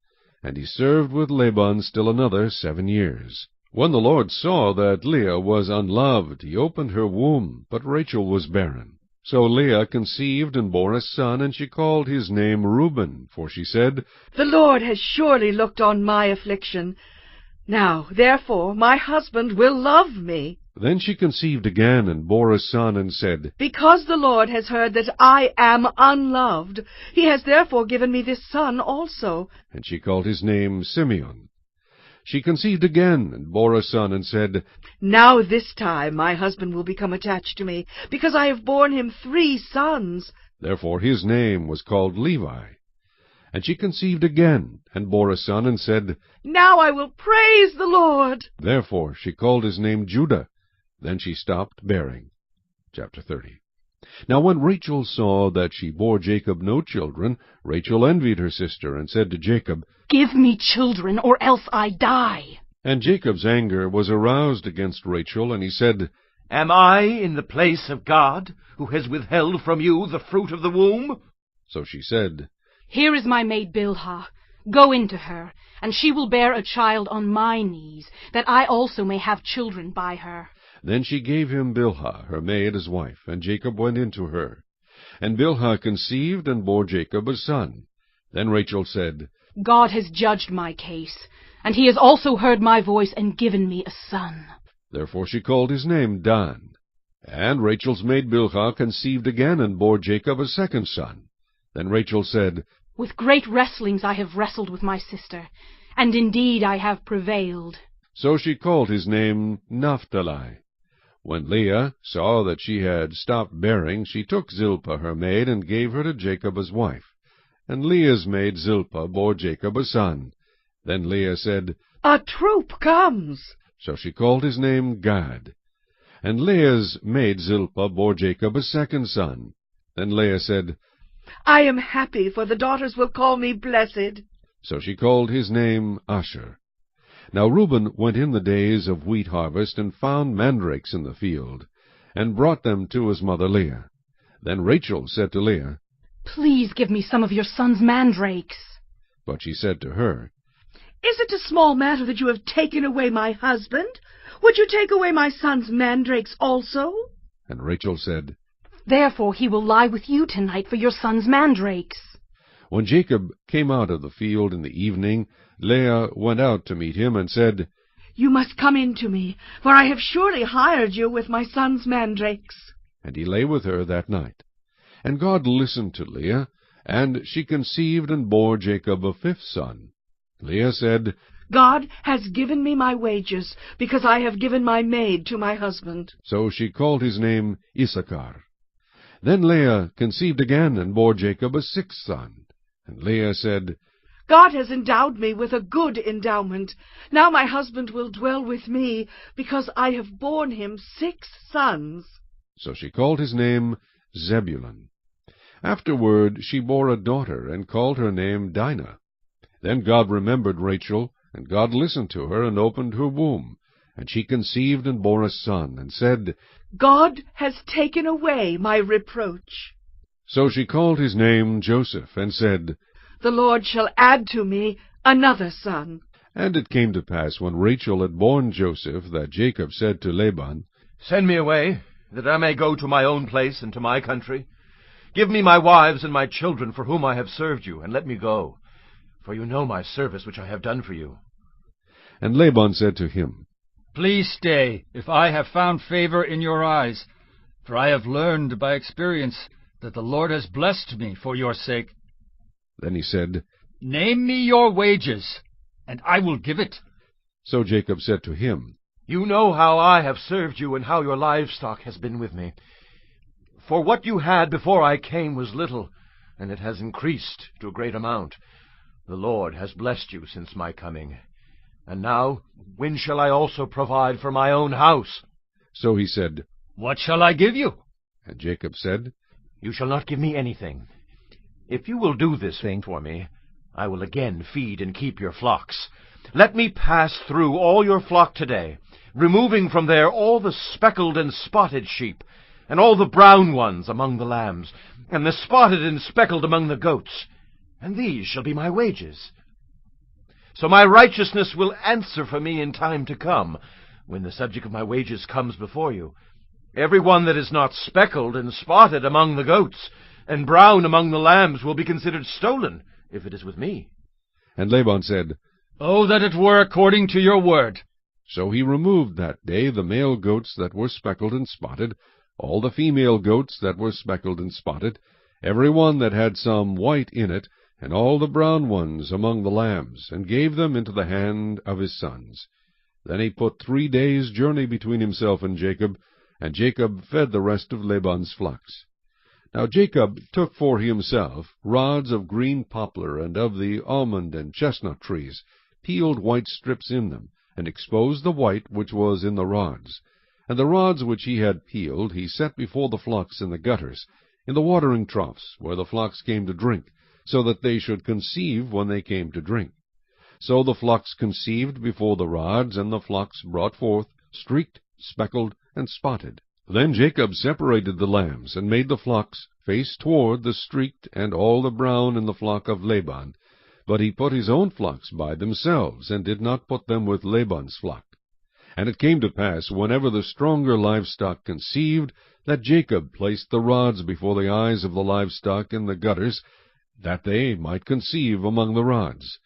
And he served with Laban still another 7 years. When the Lord saw that Leah was unloved, he opened her womb, but Rachel was barren. So Leah conceived and bore a son, and she called his name Reuben, for she said, The Lord has surely looked on my affliction. Now, therefore, my husband will love me. Then she conceived again, and bore a son, and said, Because the Lord has heard that I am unloved, he has therefore given me this son also. And she called his name Simeon. She conceived again, and bore a son, and said, Now this time my husband will become attached to me, because I have borne him 3 sons. Therefore his name was called Levi. And she conceived again, and bore a son, and said, Now I will praise the Lord. Therefore she called his name Judah. Then she stopped bearing. Chapter 30. Now when Rachel saw that she bore Jacob no children, Rachel envied her sister, and said to Jacob, Give me children, or else I die. And Jacob's anger was aroused against Rachel, and he said, Am I in the place of God, who has withheld from you the fruit of the womb? So she said, Here is my maid Bilhah. Go into her, and she will bear a child on my knees, that I also may have children by her. Then she gave him Bilhah, her maid, as wife, and Jacob went into her. And Bilhah conceived and bore Jacob a son. Then Rachel said, God has judged my case, and he has also heard my voice and given me a son. Therefore she called his name Dan. And Rachel's maid Bilhah conceived again and bore Jacob a second son. Then Rachel said, With great wrestlings I have wrestled with my sister, and indeed I have prevailed. So she called his name Naphtali. When Leah saw that she had stopped bearing, she took Zilpah her maid, and gave her to Jacob as wife. And Leah's maid Zilpah bore Jacob a son. Then Leah said, A troop comes. So she called his name Gad. And Leah's maid Zilpah bore Jacob a second son. Then Leah said, I am happy, for the daughters will call me blessed. So she called his name Asher. Now Reuben went in the days of wheat harvest, and found mandrakes in the field, and brought them to his mother Leah. Then Rachel said to Leah, Please give me some of your son's mandrakes. But she said to her, Is it a small matter that you have taken away my husband? Would you take away my son's mandrakes also? And Rachel said, Therefore he will lie with you tonight for your son's mandrakes. When Jacob came out of the field in the evening, Leah went out to meet him, and said, You must come in to me, for I have surely hired you with my son's mandrakes. And he lay with her that night. And God listened to Leah, and she conceived and bore Jacob a 5th son. Leah said, God has given me my wages, because I have given my maid to my husband. So she called his name Issachar. Then Leah conceived again, and bore Jacob a 6th son. And Leah said, God has endowed me with a good endowment. Now my husband will dwell with me, because I have borne him 6 sons. So she called his name Zebulun. Afterward she bore a daughter, and called her name Dinah. Then God remembered Rachel, and God listened to her, and opened her womb. And she conceived and bore a son, and said, God has taken away my reproach. So she called his name Joseph, and said, The Lord shall add to me another son. And it came to pass, when Rachel had borne Joseph, that Jacob said to Laban, Send me away, that I may go to my own place and to my country. Give me my wives and my children, for whom I have served you, and let me go. For you know my service which I have done for you. And Laban said to him, Please stay, if I have found favor in your eyes, for I have learned by experience that the Lord has blessed me for your sake. Then he said, Name me your wages, and I will give it. So Jacob said to him, You know how I have served you, and how your livestock has been with me. For what you had before I came was little, and it has increased to a great amount. The Lord has blessed you since my coming. And now, when shall I also provide for my own house? So he said, What shall I give you? And Jacob said, You shall not give me anything. If you will do this thing for me, I will again feed and keep your flocks. Let me pass through all your flock today, removing from there all the speckled and spotted sheep, and all the brown ones among the lambs, and the spotted and speckled among the goats, and these shall be my wages. So my righteousness will answer for me in time to come, when the subject of my wages comes before you. Every one that is not speckled and spotted among the goats, and brown among the lambs, will be considered stolen, if it is with me. And Laban said, Oh, that it were according to your word. So he removed that day the male goats that were speckled and spotted, all the female goats that were speckled and spotted, every one that had some white in it, and all the brown ones among the lambs, and gave them into the hand of his sons. Then he put 3 days' journey between himself and Jacob fed the rest of Laban's flocks. Now Jacob took for himself rods of green poplar, and of the almond and chestnut trees, peeled white strips in them, and exposed the white which was in the rods. And the rods which he had peeled he set before the flocks in the gutters, in the watering troughs, where the flocks came to drink, so that they should conceive when they came to drink. So the flocks conceived before the rods, and the flocks brought forth, streaked, speckled, and spotted. Then Jacob separated the lambs, and made the flocks face toward the streaked and all the brown in the flock of Laban. But he put his own flocks by themselves, and did not put them with Laban's flock. And it came to pass, whenever the stronger livestock conceived, that Jacob placed the rods before the eyes of the livestock in the gutters, that they might conceive among the rods.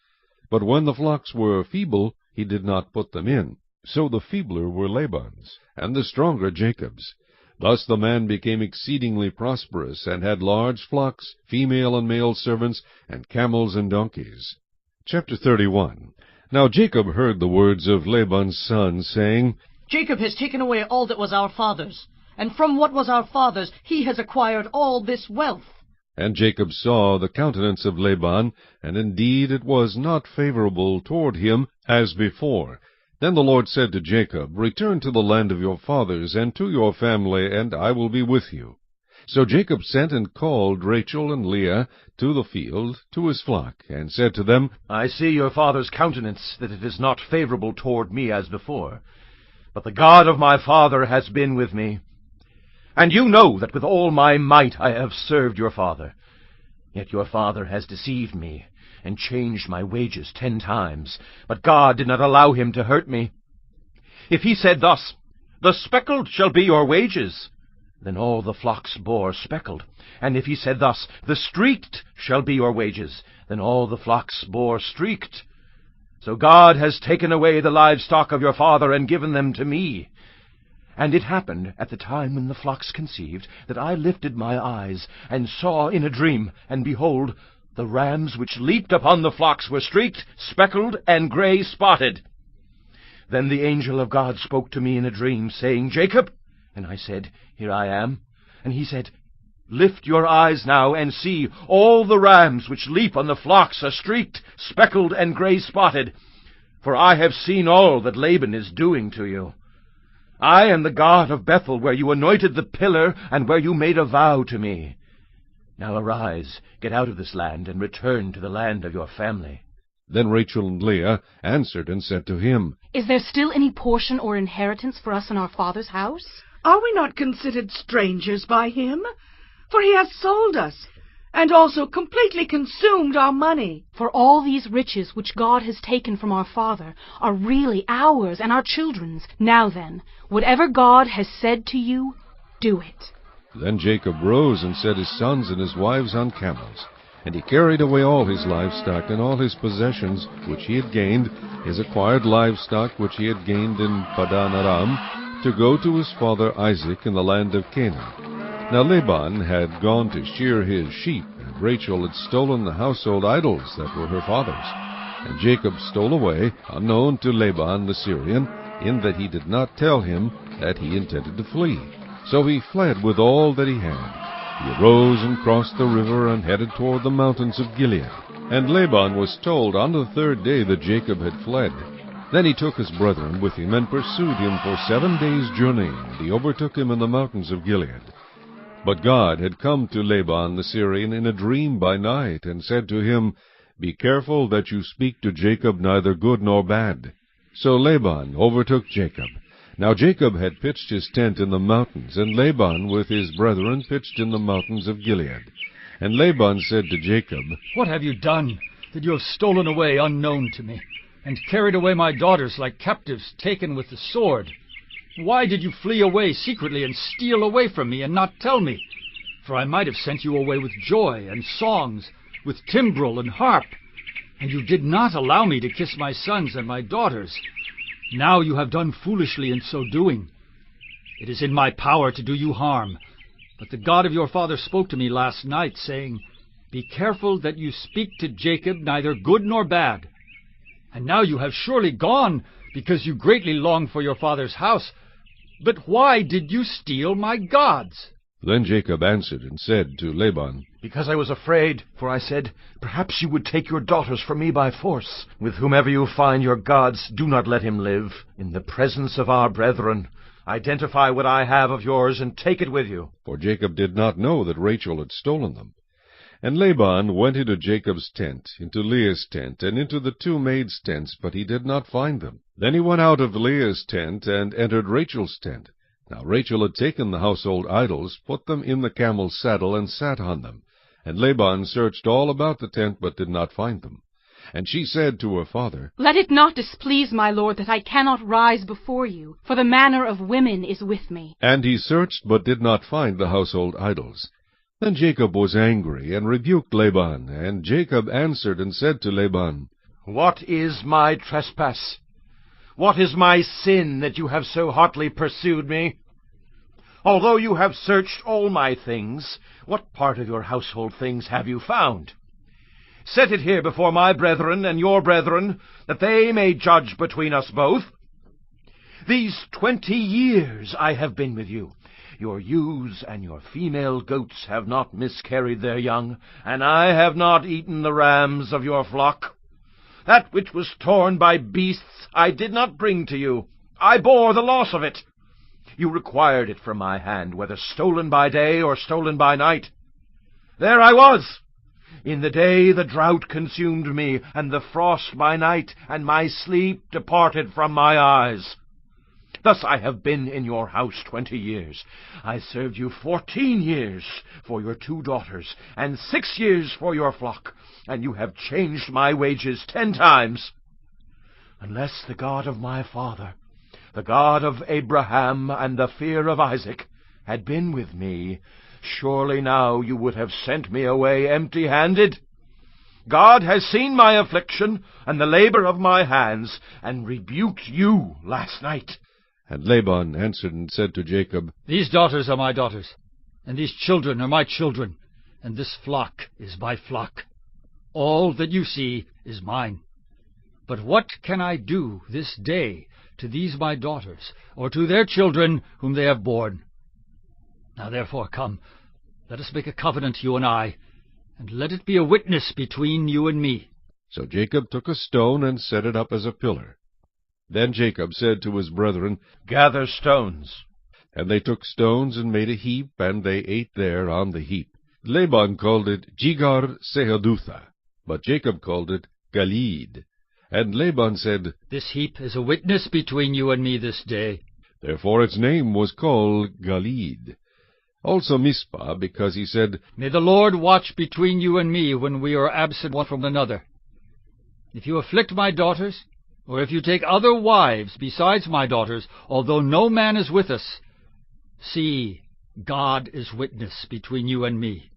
But when the flocks were feeble, he did not put them in. So the feebler were Laban's, and the stronger Jacob's. Thus the man became exceedingly prosperous, and had large flocks, female and male servants, and camels and donkeys. Chapter 31. Now Jacob heard the words of Laban's son, saying, Jacob has taken away all that was our father's, and from what was our father's he has acquired all this wealth. And Jacob saw the countenance of Laban, and indeed it was not favorable toward him as before. Then the Lord said to Jacob, Return to the land of your fathers, and to your family, and I will be with you. So Jacob sent and called Rachel and Leah to the field, to his flock, and said to them, I see your father's countenance, that it is not favorable toward me as before. But the God of my father has been with me. And you know that with all my might I have served your father. Yet your father has deceived me, and changed my wages 10 times. But God did not allow him to hurt me. If he said thus, The speckled shall be your wages, then all the flocks bore speckled. And if he said thus, The streaked shall be your wages, then all the flocks bore streaked. So God has taken away the livestock of your father, and given them to me. And it happened at the time when the flocks conceived, that I lifted my eyes, and saw in a dream, and behold, the rams which leaped upon the flocks were streaked, speckled, and gray spotted. Then the angel of God spoke to me in a dream, saying, Jacob. And I said, Here I am. And he said, Lift your eyes now, and see, all the rams which leap on the flocks are streaked, speckled, and gray spotted. For I have seen all that Laban is doing to you. I am the God of Bethel, where you anointed the pillar, and where you made a vow to me. Now arise, get out of this land, and return to the land of your family. Then Rachel and Leah answered and said to him, Is there still any portion or inheritance for us in our father's house? Are we not considered strangers by him? For he has sold us, and also completely consumed our money. For all these riches which God has taken from our father are really ours and our children's. Now then, whatever God has said to you, do it. Then Jacob rose and set his sons and his wives on camels. And he carried away all his livestock and all his possessions which he had gained, his acquired livestock which he had gained in Padan Aram, to go to his father Isaac in the land of Canaan. Now Laban had gone to shear his sheep, and Rachel had stolen the household idols that were her father's. And Jacob stole away, unknown to Laban the Syrian, in that he did not tell him that he intended to flee. So he fled with all that he had. He arose and crossed the river and headed toward the mountains of Gilead. And Laban was told on the third day that Jacob had fled. Then he took his brethren with him and pursued him for 7 days' journey, and he overtook him in the mountains of Gilead. But God had come to Laban the Syrian in a dream by night, and said to him, Be careful that you speak to Jacob neither good nor bad. So Laban overtook Jacob. Now Jacob had pitched his tent in the mountains, and Laban with his brethren pitched in the mountains of Gilead. And Laban said to Jacob, What have you done, that you have stolen away unknown to me, and carried away my daughters like captives taken with the sword? Why did you flee away secretly and steal away from me and not tell me? For I might have sent you away with joy and songs, with timbrel and harp. And you did not allow me to kiss my sons and my daughters. Now you have done foolishly in so doing. It is in my power to do you harm. But the God of your father spoke to me last night, saying, Be careful that you speak to Jacob neither good nor bad. And now you have surely gone, because you greatly long for your father's house. But why did you steal my gods? Then Jacob answered and said to Laban, Because I was afraid, for I said, Perhaps you would take your daughters from me by force. With whomever you find your gods, do not let him live. In the presence of our brethren, identify what I have of yours and take it with you. For Jacob did not know that Rachel had stolen them. And Laban went into Jacob's tent, into Leah's tent, and into the 2 maids' tents, but he did not find them. Then he went out of Leah's tent and entered Rachel's tent. Now Rachel had taken the household idols, put them in the camel's saddle, and sat on them. And Laban searched all about the tent, but did not find them. And she said to her father, Let it not displease my lord that I cannot rise before you, for the manner of women is with me. And he searched, but did not find the household idols. Then Jacob was angry, and rebuked Laban. And Jacob answered and said to Laban, What is my trespass? What is my sin that you have so hotly pursued me? Although you have searched all my things, what part of your household things have you found? Set it here before my brethren and your brethren, that they may judge between us both. These 20 years I have been with you. Your ewes and your female goats have not miscarried their young, and I have not eaten the rams of your flock. That which was torn by beasts I did not bring to you. I bore the loss of it. You required it from my hand, whether stolen by day or stolen by night. There I was. In the day the drought consumed me, and the frost by night, and my sleep departed from my eyes. Thus I have been in your house 20 years. I served you 14 years for your 2 daughters, and 6 years for your flock, and you have changed my wages 10 times. Unless the God of my father, the God of Abraham and the fear of Isaac, had been with me, surely now you would have sent me away empty-handed. God has seen my affliction and the labor of my hands, and rebuked you last night. And Laban answered and said to Jacob, These daughters are my daughters, and these children are my children, and this flock is my flock. All that you see is mine. But what can I do this day to these my daughters, or to their children whom they have borne? Now therefore come, let us make a covenant, you and I, and let it be a witness between you and me. So Jacob took a stone and set it up as a pillar. Then Jacob said to his brethren, Gather stones. And they took stones and made a heap, and they ate there on the heap. Laban called it Jegar-Sahadutha, but Jacob called it Galeed. And Laban said, This heap is a witness between you and me this day. Therefore its name was called Galeed. Also Mizpah, because he said, May the Lord watch between you and me when we are absent one from another. If you afflict my daughters, or if you take other wives besides my daughters, although no man is with us, see, God is witness between you and me.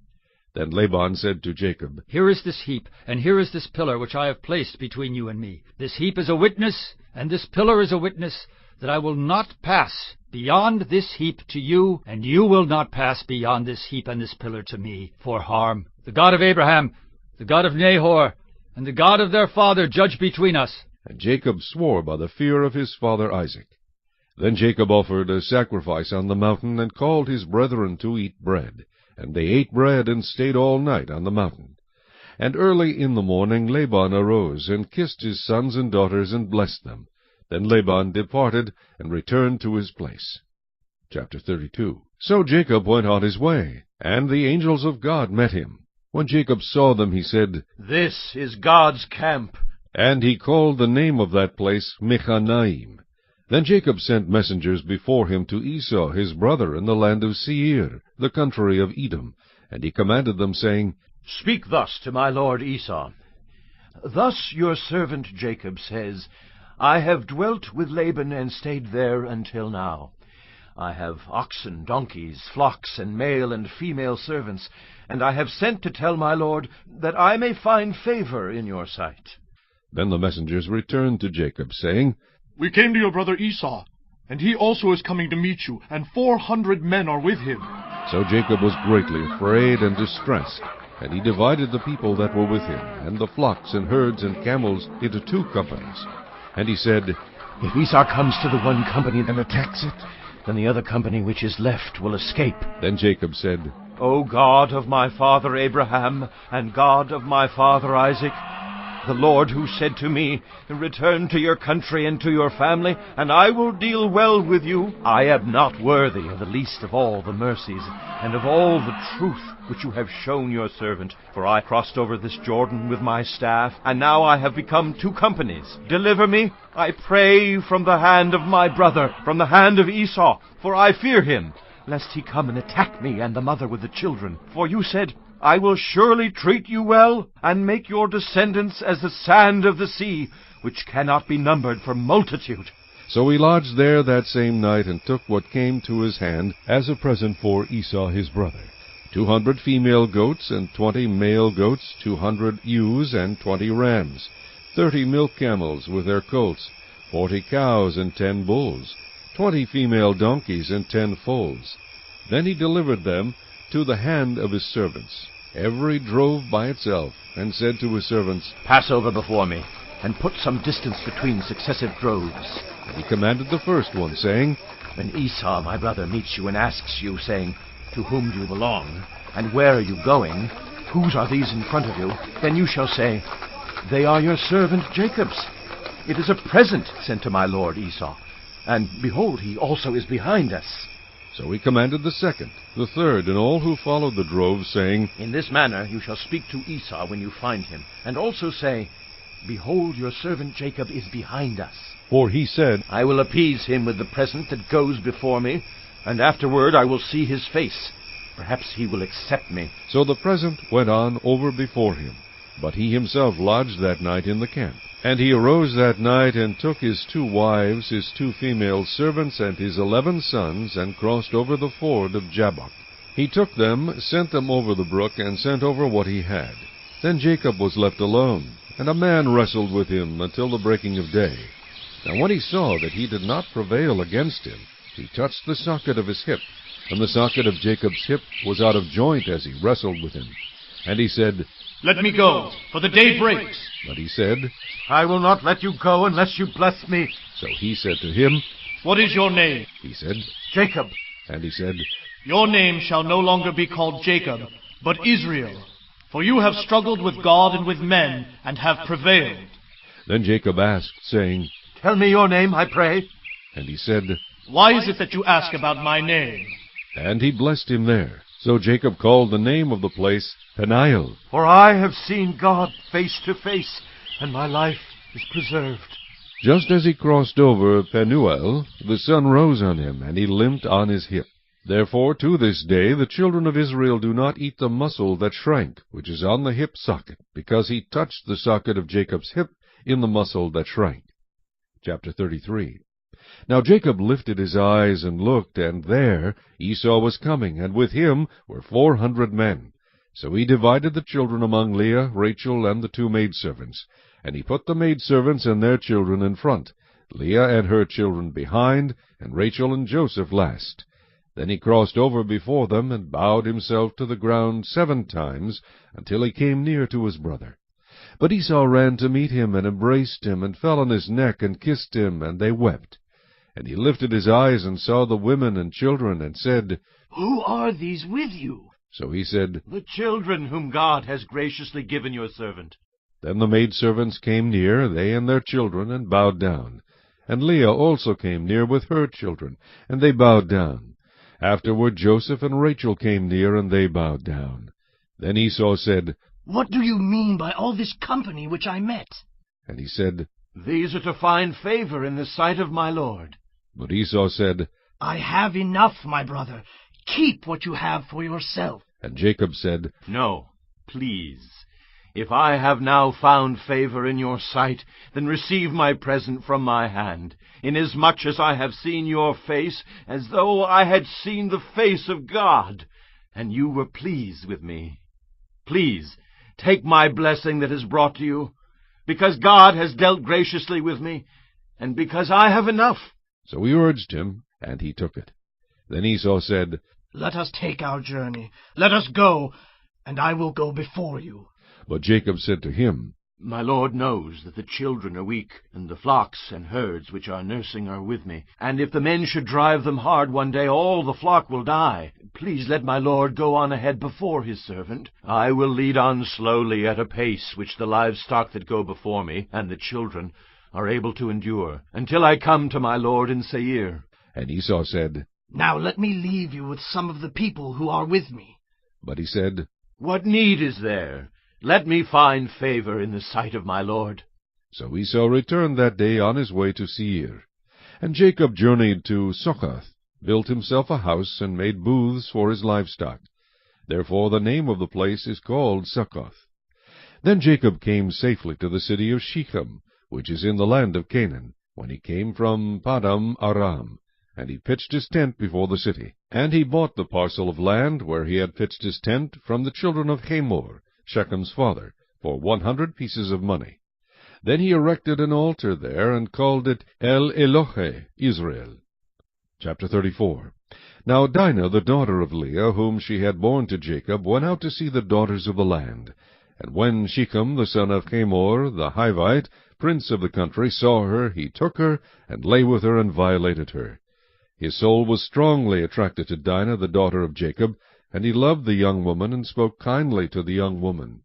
Then Laban said to Jacob, Here is this heap, and here is this pillar which I have placed between you and me. This heap is a witness, and this pillar is a witness, that I will not pass beyond this heap to you, and you will not pass beyond this heap and this pillar to me for harm. The God of Abraham, the God of Nahor, and the God of their father judge between us. And Jacob swore by the fear of his father Isaac. Then Jacob offered a sacrifice on the mountain, and called his brethren to eat bread. And they ate bread, and stayed all night on the mountain. And early in the morning Laban arose, and kissed his sons and daughters, and blessed them. Then Laban departed, and returned to his place. Chapter 32. So Jacob went on his way, and the angels of God met him. When Jacob saw them, he said, This is God's camp. And he called the name of that place Mechanaim. Then Jacob sent messengers before him to Esau his brother in the land of Seir, the country of Edom. And he commanded them, saying, Speak thus to my lord Esau. Thus your servant Jacob says, I have dwelt with Laban and stayed there until now. I have oxen, donkeys, flocks, and male and female servants, and I have sent to tell my lord that I may find favor in your sight. Then the messengers returned to Jacob, saying, We came to your brother Esau, and he also is coming to meet you, and 400 men are with him. So Jacob was greatly afraid and distressed, and he divided the people that were with him, and the flocks and herds and camels, into 2 companies. And he said, If Esau comes to the one company and attacks it, then the other company which is left will escape. Then Jacob said, O God of my father Abraham, and God of my father Isaac, the Lord who said to me, Return to your country and to your family, and I will deal well with you. I am not worthy of the least of all the mercies, and of all the truth which you have shown your servant. For I crossed over this Jordan with my staff, and now I have become 2 companies. Deliver me, I pray, from the hand of my brother, from the hand of Esau, for I fear him, lest he come and attack me and the mother with the children. For you said, I will surely treat you well, and make your descendants as the sand of the sea, which cannot be numbered for multitude. So he lodged there that same night, and took what came to his hand as a present for Esau his brother, 200 female goats, and 20 male goats, 200 ewes, and 20 rams, 30 milk camels with their colts, 40 cows, and 10 bulls, 20 female donkeys, and 10 foals. Then he delivered them to the hand of his servants, every drove by itself, and said to his servants, Pass over before me, and put some distance between successive droves. And he commanded the first one, saying, When Esau my brother meets you and asks you, saying, To whom do you belong, and where are you going? Whose are these in front of you? Then you shall say, They are your servant Jacob's. It is a present sent to my lord Esau, and behold, he also is behind us. So he commanded the second, the third, and all who followed the drove, saying, In this manner you shall speak to Esau when you find him, and also say, Behold, your servant Jacob is behind us. For he said, I will appease him with the present that goes before me, and afterward I will see his face. Perhaps he will accept me. So the present went on over before him, but he himself lodged that night in the camp. And he arose that night, and took his 2 wives, his 2 female servants, and his 11 sons, and crossed over the ford of Jabbok. He took them, sent them over the brook, and sent over what he had. Then Jacob was left alone, and a man wrestled with him until the breaking of day. Now when he saw that he did not prevail against him, he touched the socket of his hip, and the socket of Jacob's hip was out of joint as he wrestled with him. And he said, Let me go, for the day breaks. But he said, I will not let you go unless you bless me. So he said to him, What is your name? He said, Jacob. And he said, Your name shall no longer be called Jacob, but Israel, for you have struggled with God and with men, and have prevailed. Then Jacob asked, saying, Tell me your name, I pray. And he said, Why is it that you ask about my name? And he blessed him there. So Jacob called the name of the place Peniel. For I have seen God face to face, and my life is preserved. Just as he crossed over Penuel, the sun rose on him, and he limped on his hip. Therefore to this day the children of Israel do not eat the muscle that shrank, which is on the hip socket, because he touched the socket of Jacob's hip in the muscle that shrank. Chapter 33. Now Jacob lifted his eyes and looked, and there Esau was coming, and with him were 400 men. So he divided the children among Leah, Rachel, and the 2 maidservants. And he put the maidservants and their children in front, Leah and her children behind, and Rachel and Joseph last. Then he crossed over before them, and bowed himself to the ground 7 times, until he came near to his brother. But Esau ran to meet him, and embraced him, and fell on his neck, and kissed him, and they wept. And he lifted his eyes, and saw the women and children, and said, Who are these with you? So he said, The children whom God has graciously given your servant. Then the maidservants came near, they and their children, and bowed down. And Leah also came near with her children, and they bowed down. Afterward Joseph and Rachel came near, and they bowed down. Then Esau said, What do you mean by all this company which I met? And he said, These are to find favor in the sight of my lord. But Esau said, I have enough, my brother. Keep what you have for yourself. And Jacob said, No, please. If I have now found favor in your sight, then receive my present from my hand, inasmuch as I have seen your face, as though I had seen the face of God, and you were pleased with me. Please, take my blessing that is brought to you, because God has dealt graciously with me, and because I have enough. So he urged him, and he took it. Then Esau said, Let us take our journey. Let us go, and I will go before you. But Jacob said to him, My lord knows that the children are weak, and the flocks and herds which are nursing are with me. And if the men should drive them hard one day, all the flock will die. Please let my lord go on ahead before his servant. I will lead on slowly at a pace which the livestock that go before me, and the children, are able to endure, until I come to my lord in Seir. And Esau said, Now let me leave you with some of the people who are with me. But he said, What need is there? Let me find favor in the sight of my lord. So Esau returned that day on his way to Seir. And Jacob journeyed to Succoth, built himself a house, and made booths for his livestock. Therefore the name of the place is called Succoth. Then Jacob came safely to the city of Shechem, which is in the land of Canaan, when he came from Padam Aram. And he pitched his tent before the city. And he bought the parcel of land where he had pitched his tent from the children of Hamor, Shechem's father, for 100 pieces of money. Then he erected an altar there, and called it El Elohe Israel. Chapter 34. Now Dinah, the daughter of Leah, whom she had borne to Jacob, went out to see the daughters of the land. And when Shechem, the son of Hamor, the Hivite, prince of the country, saw her, he took her, and lay with her, and violated her. His soul was strongly attracted to Dinah, the daughter of Jacob, and he loved the young woman, and spoke kindly to the young woman.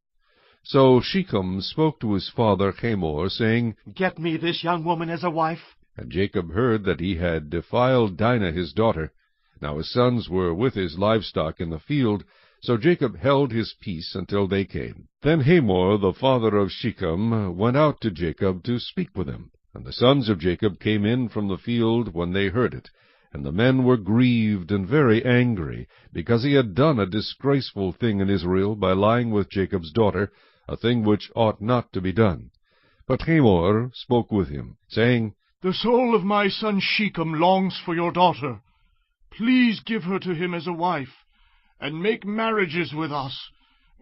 So Shechem spoke to his father Hamor, saying, Get me this young woman as a wife. And Jacob heard that he had defiled Dinah his daughter. Now his sons were with his livestock in the field, so Jacob held his peace until they came. Then Hamor, the father of Shechem, went out to Jacob to speak with him. And the sons of Jacob came in from the field when they heard it. And the men were grieved and very angry, because he had done a disgraceful thing in Israel by lying with Jacob's daughter, a thing which ought not to be done. But Hamor spoke with him, saying, The soul of my son Shechem longs for your daughter. Please give her to him as a wife, and make marriages with us.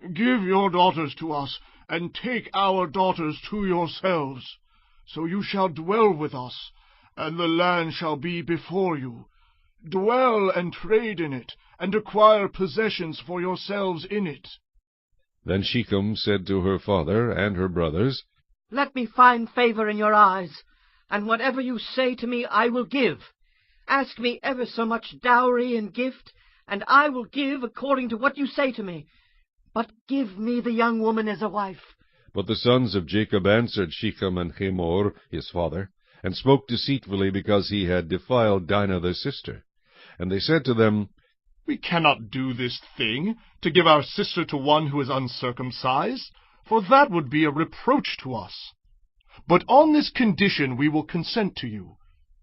Give your daughters to us, and take our daughters to yourselves. So you shall dwell with us, and the land shall be before you. Dwell and trade in it, and acquire possessions for yourselves in it. Then Shechem said to her father and her brothers, Let me find favor in your eyes, and whatever you say to me I will give. Ask me ever so much dowry and gift, and I will give according to what you say to me. But give me the young woman as a wife. But the sons of Jacob answered Shechem and Hamor his father, and spoke deceitfully, because he had defiled Dinah their sister. And they said to them, We cannot do this thing, to give our sister to one who is uncircumcised, for that would be a reproach to us. But on this condition we will consent to you.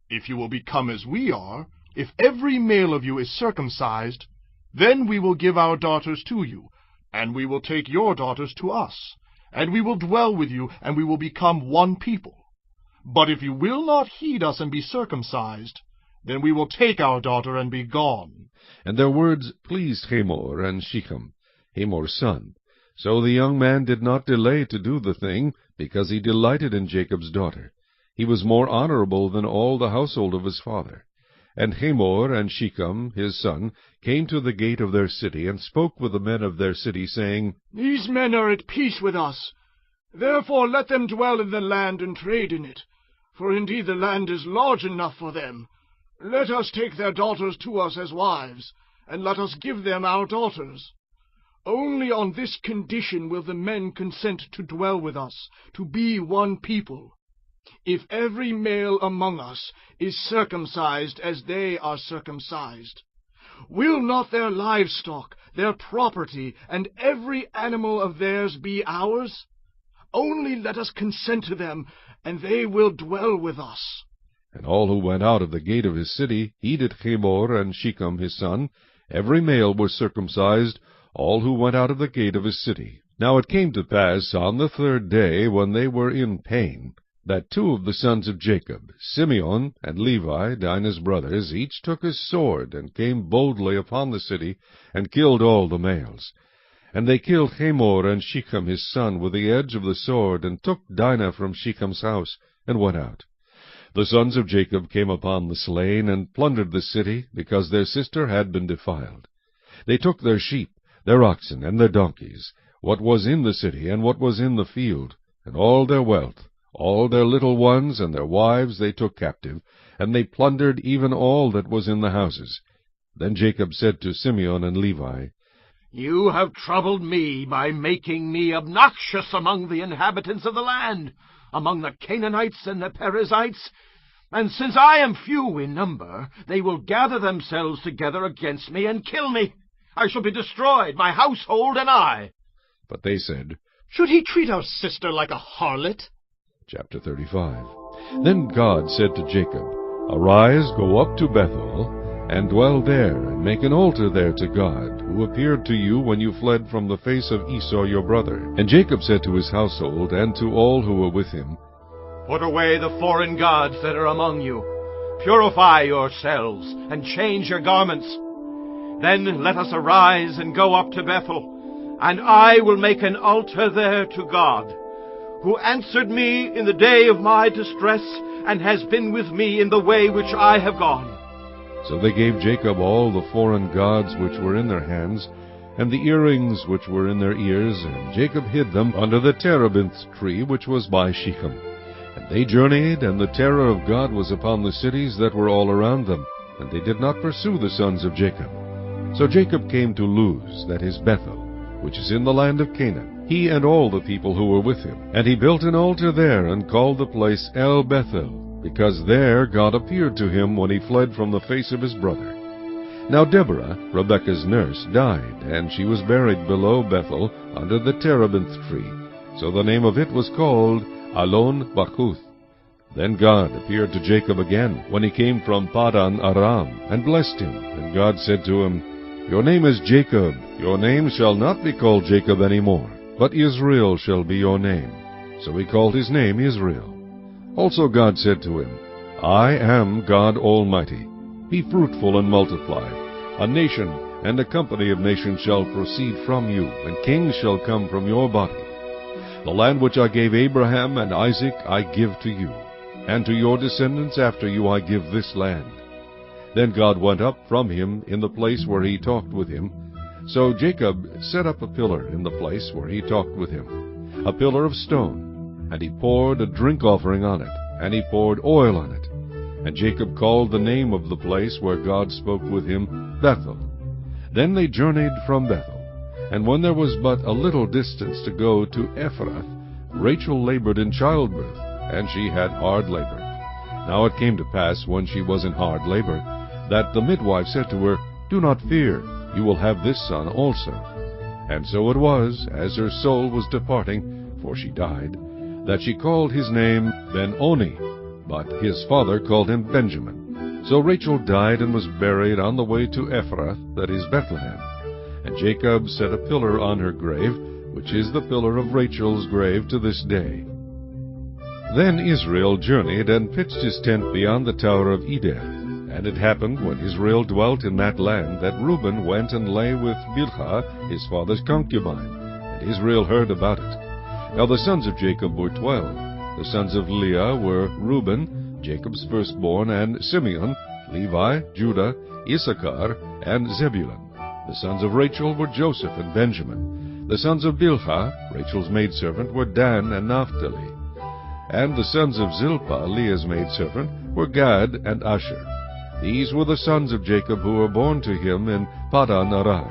If you will become as we are, if every male of you is circumcised, then we will give our daughters to you, and we will take your daughters to us, and we will dwell with you, and we will become one people. But if you will not heed us and be circumcised, then we will take our daughter and be gone. And their words pleased Hamor and Shechem, Hamor's son. So the young man did not delay to do the thing, because he delighted in Jacob's daughter. He was more honorable than all the household of his father. And Hamor and Shechem his son came to the gate of their city, and spoke with the men of their city, saying, These men are at peace with us. Therefore let them dwell in the land and trade in it. For indeed the land is large enough for them. Let us take their daughters to us as wives, and let us give them our daughters. Only on this condition will the men consent to dwell with us, to be one people. If every male among us is circumcised as they are circumcised, will not their livestock, their property, and every animal of theirs be ours? Only let us consent to them, and they will dwell with us. And all who went out of the gate of his city heeded Hamor and Shechem his son. Every male was circumcised, all who went out of the gate of his city. Now it came to pass on the third day, when they were in pain, that two of the sons of Jacob, Simeon and Levi, Dinah's brothers, each took his sword, and came boldly upon the city, and killed all the males. And they killed Hamor and Shechem his son with the edge of the sword, and took Dinah from Shechem's house, and went out. The sons of Jacob came upon the slain, and plundered the city, because their sister had been defiled. They took their sheep, their oxen, and their donkeys, what was in the city, and what was in the field, and all their wealth, all their little ones, and their wives they took captive, and they plundered even all that was in the houses. Then Jacob said to Simeon and Levi, You have troubled me by making me obnoxious among the inhabitants of the land, among the Canaanites and the Perizzites. And since I am few in number, they will gather themselves together against me and kill me. I shall be destroyed, my household and I. But they said, Should he treat our sister like a harlot? Chapter 35. Then God said to Jacob, Arise, go up to Bethel, and dwell there, and make an altar there to God, who appeared to you when you fled from the face of Esau your brother. And Jacob said to his household, and to all who were with him, Put away the foreign gods that are among you. Purify yourselves, and change your garments. Then let us arise and go up to Bethel, and I will make an altar there to God, who answered me in the day of my distress, and has been with me in the way which I have gone. So they gave Jacob all the foreign gods which were in their hands, and the earrings which were in their ears, and Jacob hid them under the terebinth tree which was by Shechem. And they journeyed, and the terror of God was upon the cities that were all around them, and they did not pursue the sons of Jacob. So Jacob came to Luz, that is Bethel, which is in the land of Canaan, he and all the people who were with him. And he built an altar there, and called the place El Bethel, because there God appeared to him when he fled from the face of his brother. Now Deborah, Rebekah's nurse, died, and she was buried below Bethel under the terebinth tree. So the name of it was called Alon Bachuth. Then God appeared to Jacob again, when he came from Padan Aram, and blessed him. And God said to him, Your name is Jacob. Your name shall not be called Jacob any more, but Israel shall be your name. So he called his name Israel. Also God said to him, I am God Almighty. Be fruitful and multiply. A nation and a company of nations shall proceed from you, and kings shall come from your body. The land which I gave Abraham and Isaac I give to you, and to your descendants after you I give this land. Then God went up from him in the place where he talked with him. So Jacob set up a pillar in the place where he talked with him, a pillar of stone, and he poured a drink offering on it, and he poured oil on it. And Jacob called the name of the place where God spoke with him Bethel. Then they journeyed from Bethel. And when there was but a little distance to go to Ephrath, Rachel labored in childbirth, and she had hard labor. Now it came to pass, when she was in hard labor, that the midwife said to her, Do not fear, you will have this son also. And so it was, as her soul was departing, for she died, that she called his name Ben-Oni, but his father called him Benjamin. So Rachel died and was buried on the way to Ephrath, that is Bethlehem. And Jacob set a pillar on her grave, which is the pillar of Rachel's grave to this day. Then Israel journeyed and pitched his tent beyond the tower of Eder. And it happened, when Israel dwelt in that land, that Reuben went and lay with Bilhah, his father's concubine. And Israel heard about it. Now the sons of Jacob were 12. The sons of Leah were Reuben, Jacob's firstborn, and Simeon, Levi, Judah, Issachar, and Zebulun. The sons of Rachel were Joseph and Benjamin. The sons of Bilhah, Rachel's maidservant, were Dan and Naphtali. And the sons of Zilpah, Leah's maidservant, were Gad and Asher. These were the sons of Jacob who were born to him in Padan Aram.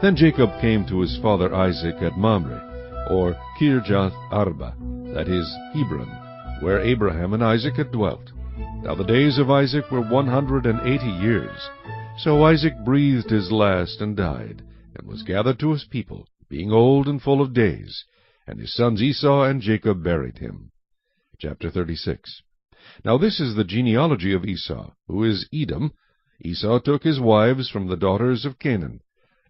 Then Jacob came to his father Isaac at Mamre, or Kirjath Arba, that is, Hebron, where Abraham and Isaac had dwelt. Now the days of Isaac were 180 years. So Isaac breathed his last and died, and was gathered to his people, being old and full of days. And his sons Esau and Jacob buried him. Chapter 36. Now this is the genealogy of Esau, who is Edom. Esau took his wives from the daughters of Canaan: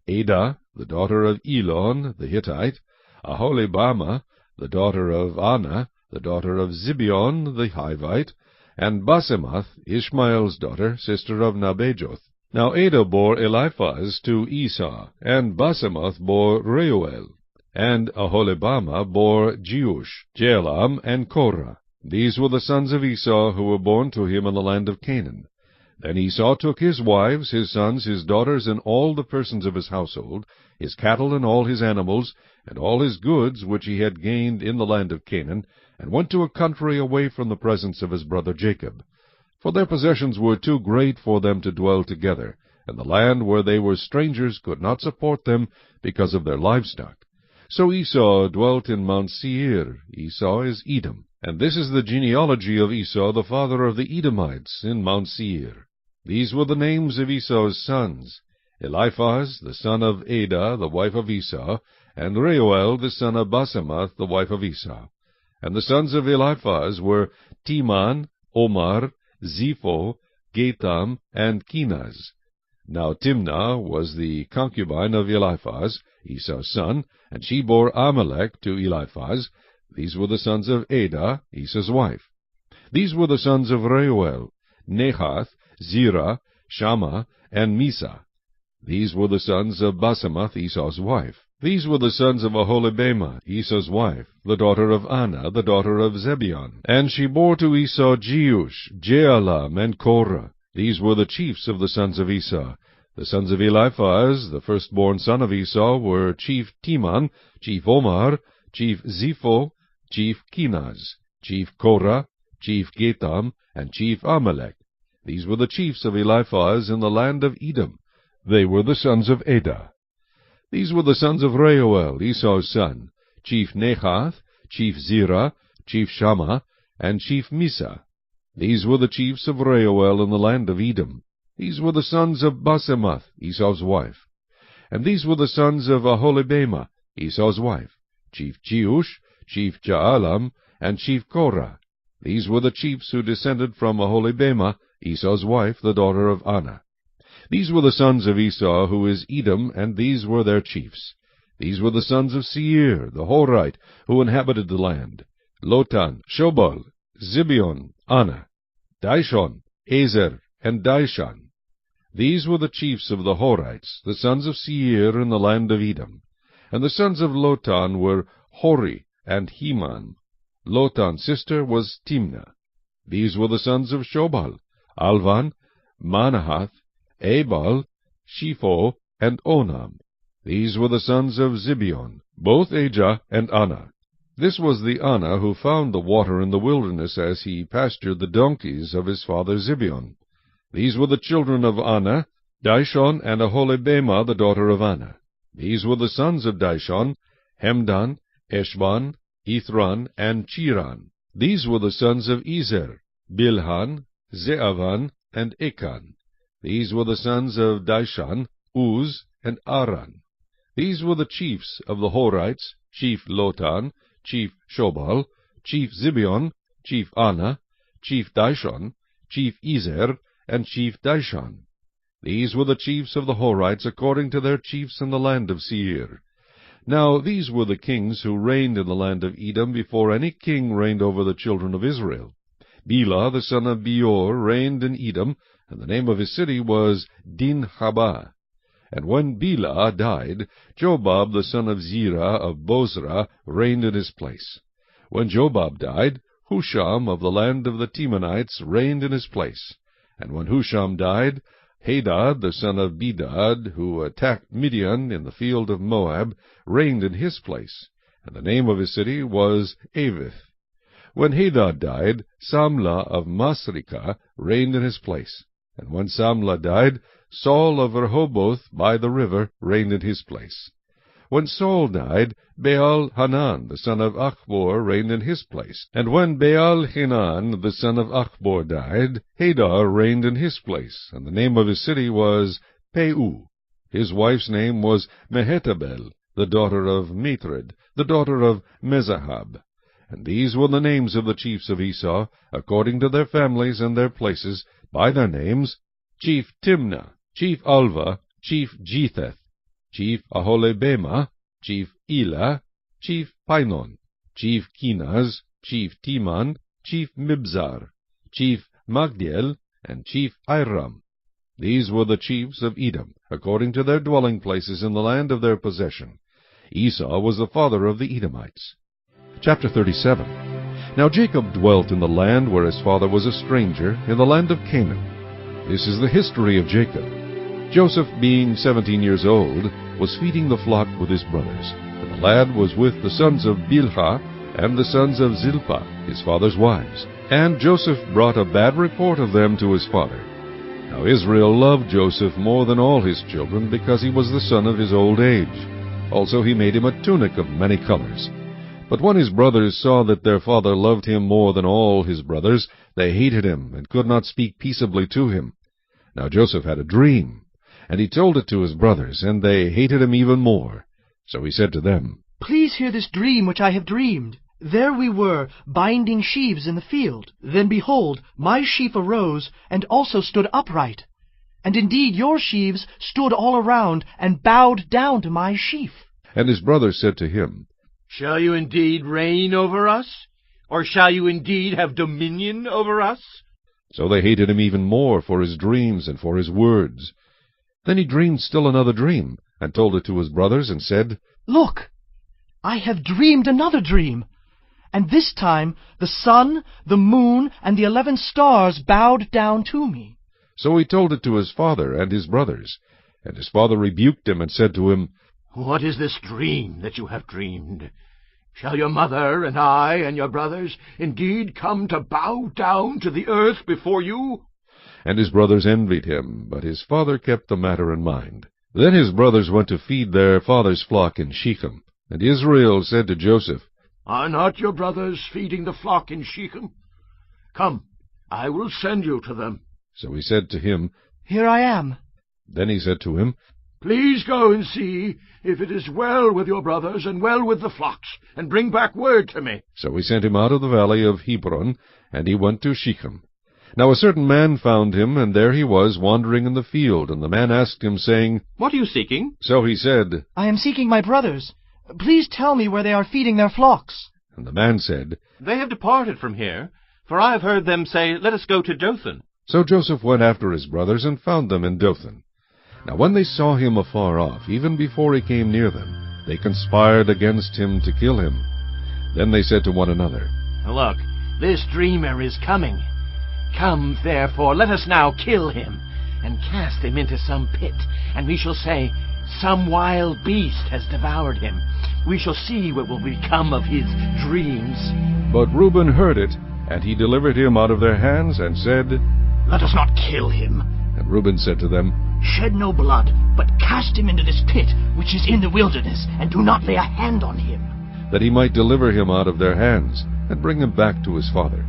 Adah, the daughter of Elon the Hittite; Aholibamah, the daughter of Anah, the daughter of Zibeon the Hivite; and Basemath, Ishmael's daughter, sister of Nabajoth. Now Adah bore Eliphaz to Esau, and Basemath bore Reuel, and Aholibamah bore Jeush, Jalam, and Korah. These were the sons of Esau who were born to him in the land of Canaan. Then Esau took his wives, his sons, his daughters, and all the persons of his household, his cattle and all his animals, and all his goods which he had gained in the land of Canaan, and went to a country away from the presence of his brother Jacob. For their possessions were too great for them to dwell together, and the land where they were strangers could not support them because of their livestock. So Esau dwelt in Mount Seir. Esau is Edom. And this is the genealogy of Esau, the father of the Edomites, in Mount Seir. These were the names of Esau's sons: Eliphaz, the son of Adah, the wife of Esau, and Reuel, the son of Basemath, the wife of Esau. And the sons of Eliphaz were Teman, Omar, Zepho, Gatam, and Kenaz. Now Timnah was the concubine of Eliphaz, Esau's son, and she bore Amalek to Eliphaz. These were the sons of Adah, Esau's wife. These were the sons of Reuel: Nahath, Zerah, Shammah, and Misa. These were the sons of Basemath, Esau's wife. These were the sons of Aholibamah, Esau's wife, the daughter of Anah, the daughter of Zebeon. And she bore to Esau Jeush, Jaalam, and Korah. These were the chiefs of the sons of Esau. The sons of Eliphaz, the firstborn son of Esau, were chief Teman, chief Omar, chief Zepho, chief Kenaz, chief Korah, chief Gatam, and chief Amalek. These were the chiefs of Eliphaz in the land of Edom. They were the sons of Adah. These were the sons of Reuel, Esau's son: chief Nahath, chief Zerah, chief Shammah, and chief Misa. These were the chiefs of Reuel in the land of Edom. These were the sons of Basemath, Esau's wife. And these were the sons of Aholibamah, Esau's wife: chief Jeush, chief Jaalam, and chief Korah. These were the chiefs who descended from Aholibamah, Esau's wife, the daughter of Anah. These were the sons of Esau, who is Edom, and these were their chiefs. These were the sons of Seir, the Horite, who inhabited the land: Lotan, Shobal, Zibeon, Anah, Dishon, Ezer, and Dishan. These were the chiefs of the Horites, the sons of Seir in the land of Edom. And the sons of Lotan were Hori and Heman. Lotan's sister was Timnah. These were the sons of Shobal: Alvan, Manahath, Ebal, Shepho, and Onam. These were the sons of Zibeon, both Ajah and Anah. This was the Anah who found the water in the wilderness as he pastured the donkeys of his father Zibeon. These were the children of Anah, Dishon, and Aholibamah, the daughter of Anah. These were the sons of Dishon: Hemdan, Eshban, Ithran, and Chiran. These were the sons of Ezer: Bilhan, Zeavan, and Ekan. These were the sons of Dishan: Uz, and Aran. These were the chiefs of the Horites, chief Lotan, chief Shobal, chief Zibeon, chief Anna, chief Dishon, chief Ezer, and chief Dishon. These were the chiefs of the Horites according to their chiefs in the land of Seir. Now these were the kings who reigned in the land of Edom before any king reigned over the children of Israel. Bela the son of Beor reigned in Edom, and the name of his city was Dinhabah. And when Bela died, Jobab the son of Zerah of Bozrah reigned in his place. When Jobab died, Husham of the land of the Temanites reigned in his place. And when Husham died, Hadad the son of Bedad, who attacked Midian in the field of Moab, reigned in his place, and the name of his city was Avith. When Hadad died, Samlah of Masrekah reigned in his place. And when Samlah died, Saul of Rehoboth by the river reigned in his place. When Saul died, Baal-Hanan the son of Achbor reigned in his place. And when Baal-Hanan the son of Achbor died, Hadar reigned in his place, and the name of his city was Peu. His wife's name was Mehetabel, the daughter of Matred, the daughter of Mezahab. And these were the names of the chiefs of Esau, according to their families and their places, by their names: Chief Timnah, Chief Alva, Chief Jetheth, Chief Aholibamah, Chief Elah, Chief Pinon, Chief Kenaz, Chief Teman, Chief Mibzar, Chief Magdiel, and Chief Iram. These were the chiefs of Edom, according to their dwelling places in the land of their possession. Esau was the father of the Edomites. Chapter 37. Now Jacob dwelt in the land where his father was a stranger, in the land of Canaan. This is the history of Jacob. Joseph, being 17 years old, was feeding the flock with his brothers. And the lad was with the sons of Bilhah and the sons of Zilpah, his father's wives. And Joseph brought a bad report of them to his father. Now Israel loved Joseph more than all his children, because he was the son of his old age. Also he made him a tunic of many colors. But when his brothers saw that their father loved him more than all his brothers, they hated him, and could not speak peaceably to him. Now Joseph had a dream, and he told it to his brothers, and they hated him even more. So he said to them, Please hear this dream which I have dreamed. There we were, binding sheaves in the field. Then behold, my sheaf arose, and also stood upright. And indeed your sheaves stood all around, and bowed down to my sheaf. And his brothers said to him, Shall you indeed reign over us? Or shall you indeed have dominion over us? So they hated him even more for his dreams and for his words. Then he dreamed still another dream, and told it to his brothers, and said, Look, I have dreamed another dream. And this time the sun, the moon, and the 11 stars bowed down to me. So he told it to his father and his brothers. And his father rebuked him, and said to him, What is this dream that you have dreamed? Shall your mother and I and your brothers indeed come to bow down to the earth before you? And his brothers envied him, but his father kept the matter in mind. Then his brothers went to feed their father's flock in Shechem. And Israel said to Joseph, Are not your brothers feeding the flock in Shechem? Come, I will send you to them. So he said to him, Here I am. Then he said to him, Please go and see if it is well with your brothers and well with the flocks, and bring back word to me. So he sent him out of the valley of Hebron, and he went to Shechem. Now a certain man found him, and there he was, wandering in the field. And the man asked him, saying, What are you seeking? So he said, I am seeking my brothers. Please tell me where they are feeding their flocks. And the man said, They have departed from here, for I have heard them say, Let us go to Dothan. So Joseph went after his brothers, and found them in Dothan. Now when they saw him afar off, even before he came near them, they conspired against him to kill him. Then they said to one another, Look, this dreamer is coming. Come, therefore, let us now kill him, and cast him into some pit, and we shall say, Some wild beast has devoured him. We shall see what will become of his dreams. But Reuben heard it, and he delivered him out of their hands, and said, Let us not kill him. And Reuben said to them, Shed no blood, but cast him into this pit which is in the wilderness, and do not lay a hand on him. that he might deliver him out of their hands, and bring him back to his father.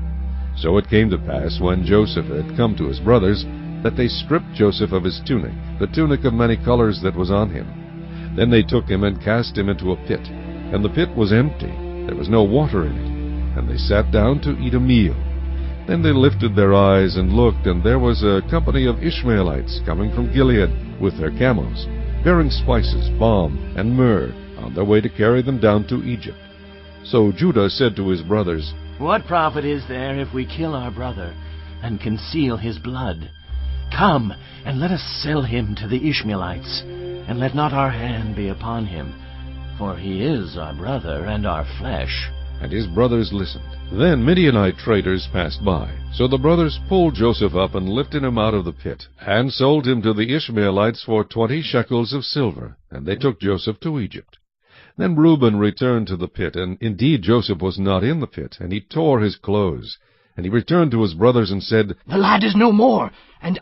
So it came to pass, when Joseph had come to his brothers, that they stripped Joseph of his tunic, the tunic of many colors that was on him. Then they took him and cast him into a pit, and the pit was empty, there was no water in it, and they sat down to eat a meal. Then they lifted their eyes and looked, and there was a company of Ishmaelites coming from Gilead with their camels, bearing spices, balm, and myrrh, on their way to carry them down to Egypt. So Judah said to his brothers, What profit is there if we kill our brother and conceal his blood? Come, and let us sell him to the Ishmaelites, and let not our hand be upon him, for he is our brother and our flesh. And his brothers listened. Then Midianite traders passed by. So the brothers pulled Joseph up and lifted him out of the pit, and sold him to the Ishmaelites for 20 shekels of silver, and they took Joseph to Egypt. Then Reuben returned to the pit, and indeed Joseph was not in the pit, and he tore his clothes. And he returned to his brothers and said, The lad is no more, and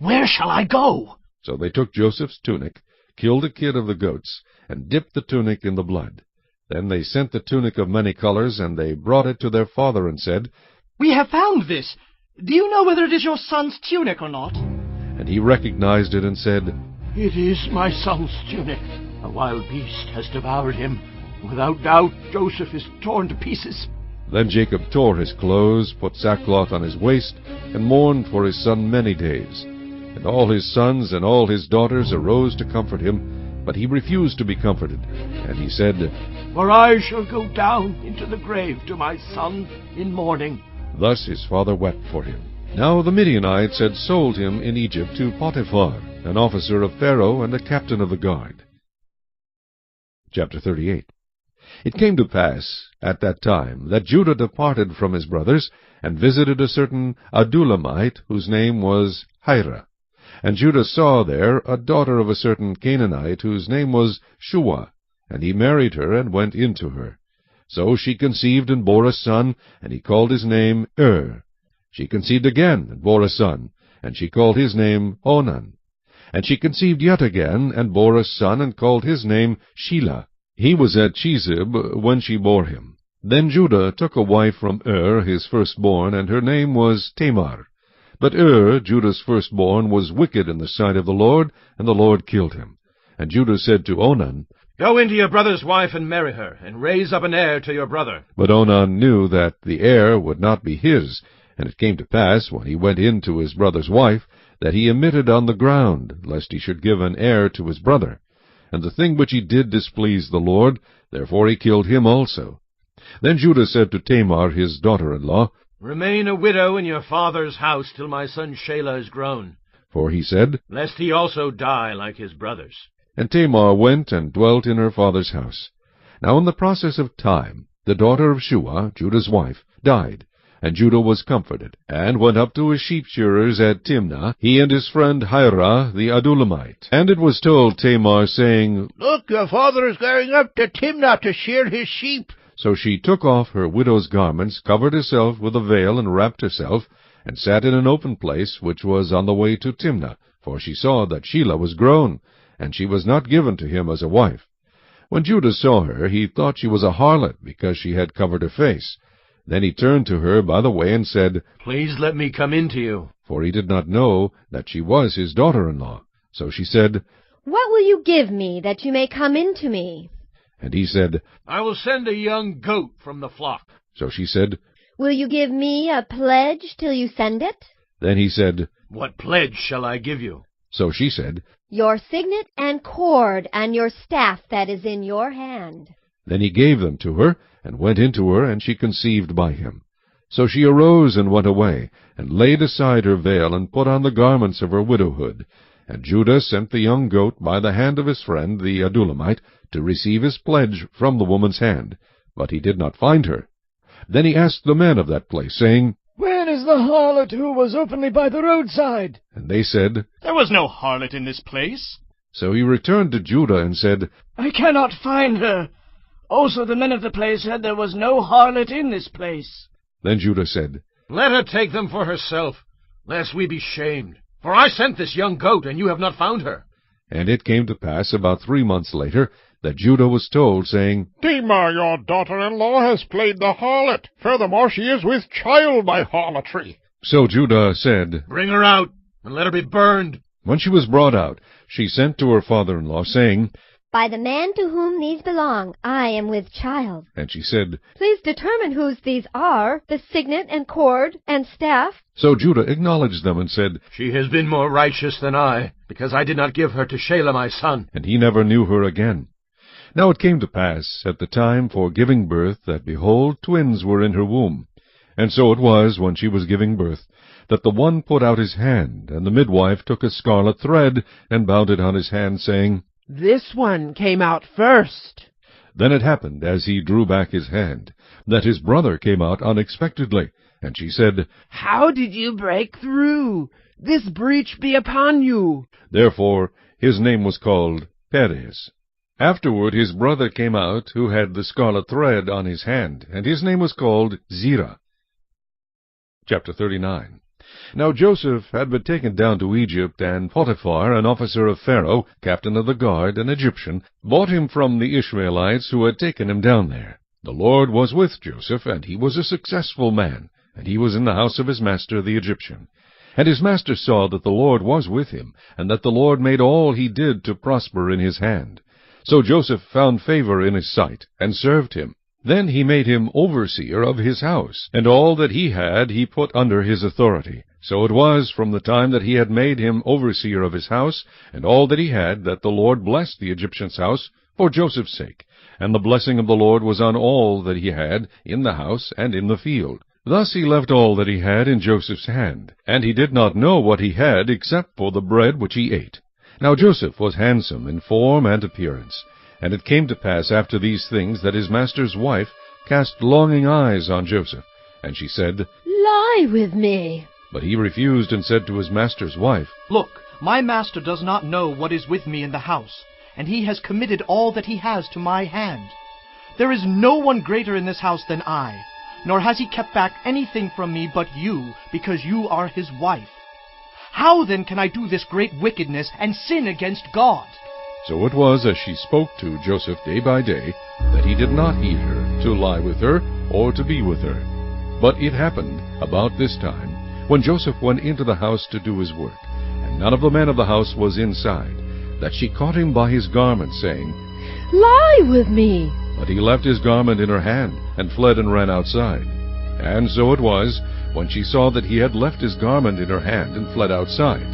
where shall I go? So they took Joseph's tunic, killed a kid of the goats, and dipped the tunic in the blood. Then they sent the tunic of many colors, and they brought it to their father, and said, We have found this. Do you know whether it is your son's tunic or not? And he recognized it and said, It is my son's tunic. A wild beast has devoured him. Without doubt, Joseph is torn to pieces. Then Jacob tore his clothes, put sackcloth on his waist, and mourned for his son many days. And all his sons and all his daughters arose to comfort him, but he refused to be comforted. And he said, For I shall go down into the grave to my son in mourning. Thus his father wept for him. Now the Midianites had sold him in Egypt to Potiphar, an officer of Pharaoh and a captain of the guard. Chapter 38. It came to pass at that time that Judah departed from his brothers, and visited a certain Adullamite, whose name was Hira. And Judah saw there a daughter of a certain Canaanite, whose name was Shua, and he married her, and went in to her. So she conceived and bore a son, and he called his name She conceived again, and bore a son, and she called his name Onan. And she conceived yet again, and bore a son, and called his name Shelah. He was at Chezib when she bore him. Then Judah took a wife from his firstborn, and her name was Tamar. But Judah's firstborn, was wicked in the sight of the Lord, and the Lord killed him. And Judah said to Onan, Go into your brother's wife and marry her, and raise up an heir to your brother. But Onan knew that the heir would not be his. And it came to pass, when he went in to his brother's wife, that he emitted on the ground, lest he should give an heir to his brother. And the thing which he did displeased the Lord, therefore he killed him also. Then Judah said to Tamar his daughter-in-law, Remain a widow in your father's house till my son Shelah is grown. For he said, Lest he also die like his brothers. And Tamar went and dwelt in her father's house. Now in the process of time, the daughter of Shua, Judah's wife, died. And Judah was comforted, and went up to his sheep-shearers at Timnah, he and his friend Hira the Adullamite. And it was told Tamar, saying, Look, your father is going up to Timnah to shear his sheep. So she took off her widow's garments, covered herself with a veil, and wrapped herself, and sat in an open place, which was on the way to Timnah, for she saw that Shelah was grown, and she was not given to him as a wife. When Judah saw her, he thought she was a harlot, because she had covered her face. Then he turned to her by the way and said, Please let me come in to you. For he did not know that she was his daughter-in-law. So she said, What will you give me that you may come in to me? And he said, I will send a young goat from the flock. So she said, Will you give me a pledge till you send it? Then he said, What pledge shall I give you? So she said, Your signet and cord and your staff that is in your hand. Then he gave them to her, and went in to her, and she conceived by him. So she arose and went away, and laid aside her veil, and put on the garments of her widowhood. And Judah sent the young goat by the hand of his friend the Adullamite, to receive his pledge from the woman's hand. But he did not find her. Then he asked the men of that place, saying, Where is the harlot who was openly by the roadside? And they said, There was no harlot in this place. So he returned to Judah and said, I cannot find her. Also the men of the place said there was no harlot in this place. Then Judah said, Let her take them for herself, lest we be shamed. For I sent this young goat, and you have not found her. And it came to pass about 3 months later, that Judah was told, saying, Tamar, your daughter-in-law, has played the harlot. Furthermore, she is with child by harlotry. So Judah said, Bring her out, and let her be burned. When she was brought out, she sent to her father-in-law, saying, By the man to whom these belong, I am with child. And she said, Please determine whose these are, the signet and cord and staff. So Judah acknowledged them and said, She has been more righteous than I, because I did not give her to Shelah my son. And he never knew her again. Now it came to pass, at the time for giving birth, that, behold, twins were in her womb. And so it was, when she was giving birth, that the one put out his hand, and the midwife took a scarlet thread, and bound it on his hand, saying, This one came out first. Then it happened, as he drew back his hand, that his brother came out unexpectedly. And she said, How did you break through? This breach be upon you. Therefore his name was called Perez. Afterward his brother came out, who had the scarlet thread on his hand, and his name was called Zerah. Chapter 39. Now Joseph had been taken down to Egypt, and Potiphar, an officer of Pharaoh, captain of the guard, an Egyptian, bought him from the Ishmaelites who had taken him down there. The Lord was with Joseph, and he was a successful man, and he was in the house of his master the Egyptian. And his master saw that the Lord was with him, and that the Lord made all he did to prosper in his hand. So Joseph found favor in his sight, and served him. Then he made him overseer of his house, and all that he had he put under his authority. So it was from the time that he had made him overseer of his house, and all that he had, that the Lord blessed the Egyptian's house for Joseph's sake. And the blessing of the Lord was on all that he had, in the house and in the field. Thus he left all that he had in Joseph's hand, and he did not know what he had, except for the bread which he ate. Now Joseph was handsome in form and appearance. And it came to pass after these things, that his master's wife cast longing eyes on Joseph. And she said, Lie with me. But he refused, and said to his master's wife, Look, my master does not know what is with me in the house, and he has committed all that he has to my hand. There is no one greater in this house than I, nor has he kept back anything from me but you, because you are his wife. How then can I do this great wickedness and sin against God? So it was, as she spoke to Joseph day by day, that he did not heed her, to lie with her, or to be with her. But it happened, about this time, when Joseph went into the house to do his work, and none of the men of the house was inside, that she caught him by his garment, saying, Lie with me. But he left his garment in her hand, and fled and ran outside. And so it was, when she saw that he had left his garment in her hand, and fled outside,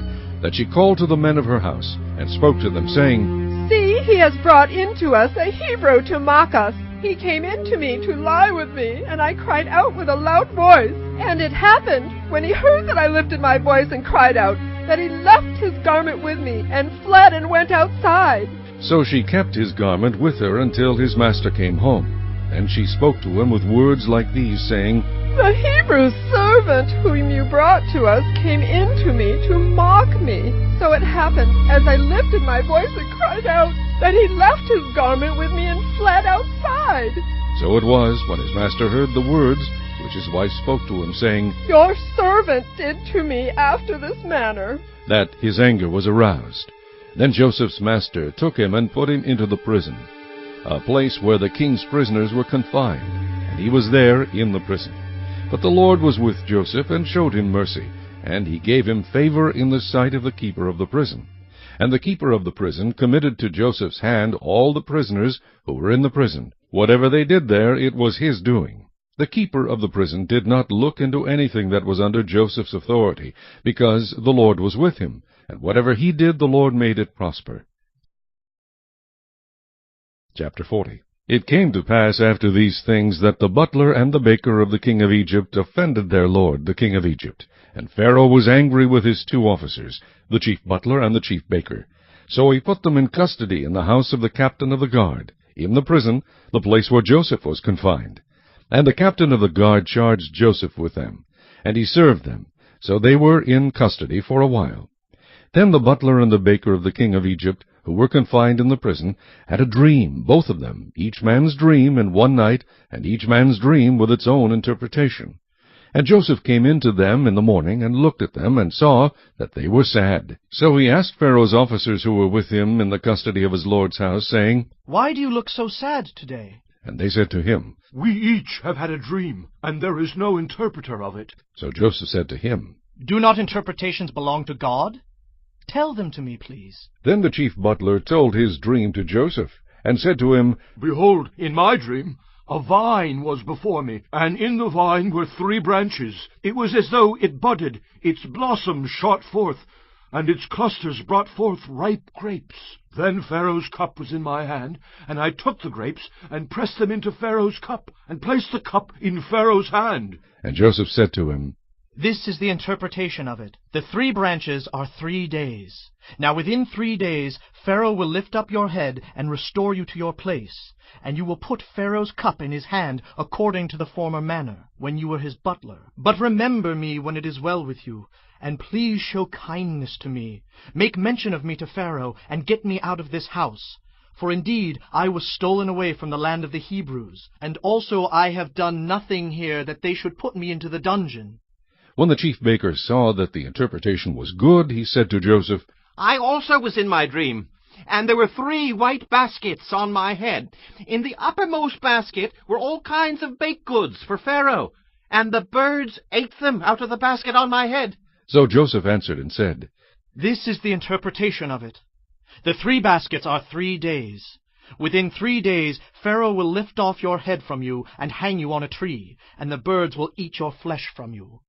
that she called to the men of her house, and spoke to them, saying, See, he has brought in to us a Hebrew to mock us. He came in to me to lie with me, and I cried out with a loud voice. And it happened, when he heard that I lifted my voice and cried out, that he left his garment with me, and fled and went outside. So she kept his garment with her until his master came home. And she spoke to him with words like these, saying, The Hebrew servant whom you brought to us came in to me to mock me. So it happened, as I lifted my voice and cried out, that he left his garment with me and fled outside. So it was, when his master heard the words which his wife spoke to him, saying, Your servant did to me after this manner, that his anger was aroused. Then Joseph's master took him and put him into the prison, a place where the king's prisoners were confined, and he was there in the prison. But the Lord was with Joseph, and showed him mercy, and he gave him favor in the sight of the keeper of the prison. And the keeper of the prison committed to Joseph's hand all the prisoners who were in the prison. Whatever they did there, it was his doing. The keeper of the prison did not look into anything that was under Joseph's authority, because the Lord was with him, and whatever he did, the Lord made it prosper. Chapter 40. It came to pass after these things, that the butler and the baker of the king of Egypt offended their lord, the king of Egypt. And Pharaoh was angry with his 2 officers, the chief butler and the chief baker. So he put them in custody in the house of the captain of the guard, in the prison, the place where Joseph was confined. And the captain of the guard charged Joseph with them, and he served them. So they were in custody for a while. Then the butler and the baker of the king of Egypt, who were confined in the prison, had a dream, both of them, each man's dream in one night, and each man's dream with its own interpretation. And Joseph came in to them in the morning, and looked at them, and saw that they were sad. So he asked Pharaoh's officers who were with him in the custody of his lord's house, saying, Why do you look so sad today? And they said to him, We each have had a dream, and there is no interpreter of it. So Joseph said to him, Do not interpretations belong to God? Tell them to me, please. Then the chief butler told his dream to Joseph, and said to him, Behold, in my dream, a vine was before me, and in the vine were 3 branches. It was as though it budded, its blossoms shot forth, and its clusters brought forth ripe grapes. Then Pharaoh's cup was in my hand, and I took the grapes, and pressed them into Pharaoh's cup, and placed the cup in Pharaoh's hand. And Joseph said to him, This is the interpretation of it. The 3 branches are 3 days. Now within 3 days Pharaoh will lift up your head and restore you to your place, and you will put Pharaoh's cup in his hand according to the former manner, when you were his butler. But remember me when it is well with you, and please show kindness to me. Make mention of me to Pharaoh, and get me out of this house. For indeed I was stolen away from the land of the Hebrews, and also I have done nothing here that they should put me into the dungeon. When the chief baker saw that the interpretation was good, he said to Joseph, I also was in my dream, and there were 3 white baskets on my head. In the uppermost basket were all kinds of baked goods for Pharaoh, and the birds ate them out of the basket on my head. So Joseph answered and said, This is the interpretation of it. The 3 baskets are 3 days. Within 3 days Pharaoh will lift off your head from you and hang you on a tree, and the birds will eat your flesh from you.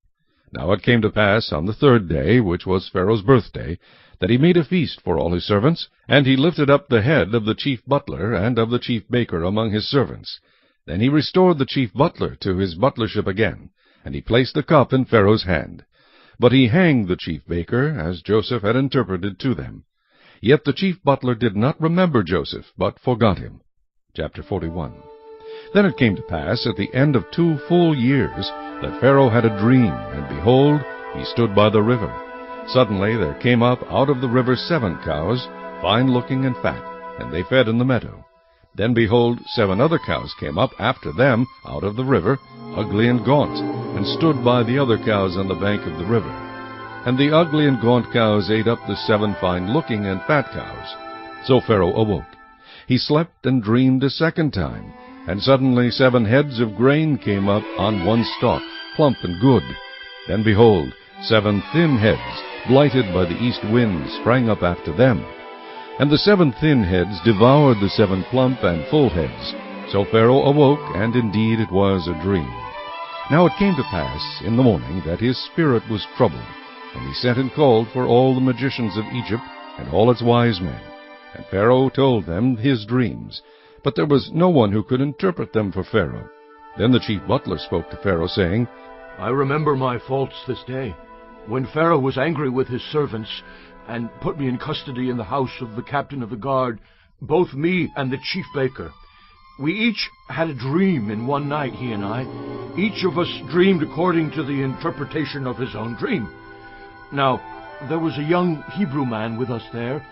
Now it came to pass on the 3rd day, which was Pharaoh's birthday, that he made a feast for all his servants, and he lifted up the head of the chief butler and of the chief baker among his servants. Then he restored the chief butler to his butlership again, and he placed the cup in Pharaoh's hand. But he hanged the chief baker, as Joseph had interpreted to them. Yet the chief butler did not remember Joseph, but forgot him. Chapter 41. Then it came to pass at the end of 2 full years that Pharaoh had a dream, and behold, he stood by the river. Suddenly there came up out of the river 7 cows, fine-looking and fat, and they fed in the meadow. Then behold, 7 other cows came up after them out of the river, ugly and gaunt, and stood by the other cows on the bank of the river. And the ugly and gaunt cows ate up the 7 fine-looking and fat cows. So Pharaoh awoke. He slept and dreamed a 2nd time, and suddenly 7 heads of grain came up on one stalk, plump and good. Then behold, 7 thin heads, blighted by the east wind, sprang up after them. And the 7 thin heads devoured the 7 plump and full heads. So Pharaoh awoke, and indeed it was a dream. Now it came to pass in the morning that his spirit was troubled, and he sent and called for all the magicians of Egypt and all its wise men. And Pharaoh told them his dreams, but there was no one who could interpret them for Pharaoh. Then the chief butler spoke to Pharaoh, saying, I remember my faults this day, when Pharaoh was angry with his servants, and put me in custody in the house of the captain of the guard, both me and the chief baker. We each had a dream in one night, he and I. Each of us dreamed according to the interpretation of his own dream. Now, there was a young Hebrew man with us there,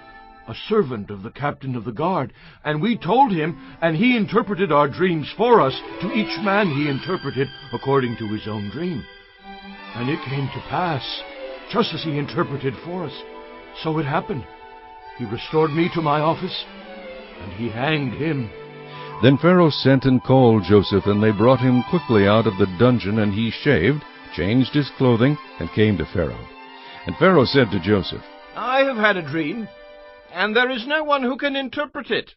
a servant of the captain of the guard, and we told him, and he interpreted our dreams for us. To each man he interpreted according to his own dream. And it came to pass, just as he interpreted for us, so it happened. He restored me to my office, and he hanged him. Then Pharaoh sent and called Joseph, and they brought him quickly out of the dungeon, and he shaved, changed his clothing, and came to Pharaoh. And Pharaoh said to Joseph, I have had a dream, and there is no one who can interpret it.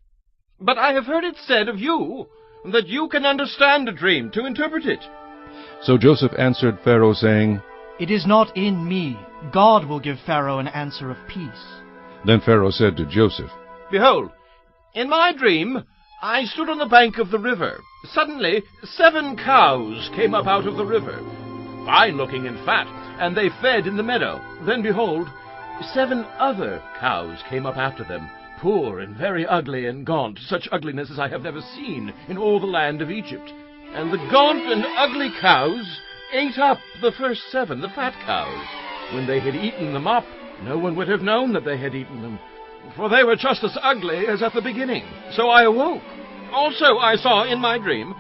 But I have heard it said of you that you can understand a dream to interpret it. So Joseph answered Pharaoh, saying, It is not in me. God will give Pharaoh an answer of peace. Then Pharaoh said to Joseph, Behold, in my dream I stood on the bank of the river. Suddenly 7 cows came up out of the river, fine-looking and fat, and they fed in the meadow. Then behold, 7 other cows came up after them, poor and very ugly and gaunt, such ugliness as I have never seen in all the land of Egypt. And the gaunt and ugly cows ate up the first 7, the fat cows. When they had eaten them up, no one would have known that they had eaten them, for they were just as ugly as at the beginning. So I awoke. Also I saw in my dream,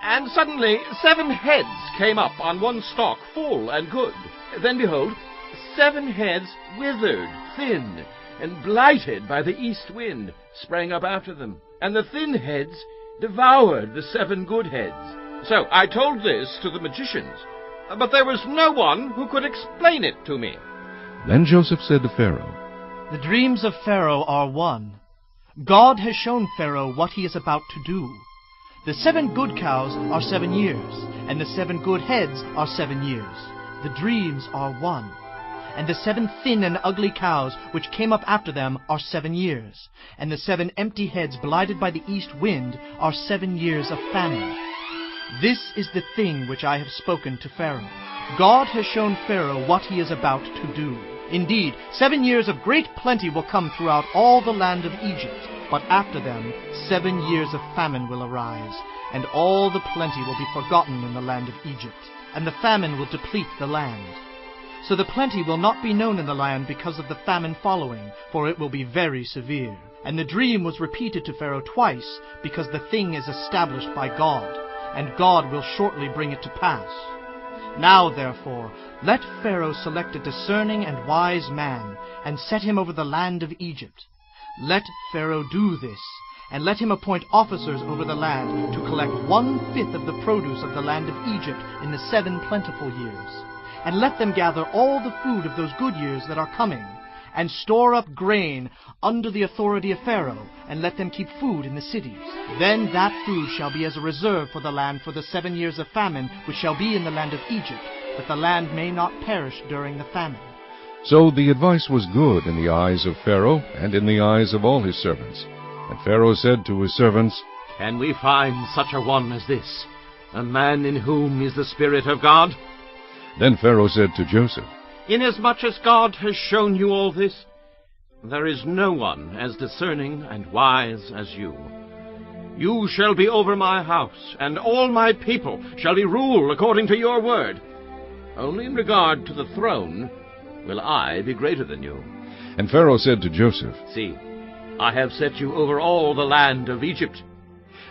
and suddenly 7 heads came up on one stalk, full and good. Then behold, 7 heads withered, thin, and blighted by the east wind, sprang up after them. And the thin heads devoured the 7 good heads. So I told this to the magicians. but there was no one who could explain it to me. Then Joseph said to Pharaoh, The dreams of Pharaoh are one. God has shown Pharaoh what he is about to do. The 7 good cows are 7 years, and the 7 good heads are 7 years. The dreams are one. And the 7 thin and ugly cows which came up after them are 7 years, and the 7 empty heads blighted by the east wind are 7 years of famine. This is the thing which I have spoken to Pharaoh. God has shown Pharaoh what he is about to do. Indeed, 7 years of great plenty will come throughout all the land of Egypt, but after them 7 years of famine will arise, and all the plenty will be forgotten in the land of Egypt, and the famine will deplete the land. So the plenty will not be known in the land because of the famine following, for it will be very severe. And the dream was repeated to Pharaoh twice, because the thing is established by God, and God will shortly bring it to pass. Now, therefore, let Pharaoh select a discerning and wise man, and set him over the land of Egypt. Let Pharaoh do this, and let him appoint officers over the land to collect 1/5 of the produce of the land of Egypt in the 7 plentiful years. And let them gather all the food of those good years that are coming, and store up grain under the authority of Pharaoh, and let them keep food in the cities. Then that food shall be as a reserve for the land for the 7 years of famine which shall be in the land of Egypt, that the land may not perish during the famine. So the advice was good in the eyes of Pharaoh and in the eyes of all his servants. And Pharaoh said to his servants, Can we find such a one as this, a man in whom is the Spirit of God? Then Pharaoh said to Joseph, Inasmuch as God has shown you all this, there is no one as discerning and wise as you. You shall be over my house, and all my people shall be ruled according to your word. Only in regard to the throne will I be greater than you. And Pharaoh said to Joseph, See, I have set you over all the land of Egypt.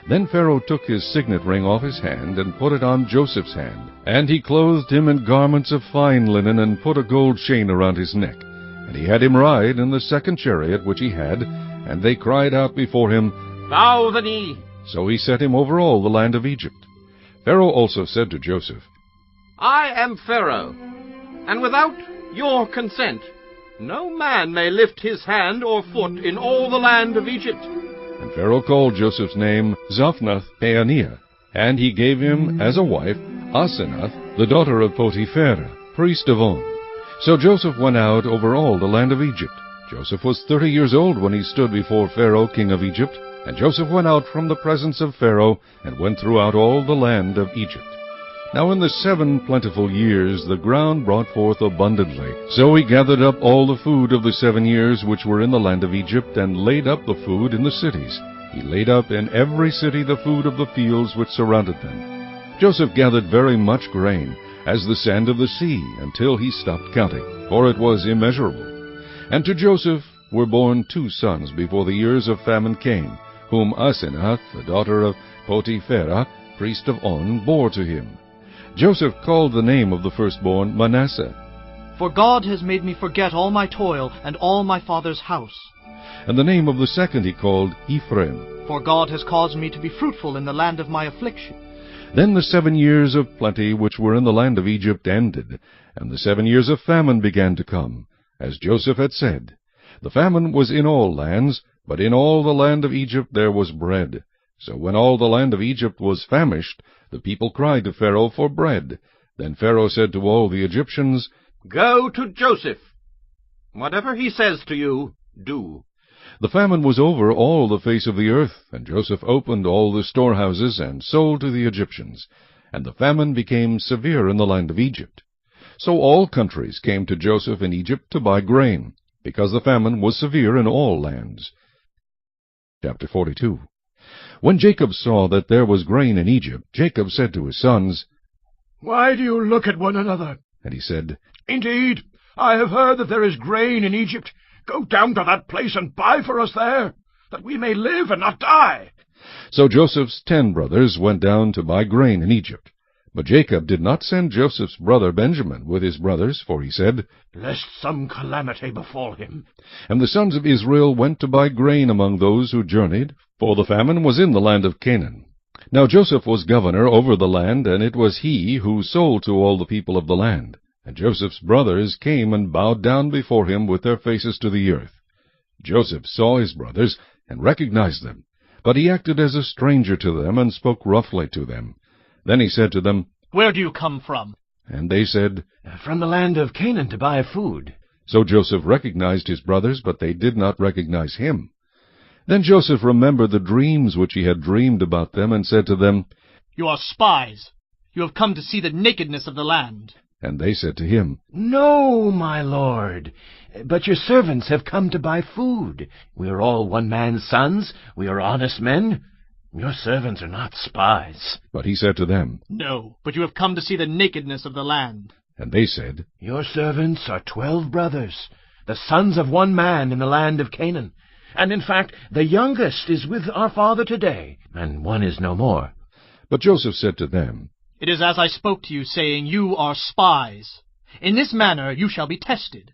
Then Pharaoh took his signet ring off his hand, and put it on Joseph's hand. And he clothed him in garments of fine linen, and put a gold chain around his neck. And he had him ride in the 2nd chariot which he had, and they cried out before him, Bow the knee. So he set him over all the land of Egypt. Pharaoh also said to Joseph, I am Pharaoh, and without your consent no man may lift his hand or foot in all the land of Egypt. And Pharaoh called Joseph's name Zaphnath-Paaneah, and he gave him as a wife Asenath, the daughter of Potipherah, priest of On. So Joseph went out over all the land of Egypt. Joseph was 30 years old when he stood before Pharaoh, king of Egypt. And Joseph went out from the presence of Pharaoh, and went throughout all the land of Egypt. Now in the 7 plentiful years the ground brought forth abundantly. So he gathered up all the food of the 7 years which were in the land of Egypt, and laid up the food in the cities. He laid up in every city the food of the fields which surrounded them. Joseph gathered very much grain, as the sand of the sea, until he stopped counting, for it was immeasurable. And to Joseph were born 2 sons before the years of famine came, whom Asenath, the daughter of Potipherah, priest of On, bore to him. Joseph called the name of the firstborn Manasseh. For God has made me forget all my toil and all my father's house. And the name of the second he called Ephraim. For God has caused me to be fruitful in the land of my affliction. Then the 7 years of plenty which were in the land of Egypt ended, and the 7 years of famine began to come, as Joseph had said. The famine was in all lands, but in all the land of Egypt there was bread. So when all the land of Egypt was famished, the people cried to Pharaoh for bread. Then Pharaoh said to all the Egyptians, Go to Joseph. Whatever he says to you, do. The famine was over all the face of the earth, and Joseph opened all the storehouses, and sold to the Egyptians. And the famine became severe in the land of Egypt. So all countries came to Joseph in Egypt to buy grain, because the famine was severe in all lands. Chapter 42. When Jacob saw that there was grain in Egypt, Jacob said to his sons, Why do you look at one another? And he said, Indeed, I have heard that there is grain in Egypt. Go down to that place and buy for us there, that we may live and not die. So Joseph's 10 brothers went down to buy grain in Egypt. But Jacob did not send Joseph's brother Benjamin with his brothers, for he said, Lest some calamity befall him. And the sons of Israel went to buy grain among those who journeyed, for the famine was in the land of Canaan. Now Joseph was governor over the land, and it was he who sold to all the people of the land. And Joseph's brothers came and bowed down before him with their faces to the earth. Joseph saw his brothers, and recognized them. But he acted as a stranger to them, and spoke roughly to them. Then he said to them, "Where do you come from?" And they said, "From the land of Canaan to buy food." So Joseph recognized his brothers, but they did not recognize him. Then Joseph remembered the dreams which he had dreamed about them, and said to them, "You are spies. You have come to see the nakedness of the land." And they said to him, "No, my lord, but your servants have come to buy food. We are all one man's sons. We are honest men. Your servants are not spies." But he said to them, "No, but you have come to see the nakedness of the land." And they said, "Your servants are 12 brothers, the sons of one man in the land of Canaan. And in fact, the youngest is with our father today, and one is no more." But Joseph said to them, "It is as I spoke to you, saying, You are spies. In this manner you shall be tested.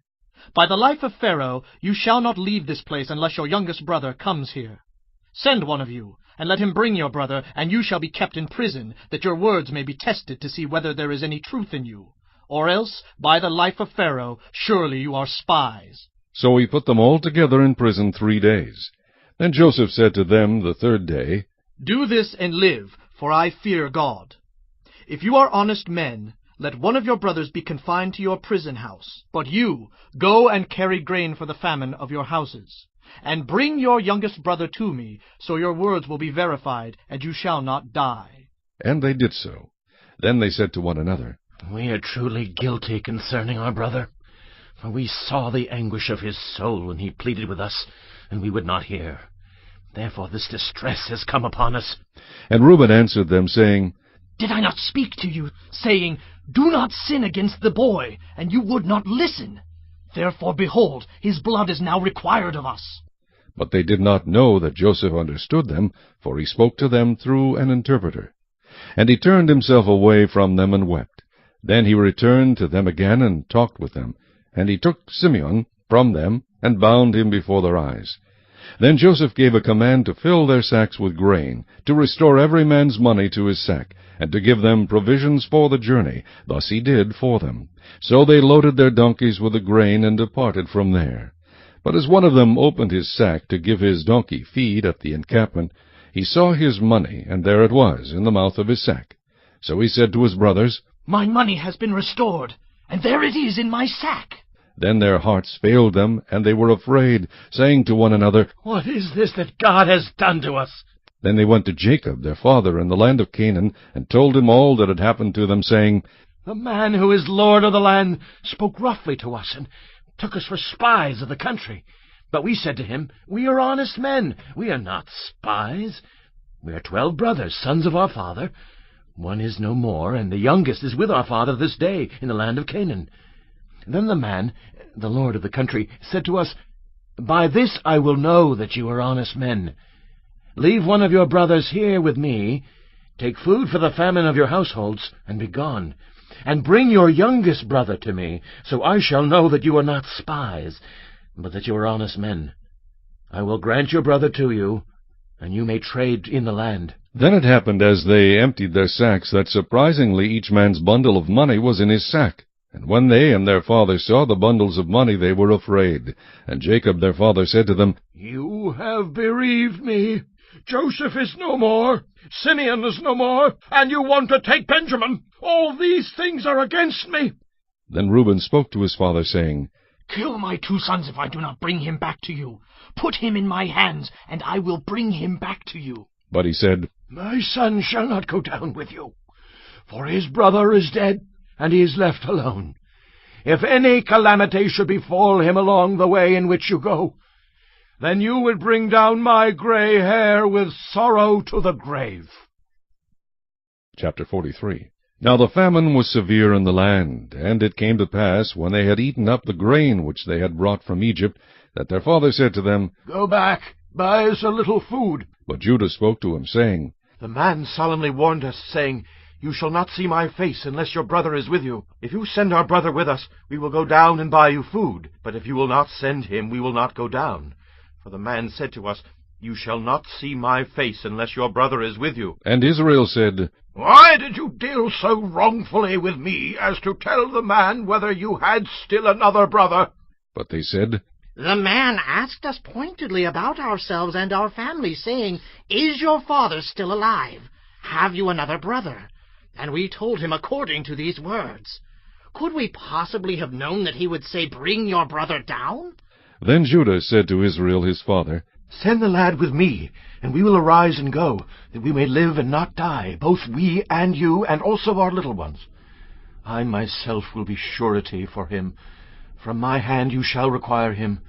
By the life of Pharaoh, you shall not leave this place unless your youngest brother comes here. Send one of you, and let him bring your brother, and you shall be kept in prison, that your words may be tested to see whether there is any truth in you. Or else, by the life of Pharaoh, surely you are spies." So he put them all together in prison 3 days. Then Joseph said to them the 3rd day, "Do this and live, for I fear God. If you are honest men, let one of your brothers be confined to your prison house. But you, go and carry grain for the famine of your houses. And bring your youngest brother to me, so your words will be verified, and you shall not die." And they did so. Then they said to one another, "We are truly guilty concerning our brother. For we saw the anguish of his soul when he pleaded with us, and we would not hear. Therefore this distress has come upon us." And Reuben answered them, saying, "Did I not speak to you, saying, Do not sin against the boy, and you would not listen? Therefore, behold, his blood is now required of us." But they did not know that Joseph understood them, for he spoke to them through an interpreter. And he turned himself away from them and wept. Then he returned to them again and talked with them. And he took Simeon from them, and bound him before their eyes. Then Joseph gave a command to fill their sacks with grain, to restore every man's money to his sack, and to give them provisions for the journey. Thus he did for them. So they loaded their donkeys with the grain, and departed from there. But as one of them opened his sack to give his donkey feed at the encampment, he saw his money, and there it was, in the mouth of his sack. So he said to his brothers, "My money has been restored, and there it is in my sack." Then their hearts failed them, and they were afraid, saying to one another, "What is this that God has done to us?" Then they went to Jacob their father in the land of Canaan, and told him all that had happened to them, saying, "The man who is lord of the land spoke roughly to us, and took us for spies of the country. But we said to him, We are honest men, we are not spies. We are 12 brothers, sons of our father. One is no more, and the youngest is with our father this day in the land of Canaan." Then the man, the lord of the country, said to us, "By this I will know that you are honest men. Leave one of your brothers here with me, take food for the famine of your households, and be gone. And bring your youngest brother to me, so I shall know that you are not spies, but that you are honest men. I will grant your brother to you, and you may trade in the land." Then it happened as they emptied their sacks, that surprisingly each man's bundle of money was in his sack. And when they and their father saw the bundles of money, they were afraid. And Jacob their father said to them, "You have bereaved me. Joseph is no more, Simeon is no more, and you want to take Benjamin. All these things are against me." Then Reuben spoke to his father, saying, "Kill my 2 sons if I do not bring him back to you. Put him in my hands, and I will bring him back to you." But he said, "My son shall not go down with you, for his brother is dead, and he is left alone. If any calamity should befall him along the way in which you go, then you would bring down my gray hair with sorrow to the grave." Chapter 43. Now the famine was severe in the land, and it came to pass, when they had eaten up the grain which they had brought from Egypt, that their father said to them, "Go back, buy us a little food." But Judah spoke to him, saying, "The man solemnly warned us, saying, You shall not see my face unless your brother is with you. If you send our brother with us, we will go down and buy you food. But if you will not send him, we will not go down. For the man said to us, You shall not see my face unless your brother is with you. And Israel said, Why did you deal so wrongfully with me as to tell the man whether you had still another brother? But they said, The man asked us pointedly about ourselves and our families, saying, Is your father still alive? Have you another brother? And we told him according to these words. Could we possibly have known that he would say, Bring your brother down? Then Judah said to Israel his father, Send the lad with me, and we will arise and go, that we may live and not die, both we and you, and also our little ones. I myself will be surety for him. From my hand you shall require him.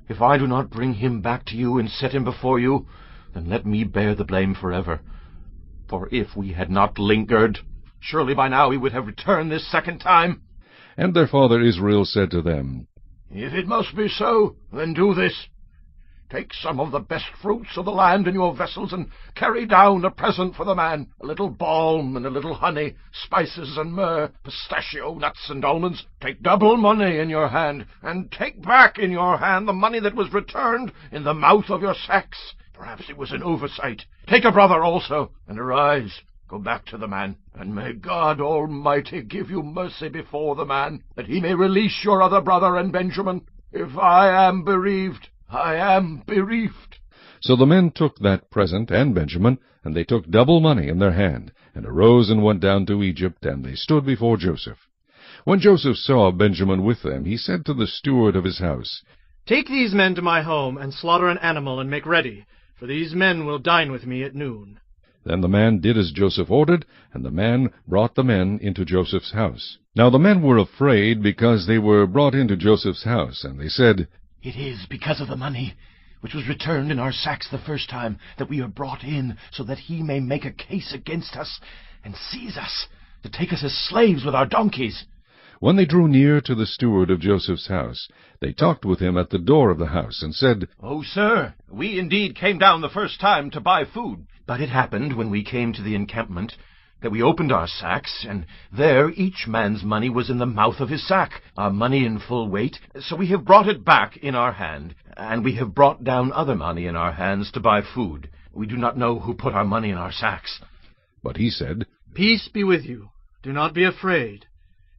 If I do not bring him back to you and set him before you, then let me bear the blame forever. For if we had not lingered, surely by now he would have returned this second time. And their father Israel said to them, If it must be so, then do this. Take some of the best fruits of the land in your vessels, and carry down a present for the man, a little balm and a little honey, spices and myrrh, pistachio nuts and almonds. Take double money in your hand, and take back in your hand the money that was returned in the mouth of your sacks. Perhaps it was an oversight. Take a brother also, and arise. Go back to the man, and may God Almighty give you mercy before the man, that he may release your other brother and Benjamin. If I am bereaved, I am bereaved. So the men took that present and Benjamin, and they took double money in their hand, and arose and went down to Egypt, and they stood before Joseph. When Joseph saw Benjamin with them, he said to the steward of his house, Take these men to my home, and slaughter an animal, and make ready, for these men will dine with me at noon. Then the man did as Joseph ordered, and the man brought the men into Joseph's house. Now the men were afraid, because they were brought into Joseph's house, and they said, It is because of the money which was returned in our sacks the first time that we are brought in, so that he may make a case against us and seize us, to take us as slaves with our donkeys. When they drew near to the steward of Joseph's house, they talked with him at the door of the house, and said, Oh, sir, we indeed came down the first time to buy food. But it happened, when we came to the encampment, that we opened our sacks, and there each man's money was in the mouth of his sack, our money in full weight. So we have brought it back in our hand, and we have brought down other money in our hands to buy food. We do not know who put our money in our sacks. But he said, Peace be with you. Do not be afraid.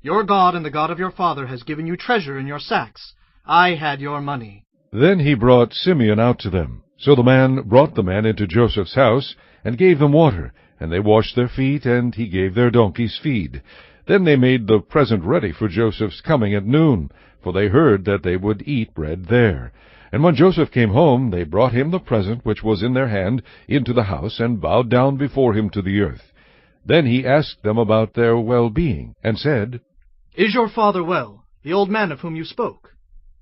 Your God and the God of your father has given you treasure in your sacks. I had your money. Then he brought Simeon out to them. So the man brought the men into Joseph's house, and gave them water, and they washed their feet, and he gave their donkeys feed. Then they made the present ready for Joseph's coming at noon, for they heard that they would eat bread there. And when Joseph came home, they brought him the present which was in their hand into the house, and bowed down before him to the earth. Then he asked them about their well-being, and said, Is your father well, the old man of whom you spoke?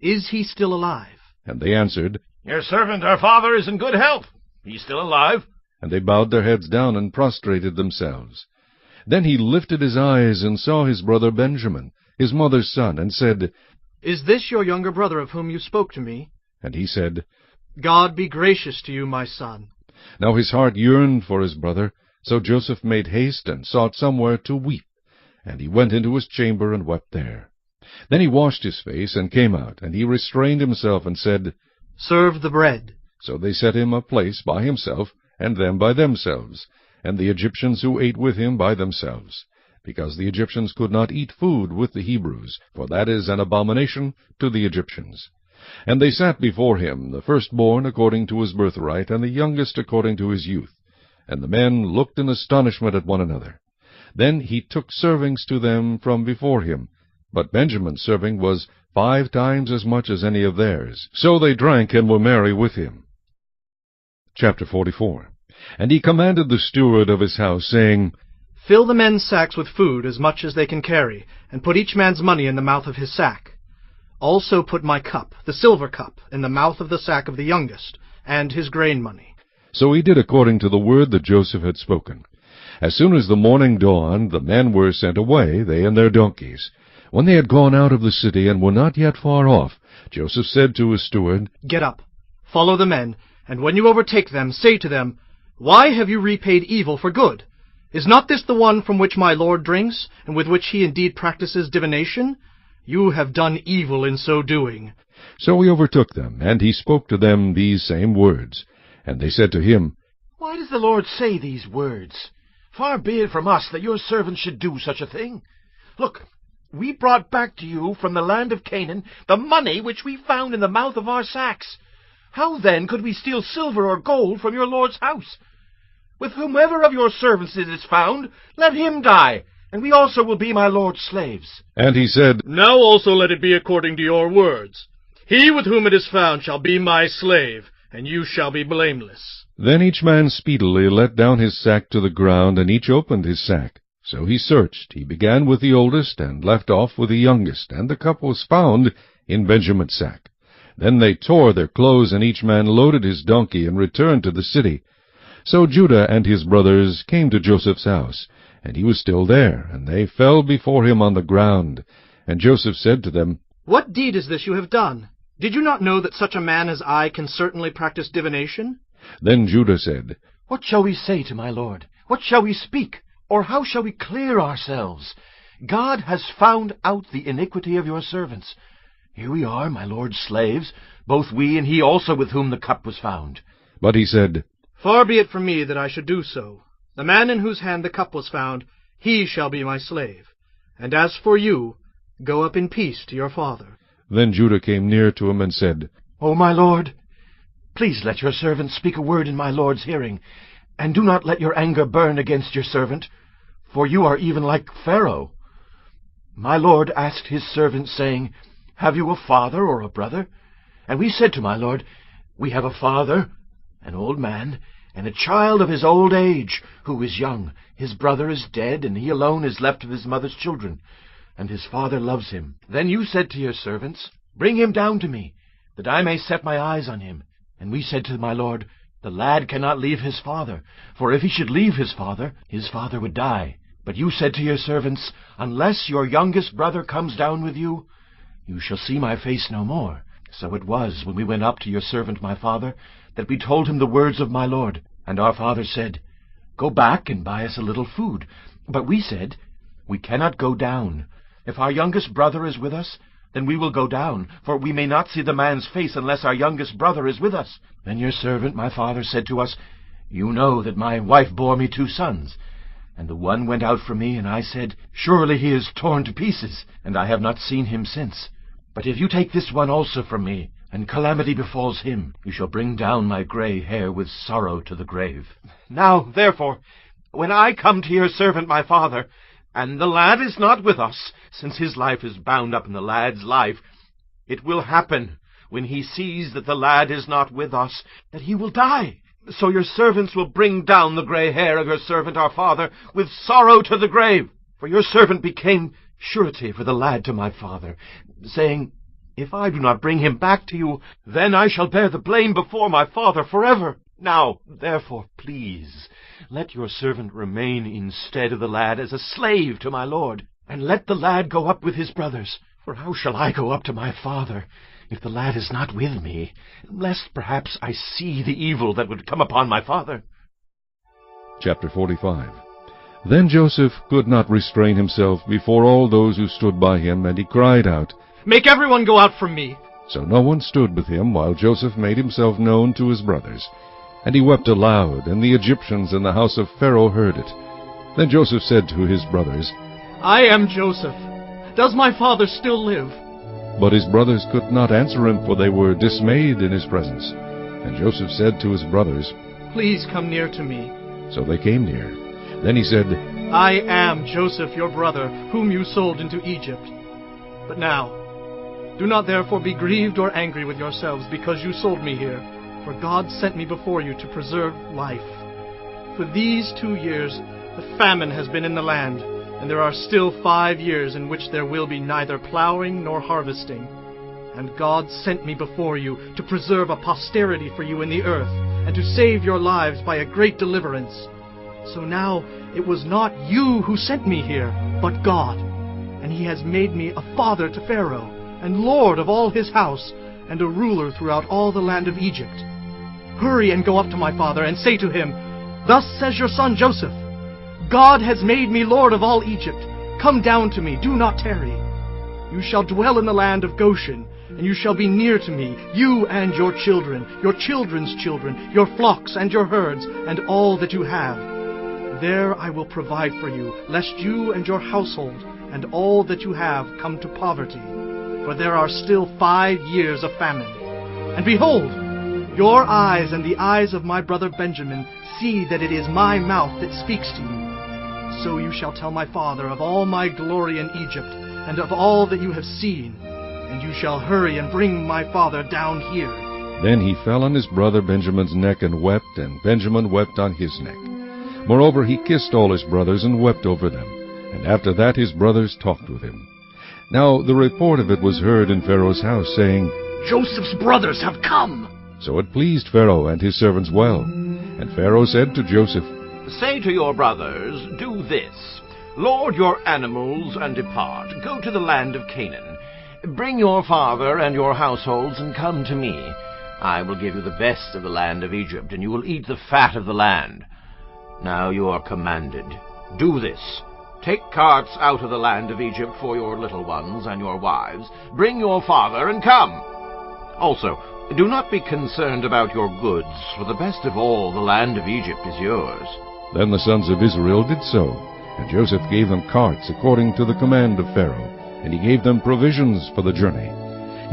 Is he still alive? And they answered, Your servant, our father, is in good health. He's still alive. And they bowed their heads down and prostrated themselves. Then he lifted his eyes and saw his brother Benjamin, his mother's son, and said, Is this your younger brother of whom you spoke to me? And he said, God be gracious to you, my son. Now his heart yearned for his brother, so Joseph made haste and sought somewhere to weep. And he went into his chamber and wept there. Then he washed his face and came out, and he restrained himself and said, Serve the bread. So they set him a place by himself, and them by themselves, and the Egyptians who ate with him by themselves, because the Egyptians could not eat food with the Hebrews, for that is an abomination to the Egyptians. And they sat before him, the firstborn according to his birthright, and the youngest according to his youth. And the men looked in astonishment at one another. Then he took servings to them from before him, but Benjamin's serving was 5 times as much as any of theirs. So they drank and were merry with him. Chapter 44. And he commanded the steward of his house, saying, Fill the men's sacks with food as much as they can carry, and put each man's money in the mouth of his sack. Also put my cup, the silver cup, in the mouth of the sack of the youngest, and his grain money. So he did according to the word that Joseph had spoken. As soon as the morning dawned, the men were sent away, they and their donkeys. When they had gone out of the city and were not yet far off, Joseph said to his steward, Get up, follow the men, and when you overtake them, say to them, Why have you repaid evil for good? Is not this the one from which my lord drinks, and with which he indeed practices divination? You have done evil in so doing. So he overtook them, and he spoke to them these same words. And they said to him, Why does the Lord say these words? Far be it from us that your servants should do such a thing. Look, we brought back to you from the land of Canaan the money which we found in the mouth of our sacks. How then could we steal silver or gold from your Lord's house? With whomever of your servants it is found, let him die, and we also will be my Lord's slaves. And he said, Now also let it be according to your words. He with whom it is found shall be my slave, and you shall be blameless. Then each man speedily let down his sack to the ground, and each opened his sack. So he searched. He began with the oldest, and left off with the youngest, and the cup was found in Benjamin's sack. Then they tore their clothes, and each man loaded his donkey, and returned to the city. So Judah and his brothers came to Joseph's house, and he was still there, and they fell before him on the ground. And Joseph said to them, What deed is this you have done? Did you not know that such a man as I can certainly practice divination? Then Judah said, What shall we say to my Lord? What shall we speak? Or how shall we clear ourselves? God has found out the iniquity of your servants. Here we are, my Lord's slaves, both we and he also with whom the cup was found. But he said, Far be it from me that I should do so. The man in whose hand the cup was found, he shall be my slave. And as for you, go up in peace to your father. Then Judah came near to him and said, O my Lord, please let your servant speak a word in my Lord's hearing, and do not let your anger burn against your servant, for you are even like Pharaoh. My Lord asked his servant, saying, Have you a father or a brother? And we said to my Lord, We have a father, an old man, and a child of his old age, who is young. His brother is dead, and he alone is left of his mother's children, and his father loves him. Then you said to your servants, Bring him down to me, that I may set my eyes on him. And we said to my Lord, The lad cannot leave his father, for if he should leave his father would die. But you said to your servants, Unless your youngest brother comes down with you, you shall see my face no more. So it was, when we went up to your servant my father, that we told him the words of my Lord. And our father said, Go back and buy us a little food. But we said, We cannot go down. If our youngest brother is with us, then we will go down, for we may not see the man's face unless our youngest brother is with us. Then your servant my father said to us, You know that my wife bore me 2 sons. And the one went out from me, and I said, Surely he is torn to pieces, and I have not seen him since. But if you take this one also from me, and calamity befalls him, you shall bring down my gray hair with sorrow to the grave. Now, therefore, when I come to your servant my father, and the lad is not with us, since his life is bound up in the lad's life, it will happen, when he sees that the lad is not with us, that he will die. So your servants will bring down the gray hair of your servant our father with sorrow to the grave. For your servant became surety for the lad to my father, saying, If I do not bring him back to you, then I shall bear the blame before my father forever. Now, therefore, please, let your servant remain instead of the lad as a slave to my lord, and let the lad go up with his brothers. For how shall I go up to my father if the lad is not with me, lest perhaps I see the evil that would come upon my father? Chapter 45. Then Joseph could not restrain himself before all those who stood by him, and he cried out, Make everyone go out from me. So no one stood with him, while Joseph made himself known to his brothers. And he wept aloud, and the Egyptians in the house of Pharaoh heard it. Then Joseph said to his brothers, I am Joseph. Does my father still live? But his brothers could not answer him, for they were dismayed in his presence. And Joseph said to his brothers, Please come near to me. So they came near. Then he said, I am Joseph your brother, whom you sold into Egypt. But now, do not therefore be grieved or angry with yourselves because you sold me here, for God sent me before you to preserve life. For these 2 years the famine has been in the land, and there are still 5 years in which there will be neither plowing nor harvesting. And God sent me before you to preserve a posterity for you in the earth, and to save your lives by a great deliverance. So now it was not you who sent me here, but God. And he has made me a father to Pharaoh, and lord of all his house, and a ruler throughout all the land of Egypt. Hurry and go up to my father, and say to him, Thus says your son Joseph, God has made me lord of all Egypt. Come down to me, do not tarry. You shall dwell in the land of Goshen, and you shall be near to me, you and your children, your children's children, your flocks and your herds, and all that you have. There I will provide for you, lest you and your household and all that you have come to poverty. For there are still 5 years of famine. And behold, your eyes and the eyes of my brother Benjamin see that it is my mouth that speaks to you. So you shall tell my father of all my glory in Egypt, and of all that you have seen, and you shall hurry and bring my father down here. Then he fell on his brother Benjamin's neck and wept, and Benjamin wept on his neck. Moreover, he kissed all his brothers and wept over them. And after that his brothers talked with him. Now the report of it was heard in Pharaoh's house, saying, Joseph's brothers have come. So it pleased Pharaoh and his servants well. And Pharaoh said to Joseph, Say to your brothers, do this. Lord your animals and depart. Go to the land of Canaan. Bring your father and your households and come to me. I will give you the best of the land of Egypt, and you will eat the fat of the land. Now you are commanded. Do this. Take carts out of the land of Egypt for your little ones and your wives. Bring your father and come. Also, do not be concerned about your goods, for the best of all the land of Egypt is yours. Then the sons of Israel did so, and Joseph gave them carts according to the command of Pharaoh, and he gave them provisions for the journey.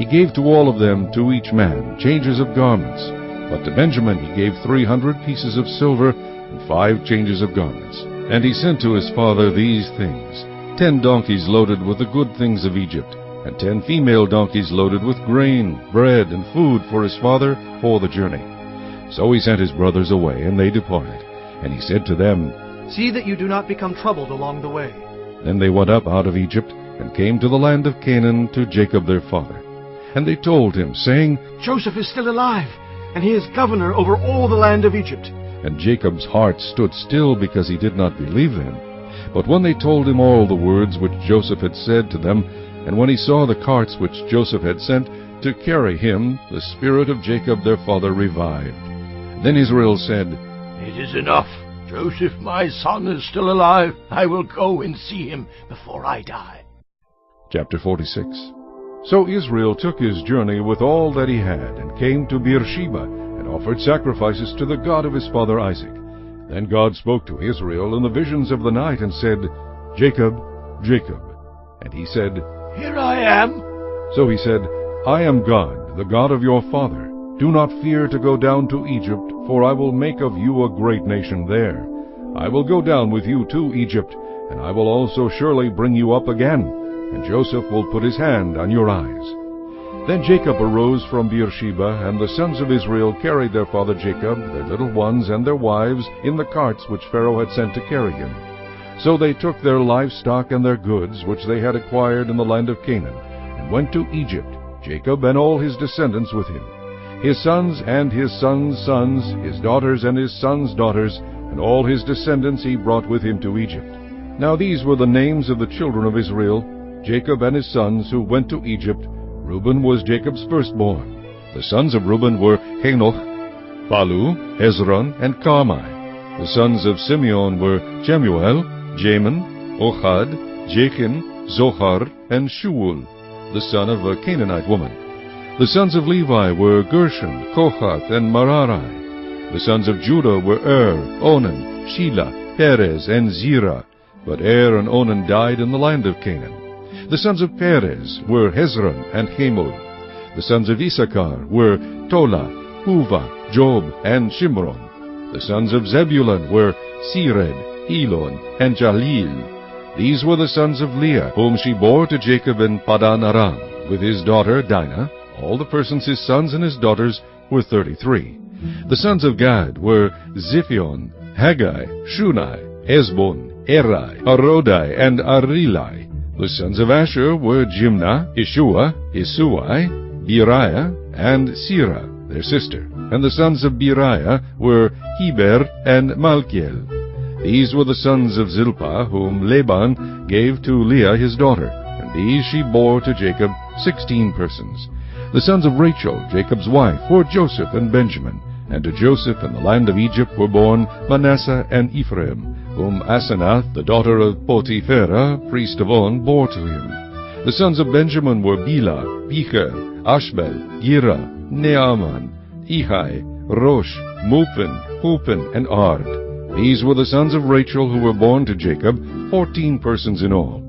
He gave to all of them, to each man, changes of garments. But to Benjamin he gave 300 pieces of silver and 5 changes of garments. And he sent to his father these things: 10 donkeys loaded with the good things of Egypt, and 10 female donkeys loaded with grain, bread, and food for his father for the journey. So he sent his brothers away, and they departed. And he said to them, See that you do not become troubled along the way. Then they went up out of Egypt, and came to the land of Canaan to Jacob their father. And they told him, saying, Joseph is still alive, and he is governor over all the land of Egypt. And Jacob's heart stood still, because he did not believe them. But when they told him all the words which Joseph had said to them, and when he saw the carts which Joseph had sent to carry him, the spirit of Jacob their father revived. Then Israel said, It is enough. Joseph, my son, is still alive. I will go and see him before I die. Chapter 46. So Israel took his journey with all that he had, and came to Beersheba, and offered sacrifices to the God of his father Isaac. Then God spoke to Israel in the visions of the night, and said, Jacob, Jacob. And he said, Here I am. So he said, I am God, the God of your father. Do not fear to go down to Egypt, for I will make of you a great nation there. I will go down with you to Egypt, and I will also surely bring you up again, and Joseph will put his hand on your eyes. Then Jacob arose from Beersheba, and the sons of Israel carried their father Jacob, their little ones, and their wives in the carts which Pharaoh had sent to carry him. So they took their livestock and their goods, which they had acquired in the land of Canaan, and went to Egypt, Jacob and all his descendants with him, his sons and his sons' sons, his daughters and his sons' daughters, and all his descendants he brought with him to Egypt. Now these were the names of the children of Israel, Jacob and his sons, who went to Egypt. Reuben was Jacob's firstborn. The sons of Reuben were Hanoch, Palu, Hezron, and Carmi. The sons of Simeon were Jemuel, Jamin, Ohad, Jachin, Zohar, and Shuul, the son of a Canaanite woman. The sons of Levi were Gershon, Kohath, and Merari. The sons of Judah were Onan, Shelah, Perez, and Zerah. But and Onan died in the land of Canaan. The sons of Perez were Hezron and Hamul. The sons of Issachar were Tola, Puvah, Job, and Shimron. The sons of Zebulun were Sered, Elon, and Jalil. These were the sons of Leah, whom she bore to Jacob in Padan Aram, with his daughter Dinah. All the persons his sons and his daughters were 33. The sons of Gad were Ziphion, Haggai, Shunai, Esbon, Eri, Arodai, and Arilai. The sons of Asher were Jimnah, Ishua, Isuai, Beriah, and Sirah, their sister. And the sons of Beriah were Heber and Malkiel. These were the sons of Zilpah, whom Laban gave to Leah his daughter, and these she bore to Jacob 16 persons. The sons of Rachel, Jacob's wife, were Joseph and Benjamin, and to Joseph in the land of Egypt were born Manasseh and Ephraim, whom Asenath, the daughter of Potipherah, priest of On, bore to him. The sons of Benjamin were Bela, Becher, Ashbel, Gera, Naaman, Ehi, Rosh, Mupin, Hupin, and Ard. These were the sons of Rachel who were born to Jacob, 14 persons in all.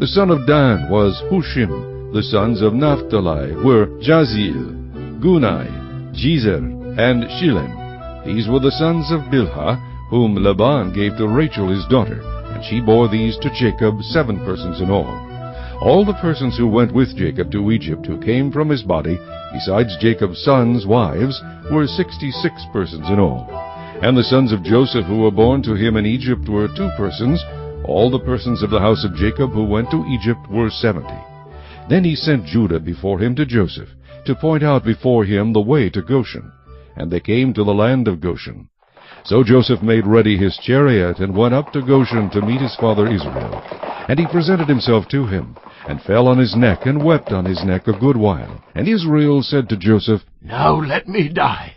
The son of Dan was Hushim. The sons of Naphtali were Jaziel, Gunai, Jezer, and Shilem. These were the sons of Bilhah, whom Laban gave to Rachel his daughter, and she bore these to Jacob, 7 persons in all. All the persons who went with Jacob to Egypt, who came from his body, besides Jacob's sons' wives, were 66 persons in all. And the sons of Joseph who were born to him in Egypt were 2 persons. All the persons of the house of Jacob who went to Egypt were 70. Then he sent Judah before him to Joseph, to point out before him the way to Goshen. And they came to the land of Goshen. So Joseph made ready his chariot, and went up to Goshen to meet his father Israel. And he presented himself to him, and fell on his neck, and wept on his neck a good while. And Israel said to Joseph, Now let me die,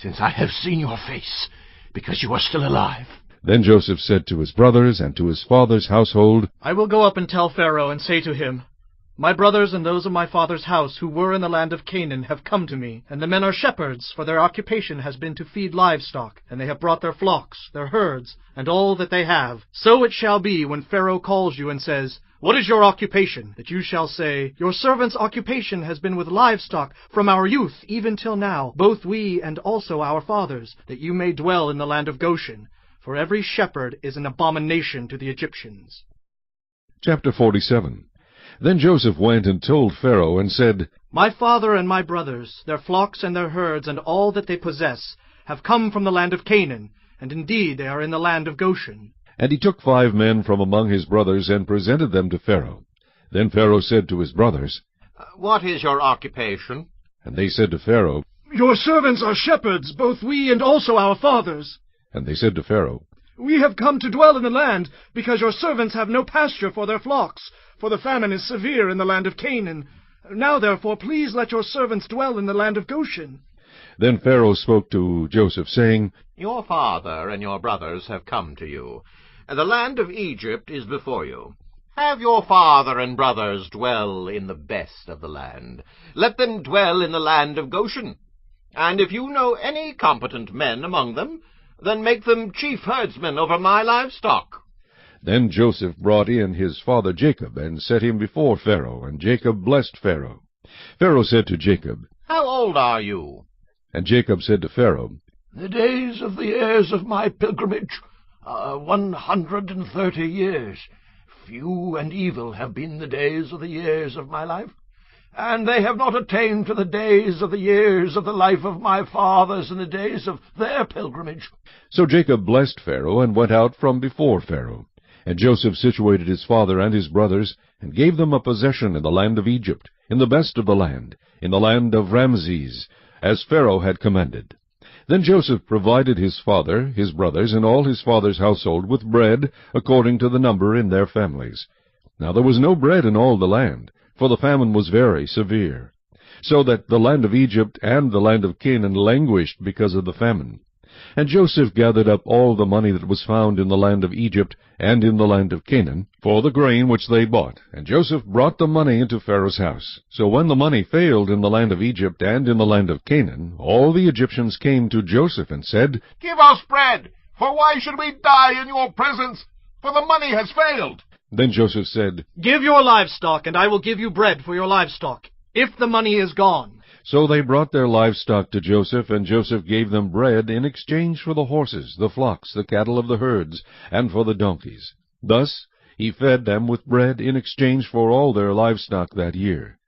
since I have seen your face, because you are still alive. Then Joseph said to his brothers and to his father's household, I will go up and tell Pharaoh, and say to him, My brothers and those of my father's house who were in the land of Canaan have come to me, and the men are shepherds, for their occupation has been to feed livestock, and they have brought their flocks, their herds, and all that they have. So it shall be when Pharaoh calls you and says, What is your occupation? That you shall say, Your servant's occupation has been with livestock from our youth even till now, both we and also our fathers, that you may dwell in the land of Goshen. For every shepherd is an abomination to the Egyptians. Chapter 47. Then Joseph went and told Pharaoh, and said, My father and my brothers, their flocks and their herds, and all that they possess, have come from the land of Canaan, and indeed they are in the land of Goshen. And he took 5 men from among his brothers, and presented them to Pharaoh. Then Pharaoh said to his brothers, What is your occupation? And they said to Pharaoh, Your servants are shepherds, both we and also our fathers. And they said to Pharaoh, We have come to dwell in the land, because your servants have no pasture for their flocks, for the famine is severe in the land of Canaan. Now therefore please let your servants dwell in the land of Goshen. Then Pharaoh spoke to Joseph, saying, Your father and your brothers have come to you, and the land of Egypt is before you. Have your father and brothers dwell in the best of the land. Let them dwell in the land of Goshen. And if you know any competent men among them, then make them chief herdsmen over my livestock. Then Joseph brought in his father Jacob, and set him before Pharaoh, and Jacob blessed Pharaoh. Pharaoh said to Jacob, How old are you? And Jacob said to Pharaoh, The days of the years of my pilgrimage are 130 years. Few and evil have been the days of the years of my life, and they have not attained to the days of the years of the life of my fathers in the days of their pilgrimage. So Jacob blessed Pharaoh, and went out from before Pharaoh. And Joseph situated his father and his brothers, and gave them a possession in the land of Egypt, in the best of the land, in the land of Ramses, as Pharaoh had commanded. Then Joseph provided his father, his brothers, and all his father's household with bread, according to the number in their families. Now there was no bread in all the land, for the famine was very severe, so that the land of Egypt and the land of Canaan languished because of the famine. And Joseph gathered up all the money that was found in the land of Egypt and in the land of Canaan, for the grain which they bought. And Joseph brought the money into Pharaoh's house. So when the money failed in the land of Egypt and in the land of Canaan, all the Egyptians came to Joseph and said, Give us bread, for why should we die in your presence? For the money has failed. Then Joseph said, Give your livestock, and I will give you bread for your livestock, if the money is gone. So they brought their livestock to Joseph, and Joseph gave them bread in exchange for the horses, the flocks, the cattle of the herds, and for the donkeys. Thus he fed them with bread in exchange for all their livestock that year.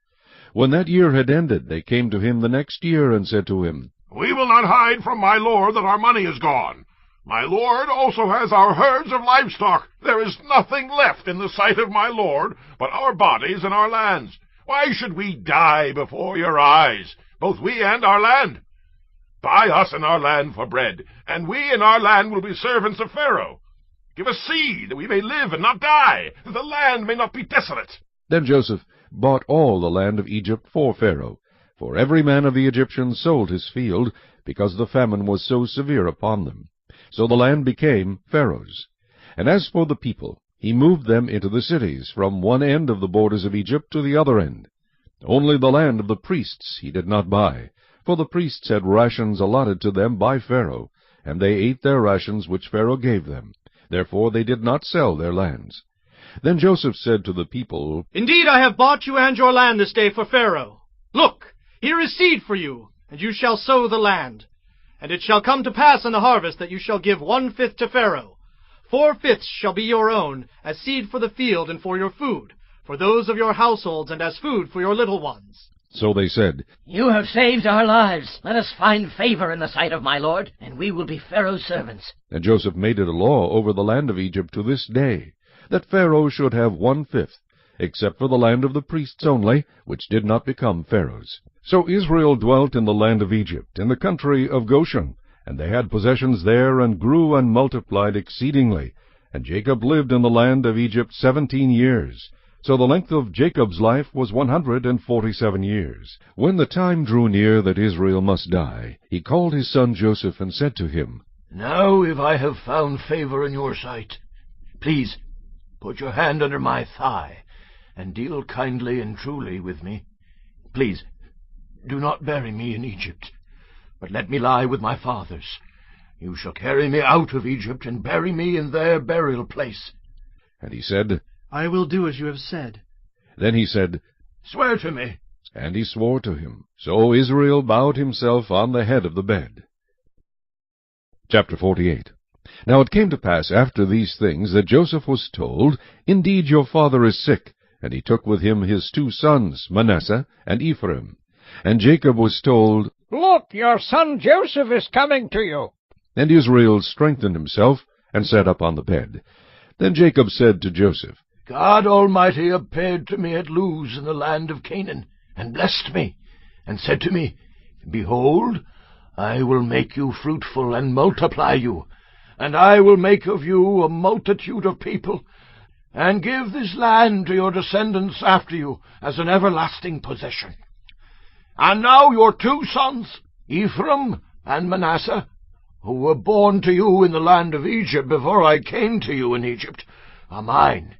When that year had ended, they came to him the next year, and said to him, We will not hide from my lord that our money is gone. My lord also has our herds of livestock. There is nothing left in the sight of my lord but our bodies and our lands. Why should we die before your eyes, both we and our land? Buy us and our land for bread, and we and our land will be servants of Pharaoh. Give us seed, that we may live and not die, that the land may not be desolate. Then Joseph bought all the land of Egypt for Pharaoh, for every man of the Egyptians sold his field, because the famine was so severe upon them. So the land became Pharaoh's. And as for the people, he moved them into the cities, from one end of the borders of Egypt to the other end. Only the land of the priests he did not buy, for the priests had rations allotted to them by Pharaoh, and they ate their rations which Pharaoh gave them. Therefore they did not sell their lands. Then Joseph said to the people, Indeed, I have bought you and your land this day for Pharaoh. Look, here is seed for you, and you shall sow the land. And it shall come to pass in the harvest that you shall give 1/5 to Pharaoh. 4/5 shall be your own, as seed for the field and for your food, for those of your households, and as food for your little ones. So they said, You have saved our lives. Let us find favor in the sight of my lord, and we will be Pharaoh's servants. And Joseph made it a law over the land of Egypt to this day, that Pharaoh should have 1/5, except for the land of the priests only, which did not become Pharaoh's. So Israel dwelt in the land of Egypt, in the country of Goshen, and they had possessions there, and grew and multiplied exceedingly. And Jacob lived in the land of Egypt 17 years. So the length of Jacob's life was 147 years. When the time drew near that Israel must die, he called his son Joseph, and said to him, Now if I have found favor in your sight, please put your hand under my thigh, and deal kindly and truly with me. Please, do not bury me in Egypt, but let me lie with my fathers. You shall carry me out of Egypt, and bury me in their burial place. And he said, I will do as you have said. Then he said, Swear to me. And he swore to him. So Israel bowed himself on the head of the bed. Chapter 48. Now it came to pass after these things that Joseph was told, Indeed your father is sick. And he took with him his 2 sons, Manasseh and Ephraim. And Jacob was told, Look, your son Joseph is coming to you. And Israel strengthened himself, and sat up on the bed. Then Jacob said to Joseph, God Almighty appeared to me at Luz in the land of Canaan, and blessed me, and said to me, Behold, I will make you fruitful, and multiply you, and I will make of you a multitude of people, and give this land to your descendants after you, as an everlasting possession. And now your 2 sons, Ephraim and Manasseh, who were born to you in the land of Egypt before I came to you in Egypt, are mine.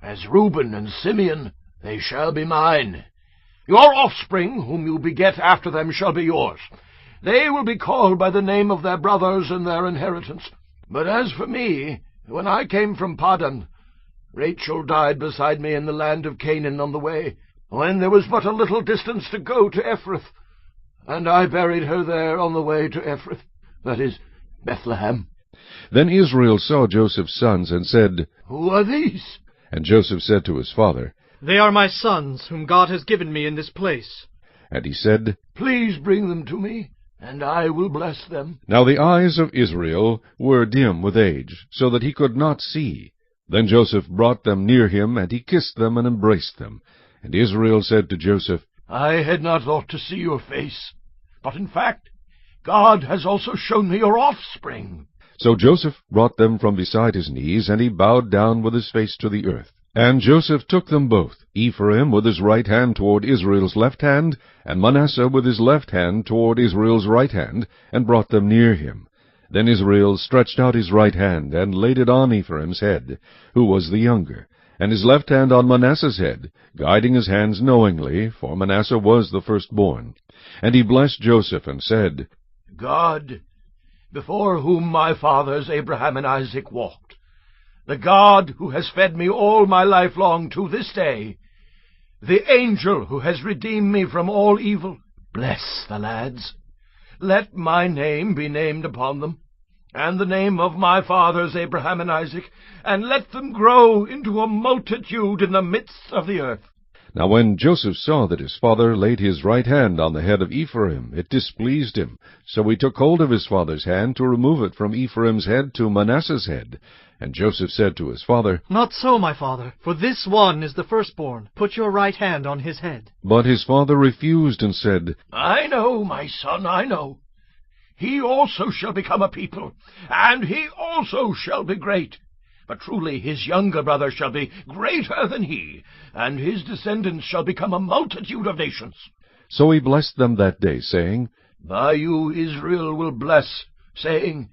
As Reuben and Simeon, they shall be mine. Your offspring, whom you beget after them, shall be yours. They will be called by the name of their brothers in their inheritance. But as for me, when I came from Paddan, Rachel died beside me in the land of Canaan on the way, when there was but a little distance to go to Ephrath, and I buried her there on the way to Ephrath, that is, Bethlehem. Then Israel saw Joseph's sons, and said, Who are these? And Joseph said to his father, They are my sons, whom God has given me in this place. And he said, Please bring them to me, and I will bless them. Now the eyes of Israel were dim with age, so that he could not see. Then Joseph brought them near him, and he kissed them and embraced them. And Israel said to Joseph, I had not thought to see your face, but in fact God has also shown me your offspring. So Joseph brought them from beside his knees, and he bowed down with his face to the earth. And Joseph took them both, Ephraim with his right hand toward Israel's left hand, and Manasseh with his left hand toward Israel's right hand, and brought them near him. Then Israel stretched out his right hand, and laid it on Ephraim's head, who was the younger, and his left hand on Manasseh's head, guiding his hands knowingly, for Manasseh was the firstborn. And he blessed Joseph, and said, God, before whom my fathers Abraham and Isaac walked, the God who has fed me all my life long to this day, the angel who has redeemed me from all evil, bless the lads. Let my name be named upon them, and the name of my fathers Abraham and Isaac, and let them grow into a multitude in the midst of the earth. Now when Joseph saw that his father laid his right hand on the head of Ephraim, it displeased him. So he took hold of his father's hand to remove it from Ephraim's head to Manasseh's head. And Joseph said to his father, Not so, my father, for this one is the firstborn. Put your right hand on his head. But his father refused, and said, I know, my son, I know. He also shall become a people, and he also shall be great. But truly his younger brother shall be greater than he, and his descendants shall become a multitude of nations. So he blessed them that day, saying, By you Israel will bless, saying,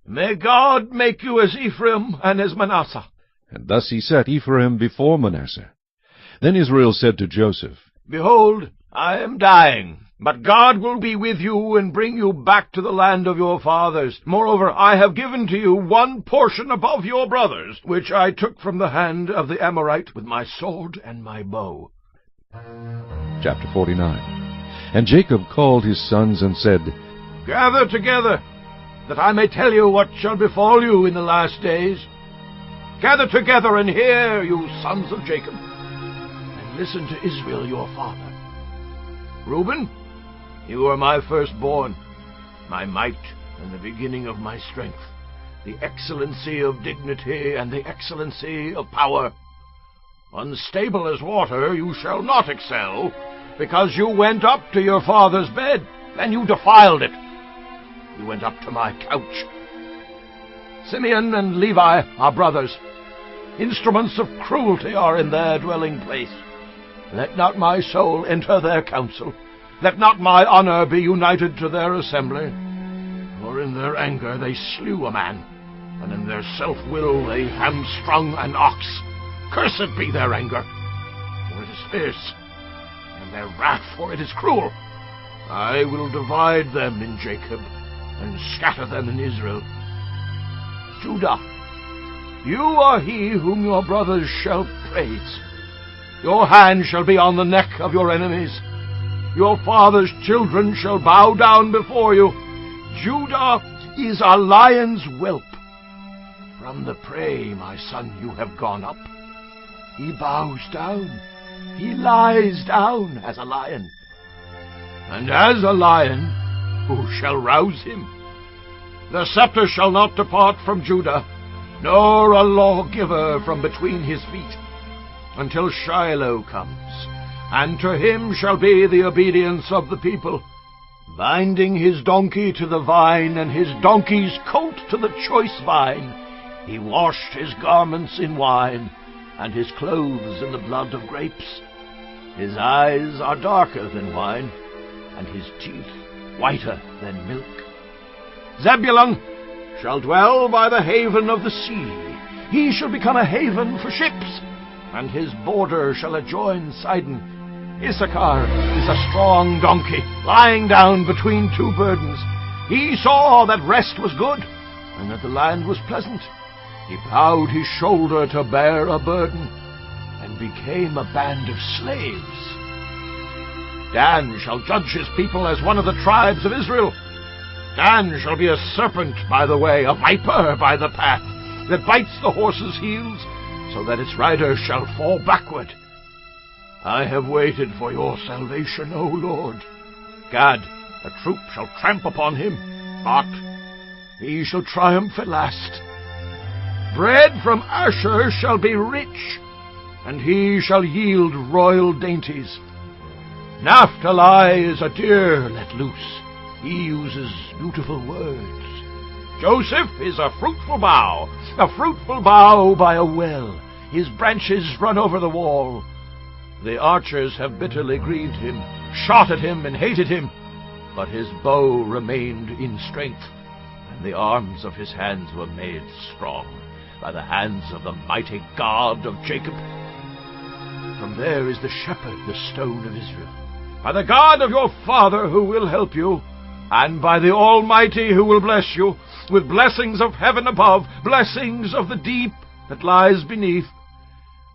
May God make you as Ephraim and as Manasseh. And thus he set Ephraim before Manasseh. Then Israel said to Joseph, Behold, I am dying, but God will be with you and bring you back to the land of your fathers. Moreover, I have given to you one portion above your brothers, which I took from the hand of the Amorite with my sword and my bow. Chapter 49. And Jacob called his sons and said, Gather together, that I may tell you what shall befall you in the last days. Gather together and hear, you sons of Jacob, and listen to Israel your father. Reuben, you are my firstborn, my might and the beginning of my strength, the excellency of dignity and the excellency of power. Unstable as water, you shall not excel, because you went up to your father's bed, and you defiled it. You went up to my couch. Simeon and Levi are brothers. Instruments of cruelty are in their dwelling place. Let not my soul enter their council. Let not my honor be united to their assembly. For in their anger they slew a man, and in their self-will they hamstrung an ox. Cursed be their anger, for it is fierce, and their wrath, for it is cruel. I will divide them in Jacob, and scatter them in Israel. Judah, you are he whom your brothers shall praise. Your hand shall be on the neck of your enemies. Your father's children shall bow down before you. Judah is a lion's whelp. From the prey, my son, you have gone up. He bows down. He lies down as a lion. And as a lion, who shall rouse him? The scepter shall not depart from Judah, nor a lawgiver from between his feet, until Shiloh comes, and to him shall be the obedience of the people, binding his donkey to the vine, and his donkey's coat to the choice vine. He washed his garments in wine, and his clothes in the blood of grapes. His eyes are darker than wine, and his teeth whiter than milk. Zebulun shall dwell by the haven of the sea. He shall become a haven for ships, and his border shall adjoin Sidon. Issachar is a strong donkey, lying down between two burdens. He saw that rest was good, and that the land was pleasant. He bowed his shoulder to bear a burden, and became a band of slaves. Dan shall judge his people as one of the tribes of Israel. Dan shall be a serpent by the way, a viper by the path, that bites the horse's heels, so that its rider shall fall backward. I have waited for your salvation, O Lord. Gad, a troop shall tramp upon him, but he shall triumph at last. Bread from Asher shall be rich, and he shall yield royal dainties. Naphtali is a deer let loose. He uses beautiful words. Joseph is a fruitful bough by a well. His branches run over the wall. The archers have bitterly grieved him, shot at him and hated him, but his bow remained in strength, and the arms of his hands were made strong by the hands of the mighty God of Jacob. From there is the shepherd, the stone of Israel, by the God of your father who will help you, and by the Almighty who will bless you, with blessings of heaven above, blessings of the deep that lies beneath,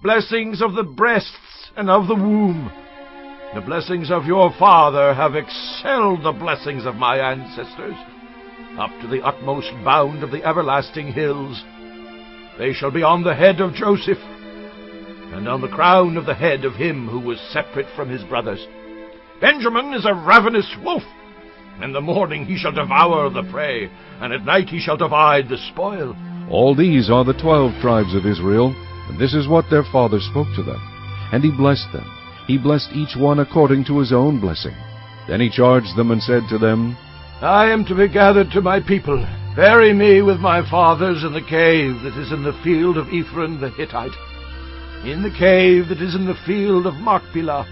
blessings of the breasts and of the womb. The blessings of your father have excelled the blessings of my ancestors, up to the utmost bound of the everlasting hills. They shall be on the head of Joseph, and on the crown of the head of him who was separate from his brothers. Benjamin is a ravenous wolf. In the morning he shall devour the prey, and at night he shall divide the spoil. All these are the 12 tribes of Israel, and this is what their father spoke to them. And he blessed them. He blessed each one according to his own blessing. Then he charged them and said to them, I am to be gathered to my people. Bury me with my fathers in the cave that is in the field of Ephron the Hittite, in the cave that is in the field of Machpelah,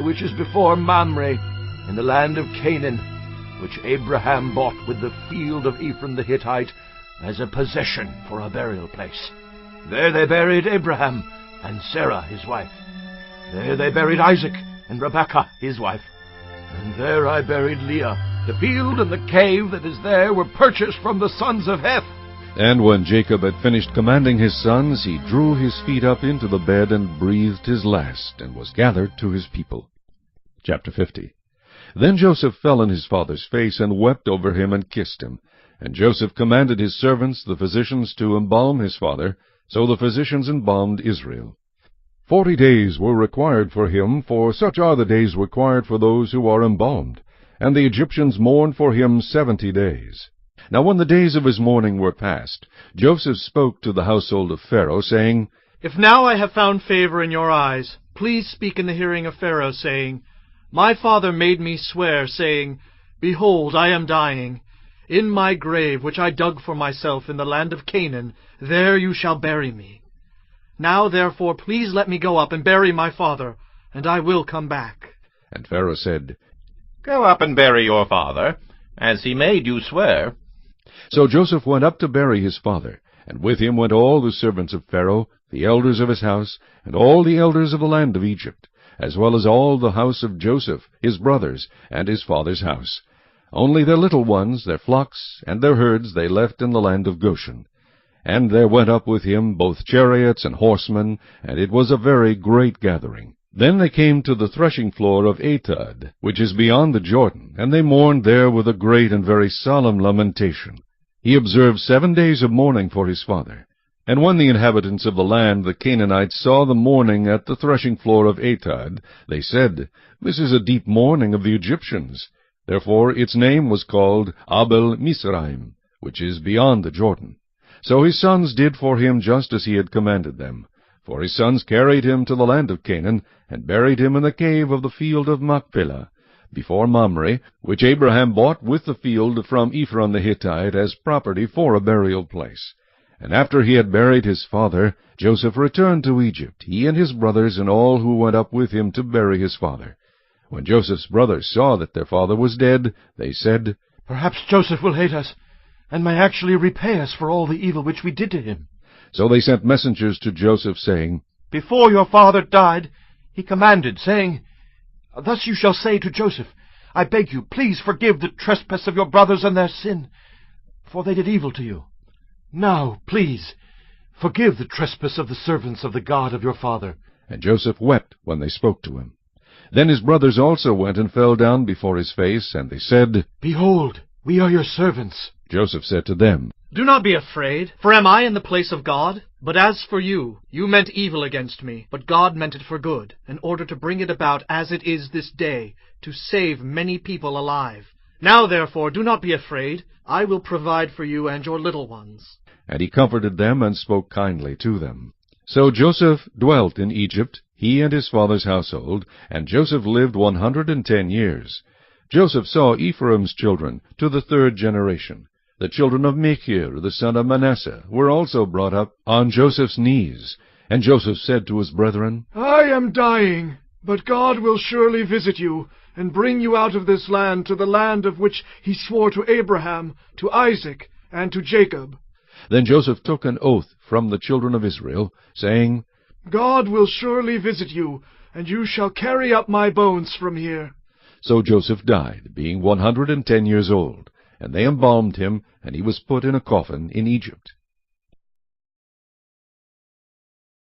which is before Mamre, in the land of Canaan, which Abraham bought with the field of Ephron the Hittite as a possession for a burial place. There they buried Abraham and Sarah his wife. There they buried Isaac and Rebekah his wife. And there I buried Leah. The field and the cave that is there were purchased from the sons of Heth. And when Jacob had finished commanding his sons, he drew his feet up into the bed and breathed his last, and was gathered to his people. Chapter 50. Then Joseph fell on his father's face, and wept over him, and kissed him. And Joseph commanded his servants, the physicians, to embalm his father. So the physicians embalmed Israel. 40 days were required for him, for such are the days required for those who are embalmed. And the Egyptians mourned for him 70 days. Now when the days of his mourning were past, Joseph spoke to the household of Pharaoh, saying, If now I have found favor in your eyes, please speak in the hearing of Pharaoh, saying, My father made me swear, saying, Behold, I am dying. In my grave, which I dug for myself in the land of Canaan, there you shall bury me. Now therefore please let me go up and bury my father, and I will come back. And Pharaoh said, Go up and bury your father, as he made you swear. So Joseph went up to bury his father, and with him went all the servants of Pharaoh, the elders of his house, and all the elders of the land of Egypt, as well as all the house of Joseph, his brothers, and his father's house. Only their little ones, their flocks, and their herds they left in the land of Goshen. And there went up with him both chariots and horsemen, and it was a very great gathering. Then they came to the threshing floor of Atad, which is beyond the Jordan, and they mourned there with a great and very solemn lamentation. He observed 7 days of mourning for his father. And when the inhabitants of the land, the Canaanites, saw the mourning at the threshing floor of Atad, they said, This is a deep mourning of the Egyptians. Therefore its name was called Abel Mizraim, which is beyond the Jordan. So his sons did for him just as he had commanded them. For his sons carried him to the land of Canaan, and buried him in the cave of the field of Machpelah, before Mamre, which Abraham bought with the field from Ephron the Hittite as property for a burial place. And after he had buried his father, Joseph returned to Egypt, he and his brothers, and all who went up with him to bury his father. When Joseph's brothers saw that their father was dead, they said, Perhaps Joseph will hate us, and may actually repay us for all the evil which we did to him. So they sent messengers to Joseph, saying, Before your father died, he commanded, saying, Thus you shall say to Joseph, I beg you, please forgive the trespass of your brothers and their sin, for they did evil to you. Now, please, forgive the trespass of the servants of the God of your father. And Joseph wept when they spoke to him. Then his brothers also went and fell down before his face, and they said, Behold, we are your servants. Joseph said to them, Do not be afraid, for am I in the place of God? But as for you, you meant evil against me, but God meant it for good, in order to bring it about as it is this day, to save many people alive. Now therefore do not be afraid, I will provide for you and your little ones. And he comforted them and spoke kindly to them. So Joseph dwelt in Egypt, he and his father's household, and Joseph lived 110 years. Joseph saw Ephraim's children to the 3rd generation. The children of Machir, the son of Manasseh, were also brought up on Joseph's knees. And Joseph said to his brethren, I am dying, but God will surely visit you, and bring you out of this land to the land of which he swore to Abraham, to Isaac, and to Jacob. Then Joseph took an oath from the children of Israel, saying, God will surely visit you, and you shall carry up my bones from here. So Joseph died, being 110 years old. And they embalmed him, and he was put in a coffin in Egypt.